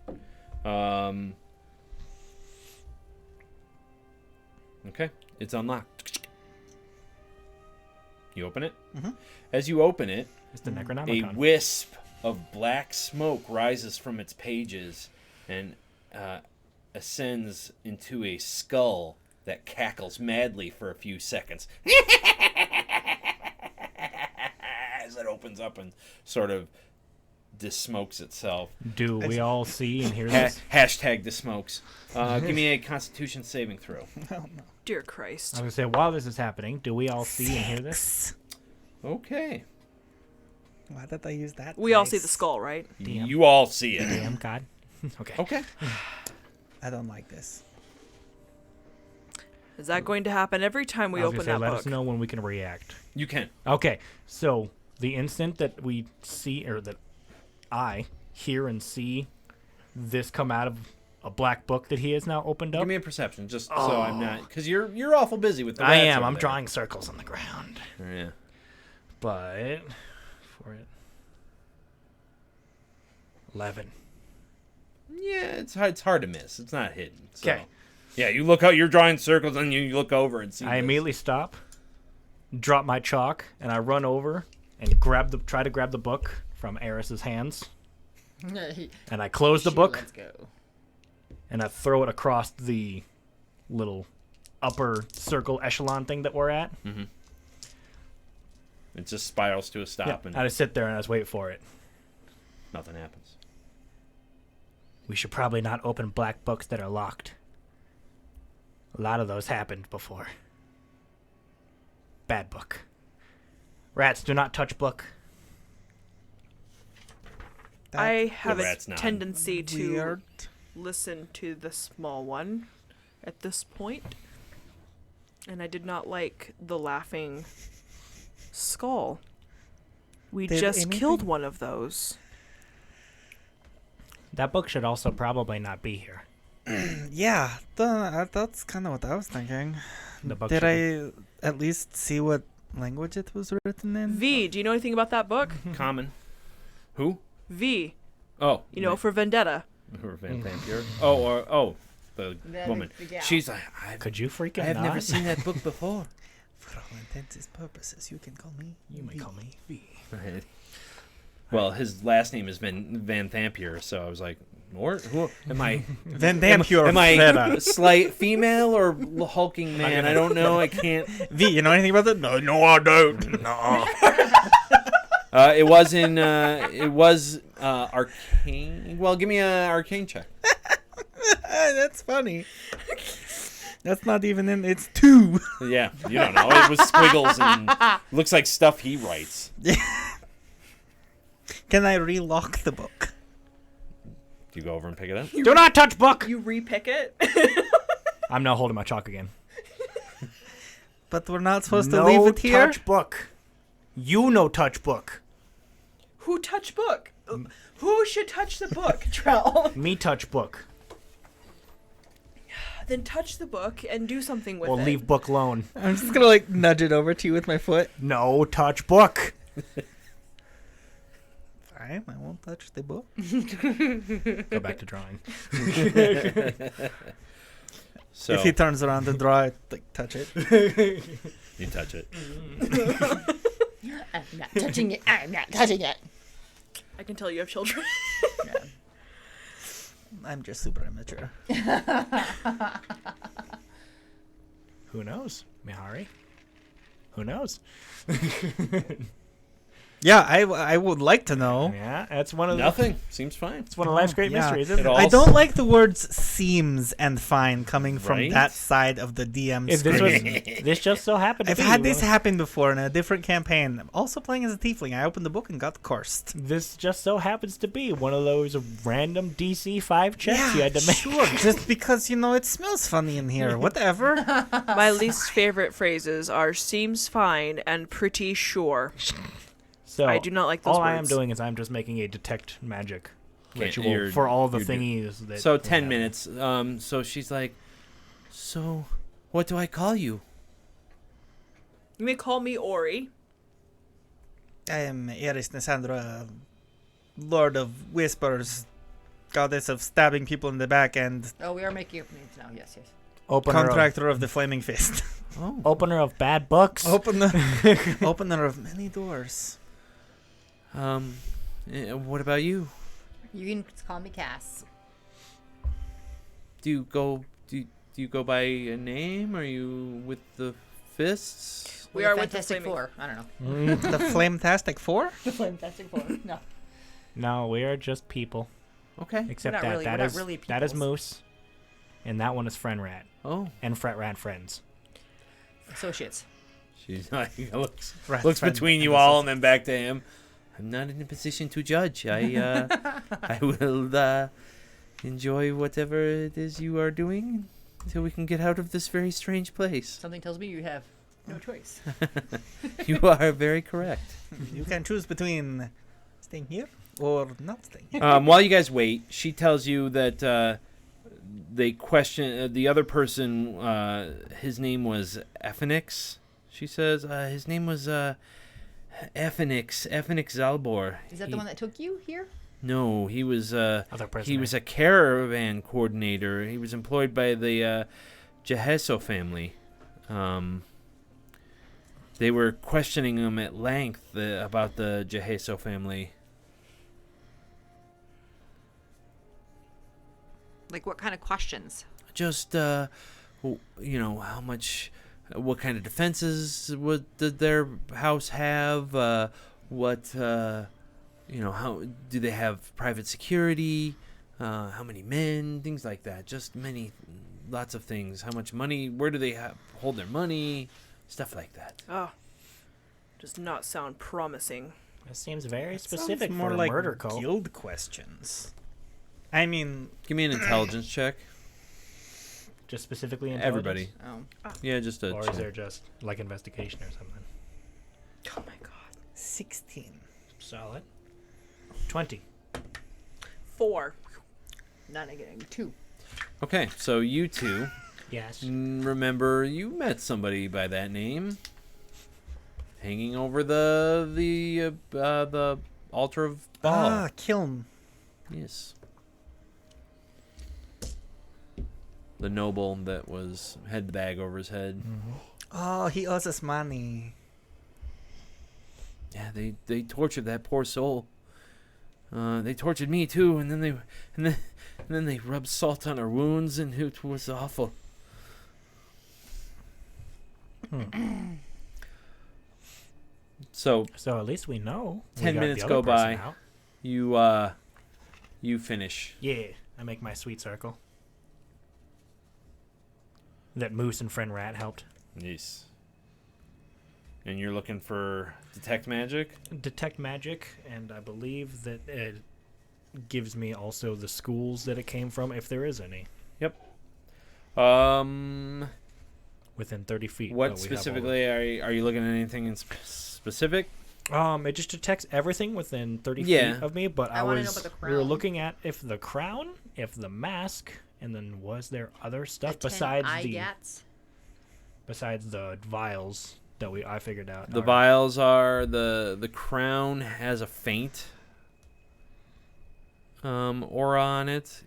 Okay, it's unlocked. You open it? Mm-hmm. As you open it, It's the a Necronomicon. wisp of black smoke rises from its pages and ascends into a skull that cackles madly for a few seconds. As it opens up and sort of dismokes itself. Do we all see and hear this? Hashtag dismokes. Give me a Constitution saving throw. Oh, no. Dear I was Christ. gonna say, while this is happening, do we all see and hear this? Okay. Why did I use that? We all see the dice? skull, right? Damn. You all see it. Damn God. Okay. Okay. I don't like this. Is that going to happen every time we I was open gonna say, that let book? us know when we can react. You can. Okay, so the instant that we see, or that I hear and see this come out of a black book that he has now opened up, Give me a perception, just so I'm not, because you're awful busy with the. I rats am. over I'm there. drawing circles on the ground. Yeah. But for it, 11. Yeah, it's hard to miss. It's not hidden. So. 'Kay. Yeah, you look out. You're drawing circles, and you look over and see. I this. immediately stop, drop my chalk, and I run over and try to grab the book from Eris's hands, and I close the book. Let's go. And I throw it across the little upper circle echelon thing that we're at. It just spirals to a stop, Yeah, and I just sit there and I just wait for it. nothing happens. We should probably not open black books that are locked. A lot of those happened before. Bad book. Rats do not touch book. I have a rat's not. tendency to Weird. listen to the small one at this point. And I did not like the laughing skull. We Did just anything- killed one of those. That book should also probably not be here. Yeah, that's kind of what I was thinking. The book Did should I at least see what language it was written in? V, do you know anything about that book? Common. Who? V, Oh, you know, for Vendetta. Or Van Vampire. Oh, the That woman. is the gal. She's like, Could you freaking I have not? never seen that book before. For all intents and purposes, you can call me. You may call me V. Well, his last name is Van Vampire, so I was like, or who am I? Van Am Dampure. I Vera. slight female or hulking man? I don't know. I can't. V, you know anything about that? No, I don't. No. It was arcane. Well, give me an arcane check. That's funny. That's not even in. It's 2. Yeah, you don't know. It was squiggles and looks like stuff he writes. Can I relock the book? Do you go over and pick it up? Do not touch book! You repick it? I'm now holding my chalk again. But we're not supposed to No leave it here. touch book. You no touch book. Who touch book? Who should touch the book, Drell? Me touch book. Then touch the book and do something with Or it. leave book alone. I'm just gonna like nudge it over to you with my foot. No touch book. Fine, I won't touch the book. Go back to drawing. So If he turns around to draw it, like touch it. you touch it. I'm not touching it. I'm not touching it. I can tell you have children. I'm just super immature. Who knows? Mihari? Who knows? Yeah, I would like to know. Yeah, that's one of Nothing. Seems fine. It's one of life's great Yeah. mysteries, isn't It it? all- I don't like the words "seems" and "fine" coming from Right? that side of the DM If this screen. was this just so happened to I've be had this happen before in a different campaign. I'm also playing as a tiefling. I opened the book and got cursed. This just so happens to be one of those random DC 5 checks you had to make. Sure, just because it smells funny in here. Whatever. My least favorite phrases are seems fine and pretty sure. So I do not like those all I am words. doing is I'm just making a detect magic Okay, ritual you're- for all the you're do- thingies that. So can 10 happen. minutes. So she's like, so what do I call you? You may call me Ori. I am Eris Nesandra, Lord of Whispers, goddess of stabbing people in the back and Oh, we are making up names now. Yes, yes. contractor of the flaming fist. Oh. Opener of bad books. Opener of many doors. What about you? You can call me Cass. Do you go by a name? Are you with the fists? We Or are the with the Fantastic flaming- Four. I don't know. The Flametastic Four? The Fantastic Four. No. No, we are just people. Okay. Except not that really- that we're not is really that is peoples. Moose, and that one is Friend Rat Oh. and Fret Rat friends. Associates. She's like looks Friend between you and all and then back to him. I'm not in a position to judge. I I will enjoy whatever it is you are doing until we can get out of this very strange place. Something tells me you have no choice. You are very correct. You can choose between staying here or not staying here. While you guys wait, she tells you that they question the other person. His name was Avernus. She says his name was Avernus Zalbor. Is that the one that took you here? No, he was Other person. he was a caravan coordinator. He was employed by the Jeheso family. They were questioning him at length about the Jeheso family. Like what kind of questions? Just how much, what kind of defenses did their house have? How do they have private security? How many men? Things like that. Just lots of things. How much money? Where do they hold their money? Stuff like that. Oh, does not sound promising. That seems very Sounds specific more for a like murder cult. guild questions. I mean, Give me an intelligence check. Just specifically intelligence? Everybody. Oh. Yeah, just a Or check. is there just like investigation or something? Oh my god. 16. Solid. 20. 4. Not again. 2. Okay, so you two Yes. remember you met somebody by that name, hanging over the altar of Baal. Ah, Kiln. Yes. The noble that had the bag over his head. Oh, he owes us money. Yeah, they tortured that poor soul. They tortured me too, and then they rubbed salt on our wounds, and it was awful. So So at least we know. 10 we got minutes the go other person by. out. you finish. Yeah, I make my sweet circle. That Moose and Friend Rat helped. Yes. And you're looking for detect magic? Detect magic, and I believe that it gives me also the schools that it came from, if there is any, within 30 feet. What but we have all specifically are you looking at anything in specific? It just detects everything within 30 Yeah. feet of me, but I wanna know about the we were crown. looking at if the crown, if the mask, and then was there other stuff The 10 besides IGATs. besides the vials that I figured out. The are- vials are the crown has a faint aura on it.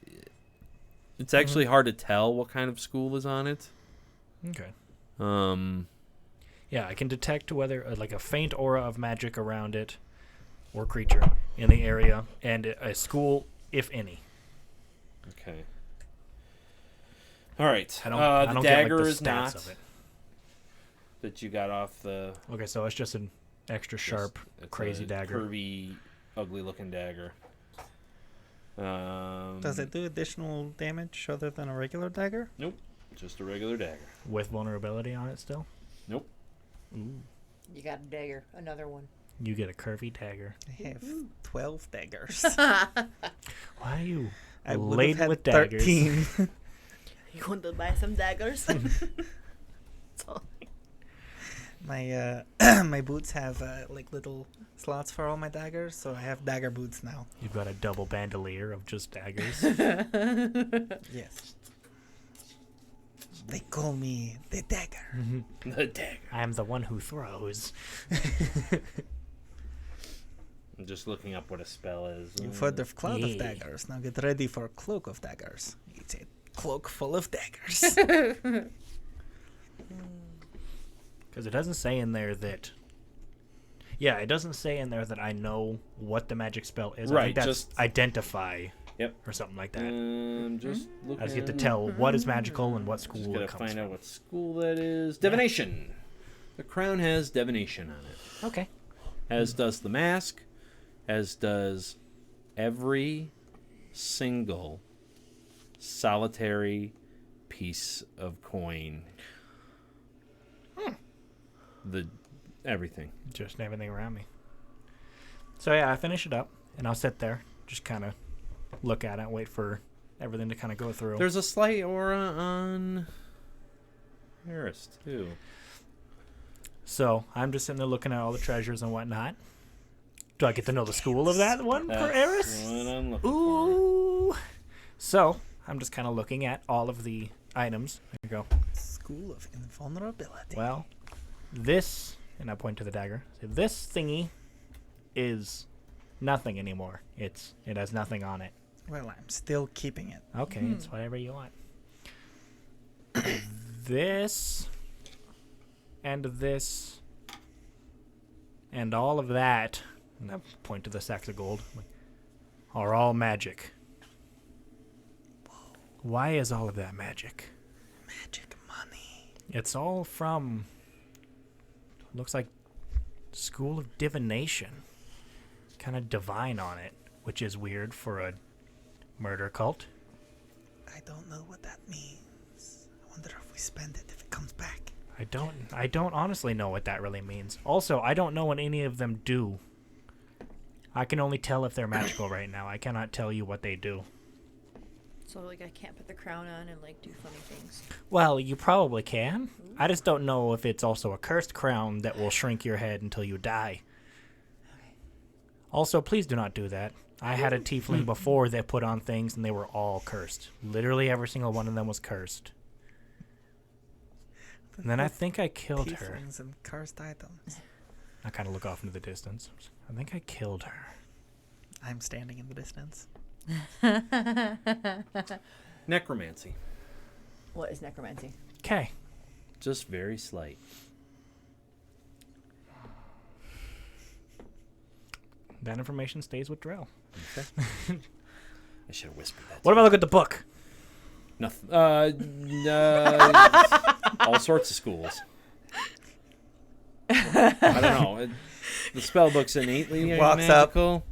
It's actually hard to tell what kind of school is on it. Okay. Yeah, I can detect whether like a faint aura of magic around it or creature in the area, and a school, if any. Okay. All right. I don't. The don't dagger get, like, the is stats not of it. that you got off the Okay, so it's just an extra sharp, it's crazy a dagger. curvy, ugly-looking dagger. Does it do additional damage other than a regular dagger? Just a regular dagger. With vulnerability on it still. Nope. Ooh. You got a dagger. Another one. You get a curvy dagger. I have 12 daggers. Why are you I would have laden had with daggers? 13. You want to buy some daggers? That's all. My my boots have like little slots for all my daggers, so I have dagger boots now. You've got a double bandolier of just daggers. Yes. They call me the dagger. The dagger. I am the one who throws. just looking up what a spell is. You've heard of Cloud of Yeah. Daggers. Now get ready for Cloak of Daggers. It's a cloak full of daggers. Because it doesn't say in there that. Yeah, it doesn't say in there that I know what the magic spell is. I Right, think that's just- identify. Yep. Or something like that. Just looking. I just get to tell what is magical and what school Just it gotta comes find from. out what school that is. Divination. The crown has divination on it, Okay. as does the mask, as does every single solitary piece of coin. Everything. Just everything around me. So yeah, I finish it up, and I'll sit there, just kind of look at it, wait for everything to kind of go through. There's a slight aura on Harris too. So I'm just sitting there looking at all the treasures and whatnot. Do I get to know the school of that one for That's Eris? what I'm looking for. Ooh. So I'm just kind of looking at all of the items. I go, School of Invulnerability. well, this, and I point to the dagger. So this thingy is nothing anymore. It has nothing on it. Well, I'm still keeping it. Okay, it's whatever you want. This and this and all of that, and I point to the sacks of gold, are all magic. Why is all of that magic? Magic money. It's all from, looks like, School of Divination. Kind of divine on it, which is weird for a murder cult. I don't know what that means. I wonder if we spend it if it comes back. I don't honestly know what that really means. Also, I don't know what any of them do. I can only tell if they're magical right now. I cannot tell you what they do. So like I can't put the crown on and like do funny things. Well, you probably can. I just don't know if it's also a cursed crown that will shrink your head until you die. Okay. Also, please do not do that. I had a tiefling before that put on things and they were all cursed. Literally every single one of them was cursed. And then I think I killed her. Tieflings and cursed items. I kind of look off into the distance. I think I killed her. I'm standing in the distance. Necromancy. What is necromancy? Okay. Just very slight. That information stays with Drell. Okay. I should have whispered that. What if I look at the book? Nothing. All sorts of schools. I don't know. The spell book's innately Walks up. magical.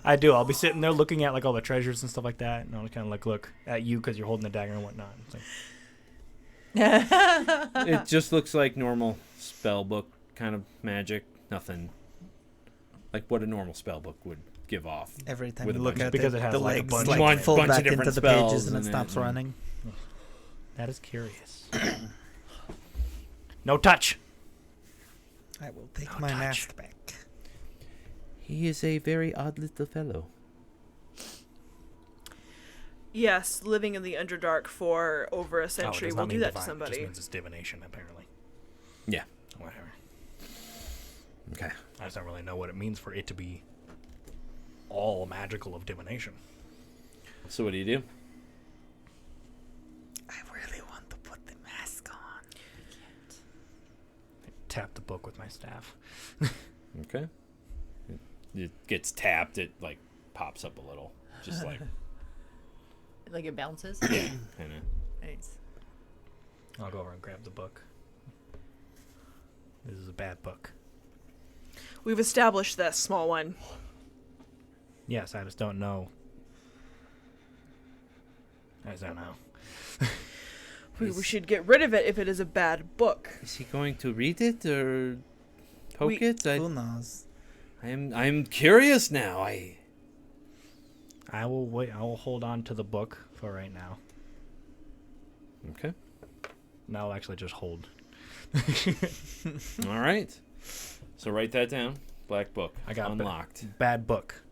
I do. I'll be sitting there looking at like all the treasures and stuff like that, and I'll kind of like look at you because you're holding the dagger and whatnot. It's like, It just looks like normal spell book kind of magic. Nothing like what a normal spell book would give off. Every time With you a look bunch- at because it, it has, the like, a legs bunch like of- fold bunch of back into different the pages spells and it in it, stops and- running. that is curious. No touch. I will take No my touch. mask back. He is a very odd little fellow. Yes, living in the Underdark for over a Oh, it century does will not do mean that divine. to It somebody. just means it's divination, apparently. Yeah. Whatever. Okay. I just don't really know what it means for it to be all magical of divination. So what do you do? I really want to put the mask on. I tap the book with my staff. Okay. It gets tapped. It like pops up a little, just like Like it bounces. kind of. Nice. I'll go over and grab the book. This is a bad book. We've established that small one. Yes, I just don't know. I just don't know. We should get rid of it if it is a bad book. Is he going to read it or poke it? Who knows? I'm curious now. I will wait. I will hold on to the book for right now. Okay. No, I'll actually just hold. All right. So write that down. Black book. I got it. unlocked. Bad book.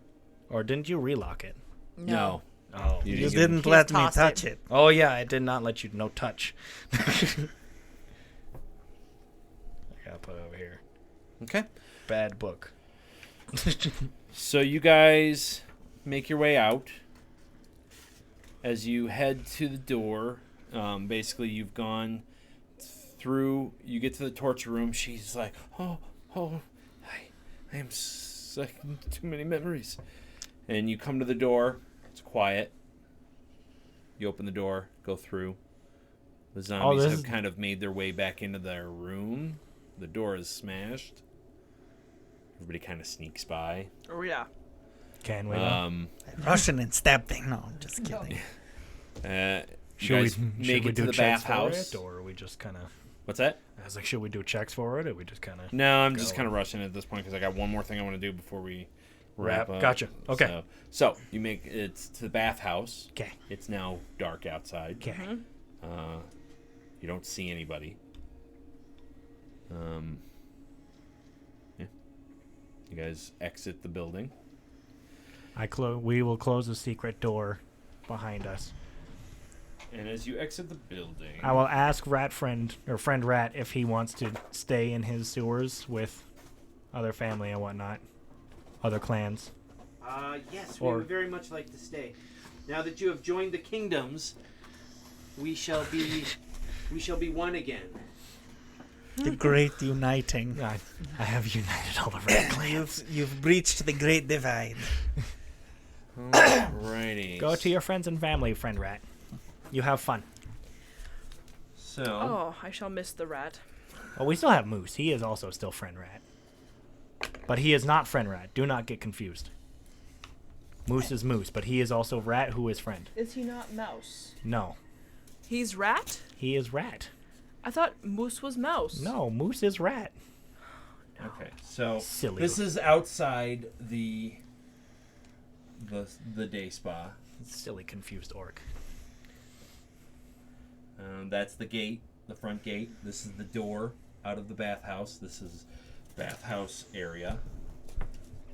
Or didn't you relock it? No. Oh. You You just- didn't He let just me tossed touch it. it. Oh yeah, I did not let you. No touch. I gotta put it over here. Okay. Bad book. So you guys make your way out. As you head to the door, basically you've gone through. You get to the torture room. She's like, "Oh, I am like too many memories." And you come to the door. It's quiet. You open the door, go through. The zombies have kind of made their way back into their room. The door is smashed. Everybody kind of sneaks by. Oh yeah. Can we? Russian and stab thing. No, I'm just kidding. You guys make it to the bathhouse, or are we just kind of? What's that? I was like, should we do checks for it, or we just kind of? No, I'm just kind of rushing at this point because I got one more thing I want to do before we wrap up. Gotcha. Okay. So you make it to the bathhouse. Okay. It's now dark outside. Okay. You don't see anybody. Yeah. You guys exit the building. We will close the secret door behind us. And as you exit the building, I will ask friend Rat if he wants to stay in his sewers with other family and whatnot, other clans. Yes, we would very much like to stay. Now that you have joined the kingdoms, we shall be one again. The great uniting. I have united all the red clans. You've breached the great divide. Alrighty. Go to your friends and family, friend Rat. You have fun. So. Oh, I shall miss the rat. Well, we still have Moose. He is also still friend Rat. But he is not friend Rat. Do not get confused. Moose is Moose, but he is also Rat, who is friend. Is he not mouse? No. He's rat? He is Rat. I thought moose was mouse. No, Moose is Rat. Okay, so Silly. this is outside the day spa. Silly, confused orc. That's the gate, the front gate. This is the door out of the bathhouse. This is bathhouse area.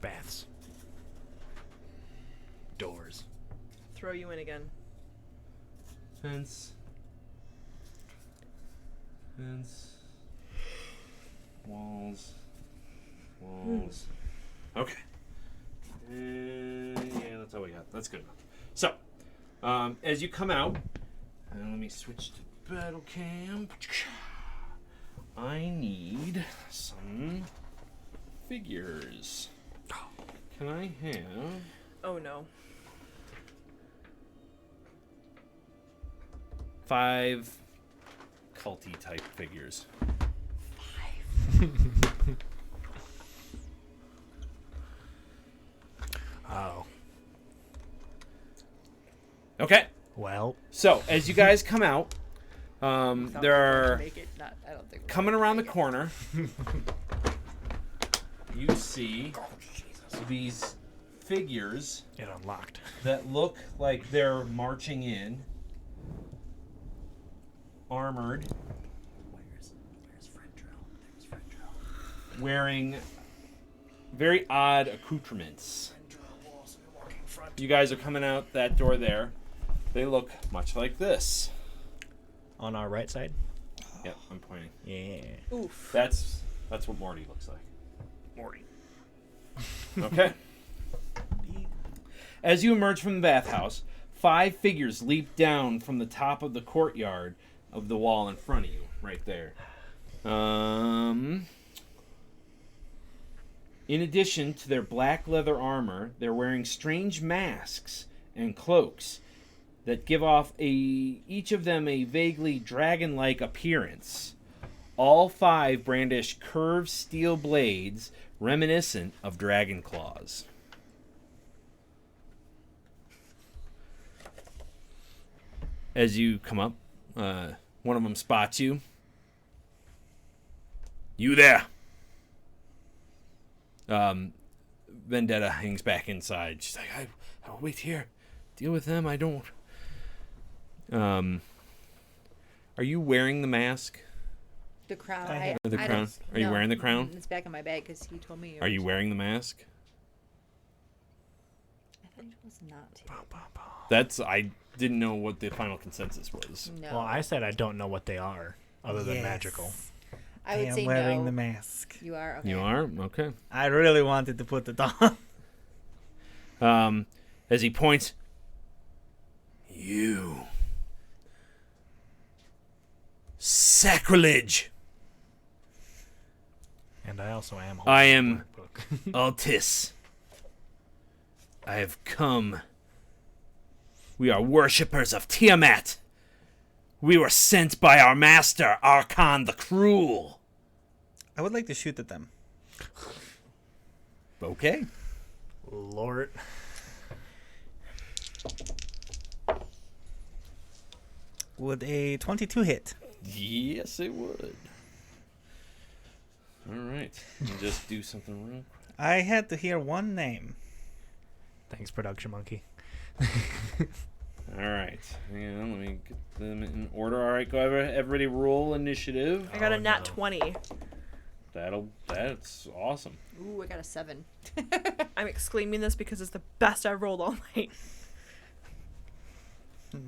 Baths. Doors. Throw you in again. Fence. Walls. Okay. Yeah, that's all we got. That's good enough. So, as you come out, let me switch to battle cam. I need some figures. Can I have... Oh no. 5 culty type figures. 5. Oh. Okay. Well. So, as you guys come out, there are... I don't think Coming around the corner, you see these figures It unlocked. that look like they're marching in, armored, Where's friend Drell? There's friend Drell. wearing very odd accoutrements. Friend Drell will also be walking front. You guys are coming out that door there. They look much like this. On our right side? Yep, I'm pointing. Yeah. Oof. That's what Morty looks like. Morty. Okay. As you emerge from the bathhouse, 5 figures leap down from the top of the courtyard of the wall in front of you, right there. In addition to their black leather armor, they're wearing strange masks and cloaks that give off each of them a vaguely dragon-like appearance. All 5 brandish curved steel blades reminiscent of dragon claws. As you come up, one of them spots you. You there? Vendetta hangs back inside. She's like, I'll wait here. Deal with them. I don't. Are you wearing the mask? The crown. The crown? Are you wearing the crown? It's back in my bag because he told me. Are you wearing the mask? I think it was not. I didn't know what the final consensus was. No. Well, I said I don't know what they are, other than Yes. magical. I would am say wearing no. the mask. You are? Okay. You are? Okay. I really wanted to put it on. As he points, you. Sacrilege! And I also am. I holding am the book. Altis. I have come. We are worshippers of Tiamat. We were sent by our master, Archon the Cruel. I would like to shoot at them. Okay. Lord. Would a 22 hit? Yes, it would. All right. Let me just do something real quick. I had to hear one name. Thanks, production monkey. All right. Hang on, let me get them in order. All right, go over. Everybody roll initiative. I got Oh, a nat no. 20. That's awesome. Ooh, I got a 7. I'm exclaiming this because it's the best I've rolled all night.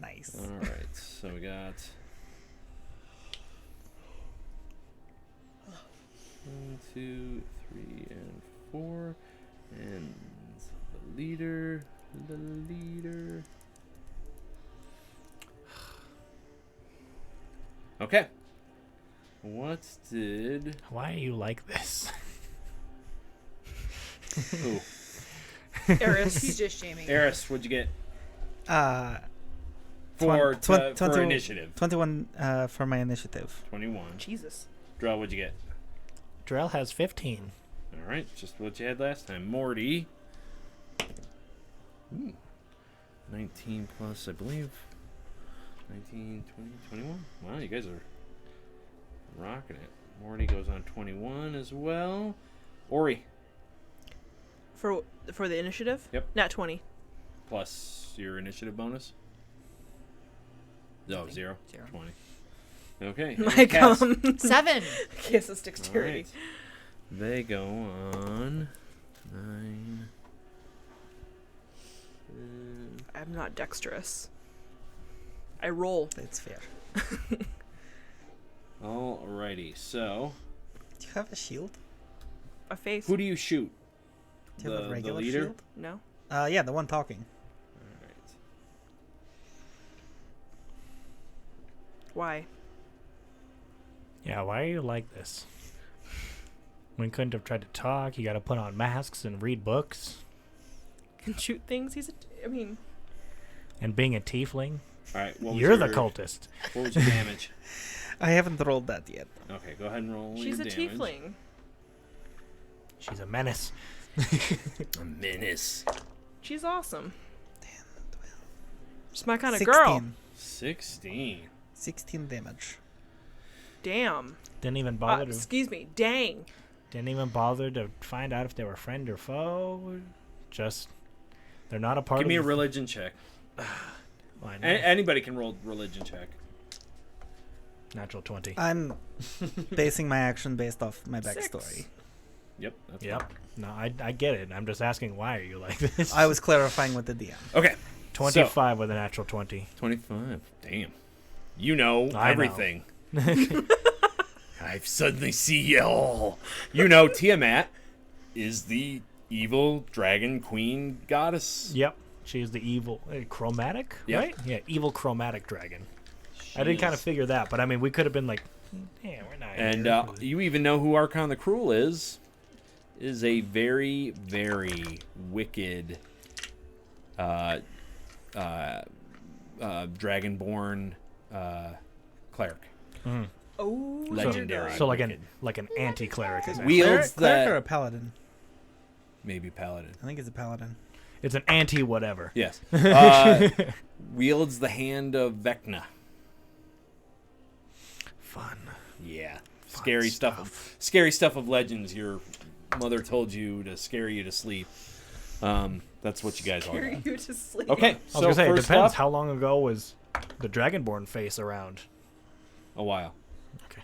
Nice. All right. So we got 1, 2, 3, and 4, and the leader. Okay. What did? Why are you like this? Ooh, He's Eris. just shaming. Eris, what'd you get Uh, for twen- for 20 initiative? 21 for my initiative. 21. Jesus. Drell, what'd you get? Drell has 15. All right, just what you had last time. Morty. Ooh. 19 plus, I believe. 19, 20, 21. Wow, you guys are rocking it. Morty goes on 21 as well. Ori, For the initiative? Yep. Nat 20. plus your initiative bonus. No, 0. 0. 20. Okay. My and Cass. gum. 7. Kiss is All dexterity. right. They go on 9. I'm not dexterous. I roll. That's fair. Alrighty, so Do you have a shield? A face. who do you shoot? Do you have a regular leader? shield? No. Yeah, the one talking. Alright. Why? Yeah, why are you like this? We couldn't have tried to talk. You got to put on masks and read books. Can shoot things. I mean, And being a tiefling, Alright, what was you're the your- cultist. What was your damage? I haven't rolled that yet. Okay, go ahead and roll she's your a damage. tiefling. She's a menace. A menace. She's awesome. 10, 12, She's my kind of 16. girl. 16. 16 damage. Damn. Didn't even bother to. Excuse me. Dang. Didn't even bother to find out if they were friend or foe. Just they're not a part Give of me a the- religion check. Well, I know. Anybody can roll religion check. Natural 20. I'm basing my action based off my 6. backstory. Yep. That's Yep. No, I get it. I'm just asking why are you like this? I was clarifying with the DM. fine. Okay. 25 with a natural 20. 25. Damn. You know I know. everything. I suddenly see it all. You know Tiamat is the evil dragon queen goddess. Yep. She's the evil chromatic, Yep. right? Yeah, evil chromatic dragon. I did She kind of is- figure that, but I mean, we could have been like, yeah, we're not. And here. you even know who Archon the Cruel is. Is a very, very wicked dragonborn cleric. Mhm. Oh. Legendary. So like wicked. an anti-cleric. is it? Wields Cleric or the a paladin? maybe paladin. I think it's a paladin. It's an anti-whatever. Yes. Wields the hand of Vecna. Fun. Yeah. Fun Scary stuff. Scary stuff of legends. Your mother told you to scare you to sleep. That's what you guys all Scare got. you to sleep. Okay, I was so gonna say, it first depends. up, How long ago was the Dragonborn face around? a while. Okay.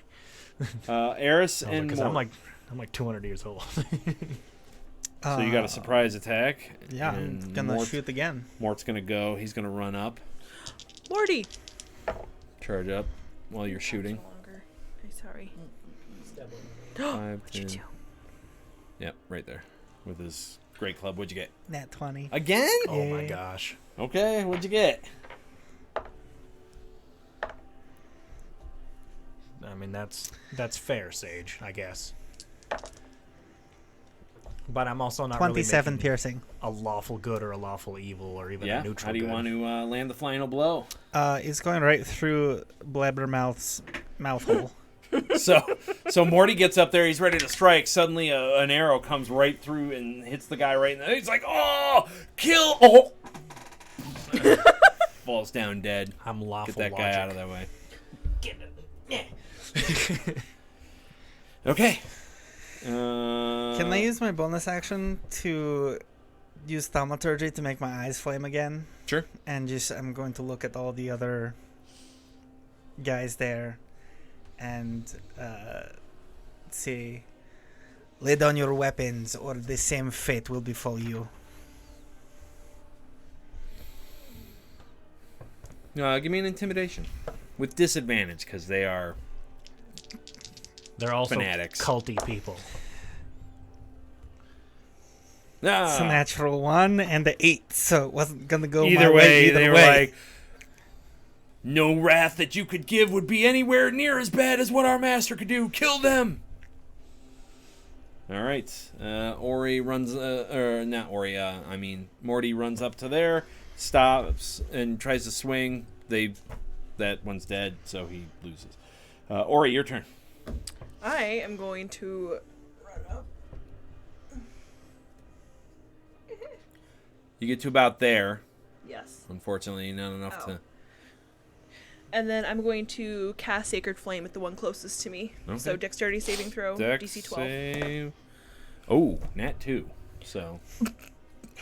Eris I was and like, 'cause Mort. I'm like 200 years old. So you got a surprise attack. Yeah, I'm and gonna shoot again. Mort's gonna go. He's gonna run up, Morty. charge up while you're shooting. Longer. I'm sorry. 5, What'd you 10. do? Yep, right there. With his great club. What'd you get? Nat 20. Again? Oh my Yeah. gosh. Okay, what'd you get? I mean, that's fair, Sage, I guess. But I'm also not 27 really making piercing. a lawful good or a lawful evil or even Yeah, a neutral how do you good. want to land the final blow? It's going right through Blabbermouth's mouth hole. So Morty gets up there, he's ready to strike. Suddenly an arrow comes right through and hits the guy right in the... He's like, oh, kill... Oh! Falls down dead. I'm lawful Get that logic. guy out of that way. Okay. Can I use my bonus action to use thaumaturgy to make my eyes flame again? Sure. And just I'm going to look at all the other guys there and say, lay down your weapons or the same fate will befall you. Give me an intimidation. With disadvantage, because they are... They're also Fanatics. culty people. It's a natural 1 and the 8, so it wasn't going to go my Either way, either they were way. like, no wrath that you could give would be anywhere near as bad as what our master could do. Kill them! All right. Ori runs, or not Ori, I mean, Morty runs up to there, stops, and tries to swing. That one's dead, so he loses. Ori, your turn. I am going to run up. You get to about there. Yes. Unfortunately, not enough to... And then I'm going to cast Sacred Flame at the one closest to me. So Okay. Dexterity saving throw, Dex DC 12. save. Oh, nat 2. So,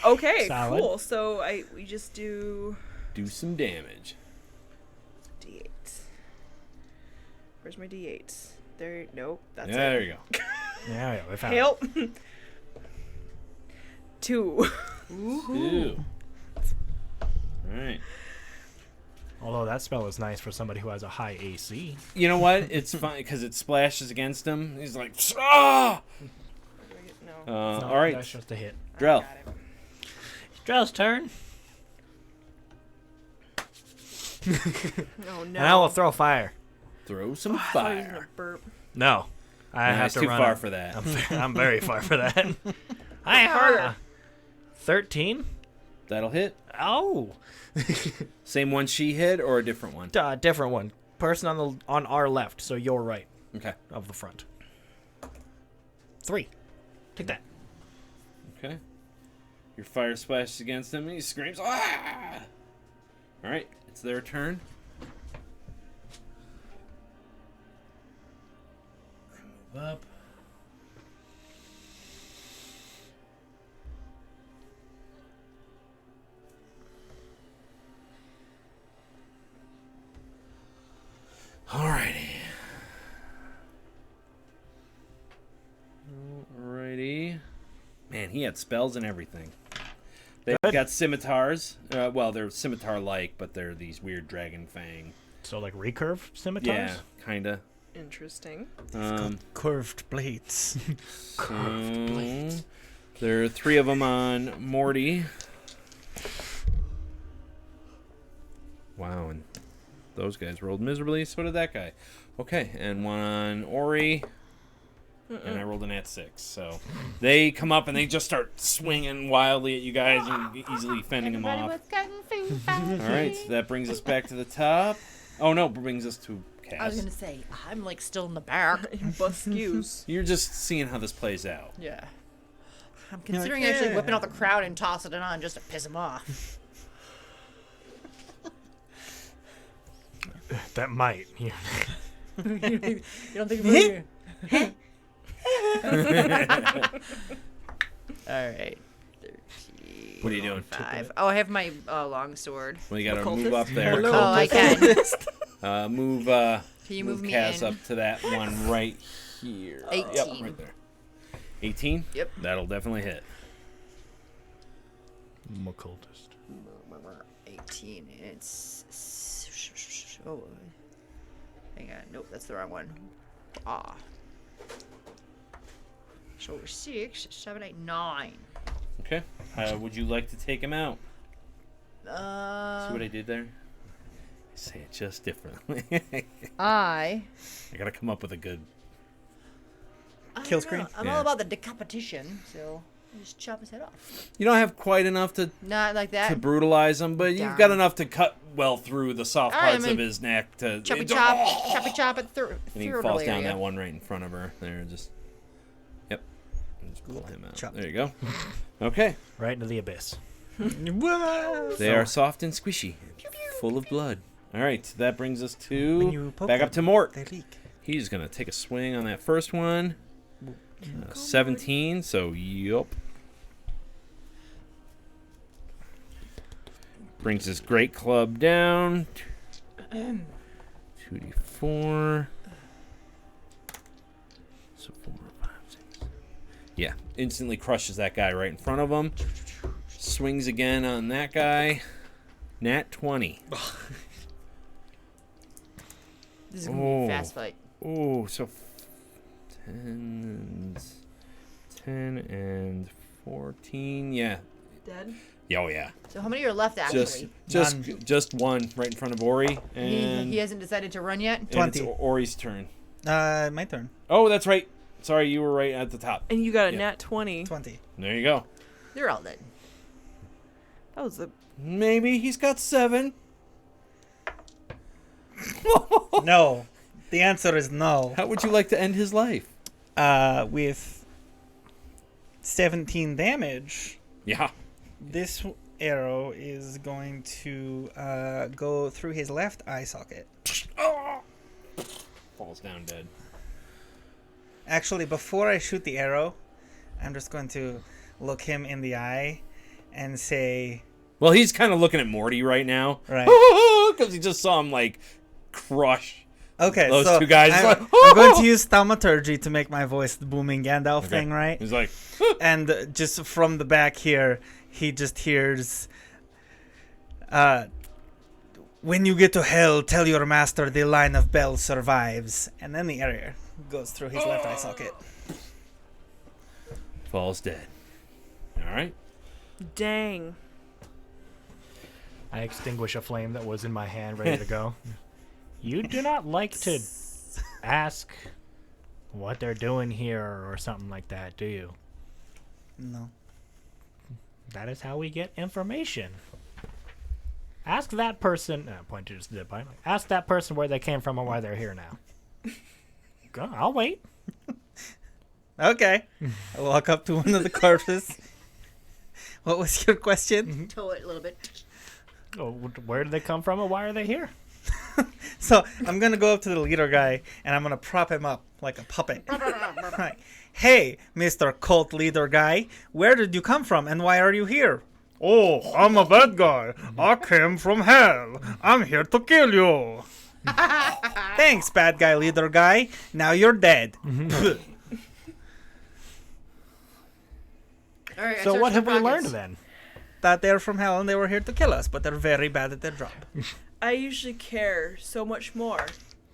Okay, Solid. cool. So we just do do some damage. D8. Where's my D8? There. Nope. That's Yeah, it. there you go. Yeah, we found it. Help. 2. Ew. Alright. Although that spell is nice for somebody who has a high AC. You know what? It's fine because it splashes against him. He's like, ah! No. No, Alright. That's just a hit. Drell. Got it. Drell's turn. Oh no. And I will throw fire. Throw some I thought he was fire. gonna burp. No. I Nah, have it's to too run far it. for that. I'm very far for that. I Harder. 13. That'll hit. Oh. Same one she hit or a different one? Different one. Person on our left, so your right Okay. of the front. 3. Take that. Okay. Your fire splashes against him and he screams, ah! Alright, it's their turn. Move up. Alrighty. Alrighty. Man, he had spells and everything. They've Good. got scimitars. Well, they're scimitar-like, but they're these weird dragon fang. So like recurve scimitars? Yeah, kinda. Interesting. Curved blades. Curved blades. There are 3 of them on Morty. Wow, and those guys rolled miserably. So did that guy. Okay, and one on Ori. And I rolled an at 6. So they come up and they just start swinging wildly at you guys and easily fending them off. All right, so that brings us back to the top. Oh no, brings us to Cass. I was gonna say I'm like still in the back. Buskews. You're just seeing how this plays out. Yeah. I'm considering actually whipping out the crowd and tossing it on just to piss him off. That might. Yeah. You don't think it's All right. 13. What are you doing? 5. Oh, I have my long sword. Well, you gotta Occultist? move up there. Oh, I can. Move. Can you move me Cass in? up to that one right here. 18. Yep, right there. 18. Yep. That'll definitely hit. Occultist. 18. It's. Oh. Hang on. Nope, that's the wrong one. Ah. So 6, 7, 8, 9. Okay. Would you like to take him out? See what I did there? I say it just differently. I gotta come up with a good. Kill don't know. screen? I'm Yeah. all about the decapitation, so I just chop his head off. You don't have quite enough to Not like that. brutalize him, but you've Darn. got enough to cut well through the soft All right, parts I'm of gonna his neck to. Choppy chop it through. And he falls down that one right in front of her. There, just. Yep. Just pull him out. Chop. There you go. Okay. Right into the abyss. They are soft and squishy, full of blood. All right, that brings us When to you poke back up them, to Mort. They leak. He's gonna take a swing on that first one. 17. So yup. Brings his great club down. 2d4. So 4, 5, 6. Yeah, instantly crushes that guy right in front of him. Swings again on that guy. Nat 20. This is gonna be Oh. a fast fight. Oh, so 10 and 14. Yeah. Dead. Oh yeah. So how many are left actually? Just one right in front of Ori, and, He hasn't decided to run yet. and 20. it's Ori's turn. My turn. Oh, that's right. Sorry, you were right at the top. And you got a Yeah. nat 20. 20. There you go. They're all dead. That was a. Maybe he's got 7. No. The answer is no. How would you like to end his life? With 17 damage, Yeah. this arrow is going to go through his left eye socket. Falls down dead. Actually, before I shoot the arrow, I'm just going to look him in the eye and say, Well, he's kind of looking at Morty right now. right. Because he just saw him, like, crush. Okay, Those so two guys, I'm, like, I'm going to use thaumaturgy to make my voice the booming Gandalf Okay. thing, right? He's like, And just from the back here, he just hears, when you get to hell, tell your master the line of Bell survives. And then the arrow goes through his left eye socket. falls dead. All right. Dang. I extinguish a flame that was in my hand, ready to go. You do not like to ask what they're doing here or something like that, do you? No. That is how we get information. Ask that person. Point to just the dead body. Ask that person where they came from and why they're here now. Go, I'll wait. Okay. I walk up to one of the corpses. What was your question? Tow it a little bit. Oh, where did they come from and why are they here? So I'm going to go up to the leader guy and I'm going to prop him up like a puppet. Right. Hey, Mr. Cult Leader guy, where did you come from and why are you here? Oh, I'm a bad guy. I came from hell. I'm here to kill you. Thanks, bad guy leader guy. Now you're dead. All right. I So searched what the have we learned pockets. then? That they're from hell and they were here to kill us, but they're very bad at their job. I usually care so much more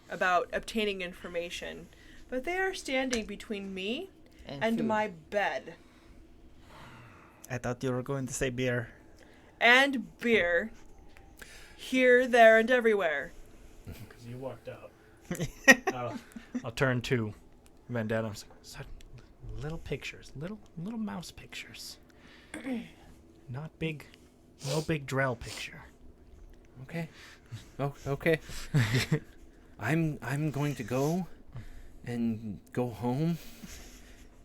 about obtaining information, but they are standing between me and food. my bed. I thought you were going to say beer. And beer. Here, there, and everywhere. Because you walked out. I'll turn to Vendetta. Little pictures, little mouse pictures. Not big, no big Drell picture. Okay. Oh, okay. I'm going to go and go home,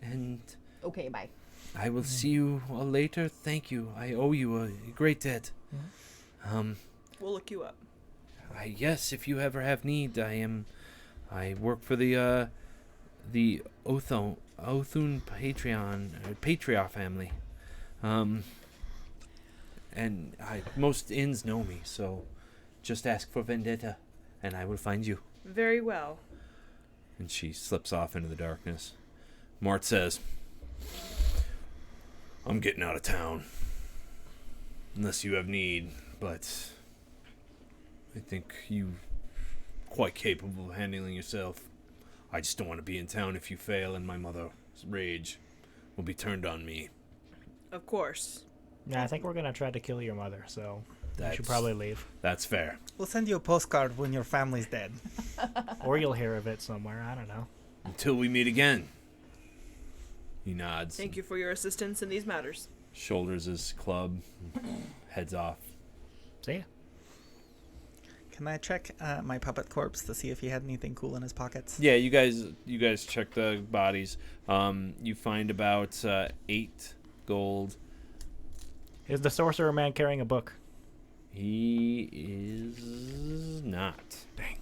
and Okay, bye. I will see you all later. Thank you. I owe you a great debt. We'll look you up. Yes, if you ever have need, I work for the Othun Patreon family. And most inns know me, so just ask for Vendetta, and I will find you. Very well. And she slips off into the darkness. Mort says, I'm getting out of town. Unless you have need, but I think you quite capable of handling yourself. I just don't want to be in town if you fail in my mother's rage. will be turned on me. Of course. Yeah, I think we're gonna try to kill your mother, so you That's- should probably leave. That's fair. We'll send you a postcard when your family's dead. Or you'll hear of it somewhere. I don't know. Until we meet again. He nods. Thank you for your assistance in these matters. Shoulders his club. Heads off. See ya. Can I check my puppet corpse to see if he had anything cool in his pockets? Yeah, you guys check the bodies. You find about 8 gold. Is the sorcerer man carrying a book? He is not. Dang.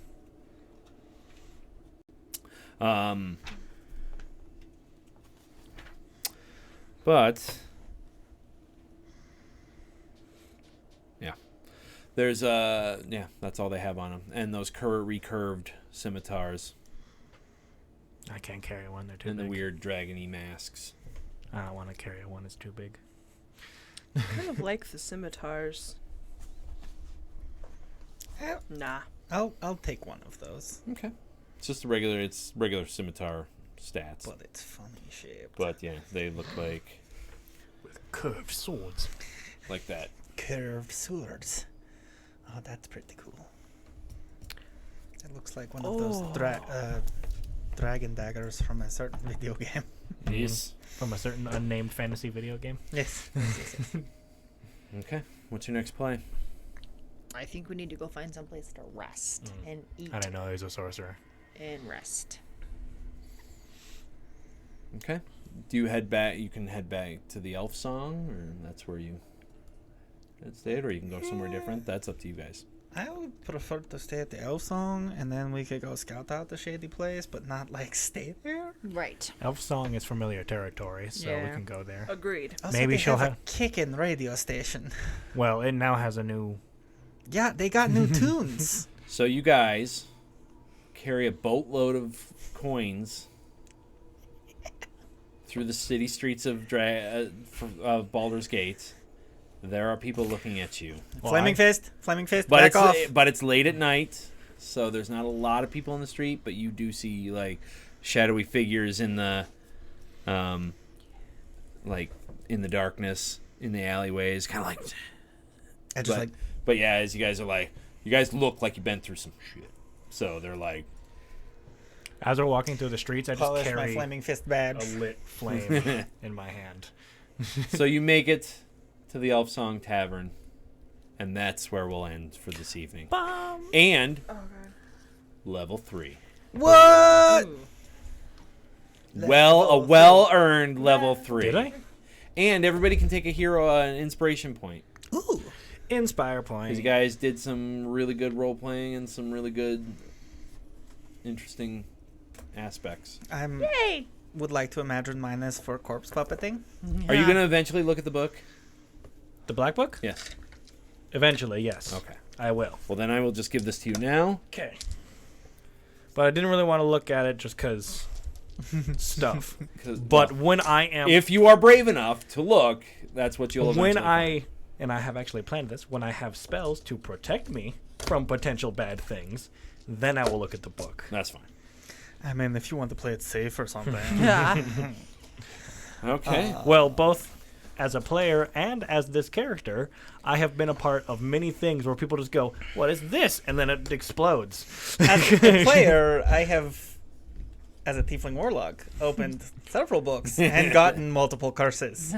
But yeah, there's that's all they have on them, and those recurved scimitars I can't carry one. They're too and the big. weird dragony masks. I don't want to carry one. It's too big. I kind of like the scimitars. Nah. I'll take one of those, Okay, it's just regular scimitar stats, but it's funny shaped. but yeah, they look like Curved swords. that. Curved swords. Oh, that's pretty cool. It looks like one of those dragon daggers from a certain video game. Yes. From a certain unnamed fantasy video game. Yes. Okay, what's your next play? I think we need to go find someplace to rest and eat I didn't know he was a sorcerer. and rest. Okay. Do you head back? You can head back to the elf song, or that's where you stayed, or you can go somewhere different. That's up to you guys. I would prefer to stay at the elf song, and then we could go scout out the shady place, but not like stay there. Right. Elf Song is familiar territory, so we Yeah. can go there. Agreed. Also, Maybe they she'll have a have- kickin' radio station. Well, it now has a new. Yeah, they got new tunes. So you guys carry a boatload of coins through the city streets of Baldur's Gate. There are people looking at you, Well, Flaming Fist, but back off. it's late at night, so there's not a lot of people in the street. But you do see like shadowy figures in the, like in the darkness in the alleyways, kind of like. I just But yeah, as you guys are like, you guys look like you've been through some shit. So they're like, As we're walking through the streets, I just polish my carry Flaming Fist badge. a lit flame in my hand. so you make it to the Elf Song Tavern, and that's where we'll end for this evening. And Oh god. level 3. What? Ooh. A well-earned level 3. Did I? And everybody can take a hero an inspiration point. Ooh. Inspire Because point. you guys did some really good role-playing and some really good, interesting aspects. Yay! Would like to imagine mine is for corpse puppeting. Are you going to eventually look at the book? The Black Book? Yes. Eventually, yes. Okay. I will. Well, then I will just give this to you now. Okay. But I didn't really want to look at it just because stuff. 'Cause, But well, when I am. if you are brave enough to look, that's what you'll eventually when find. and I have actually planned this, when I have spells to protect me from potential bad things, then I will look at the book. That's fine. I mean, if you want to play it safe or something. Yeah. Okay. Well, both as a player and as this character, I have been a part of many things where people just go, "What is this?" and then it explodes. As a player, I have, as a tiefling warlock, opened several books and gotten multiple curses.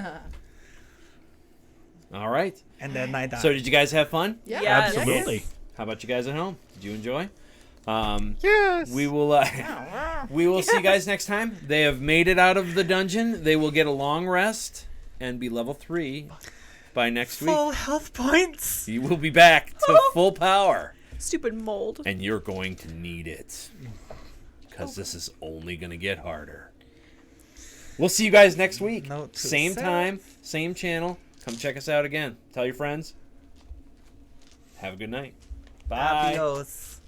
All right. And then I died. So did you guys have fun? Yeah. Yes. Absolutely. How about you guys at home? Did you enjoy? yes. We will we will see you guys next time. They have made it out of the dungeon. They will get a long rest and be level 3 by next week. Full health points. You will be back to full power. Stupid mold. And you're going to need it. Because this is only going to get harder. We'll see you guys next week. Note to Same self. time, same channel. Come check us out again. Tell your friends. Have a good night. Bye. Adios.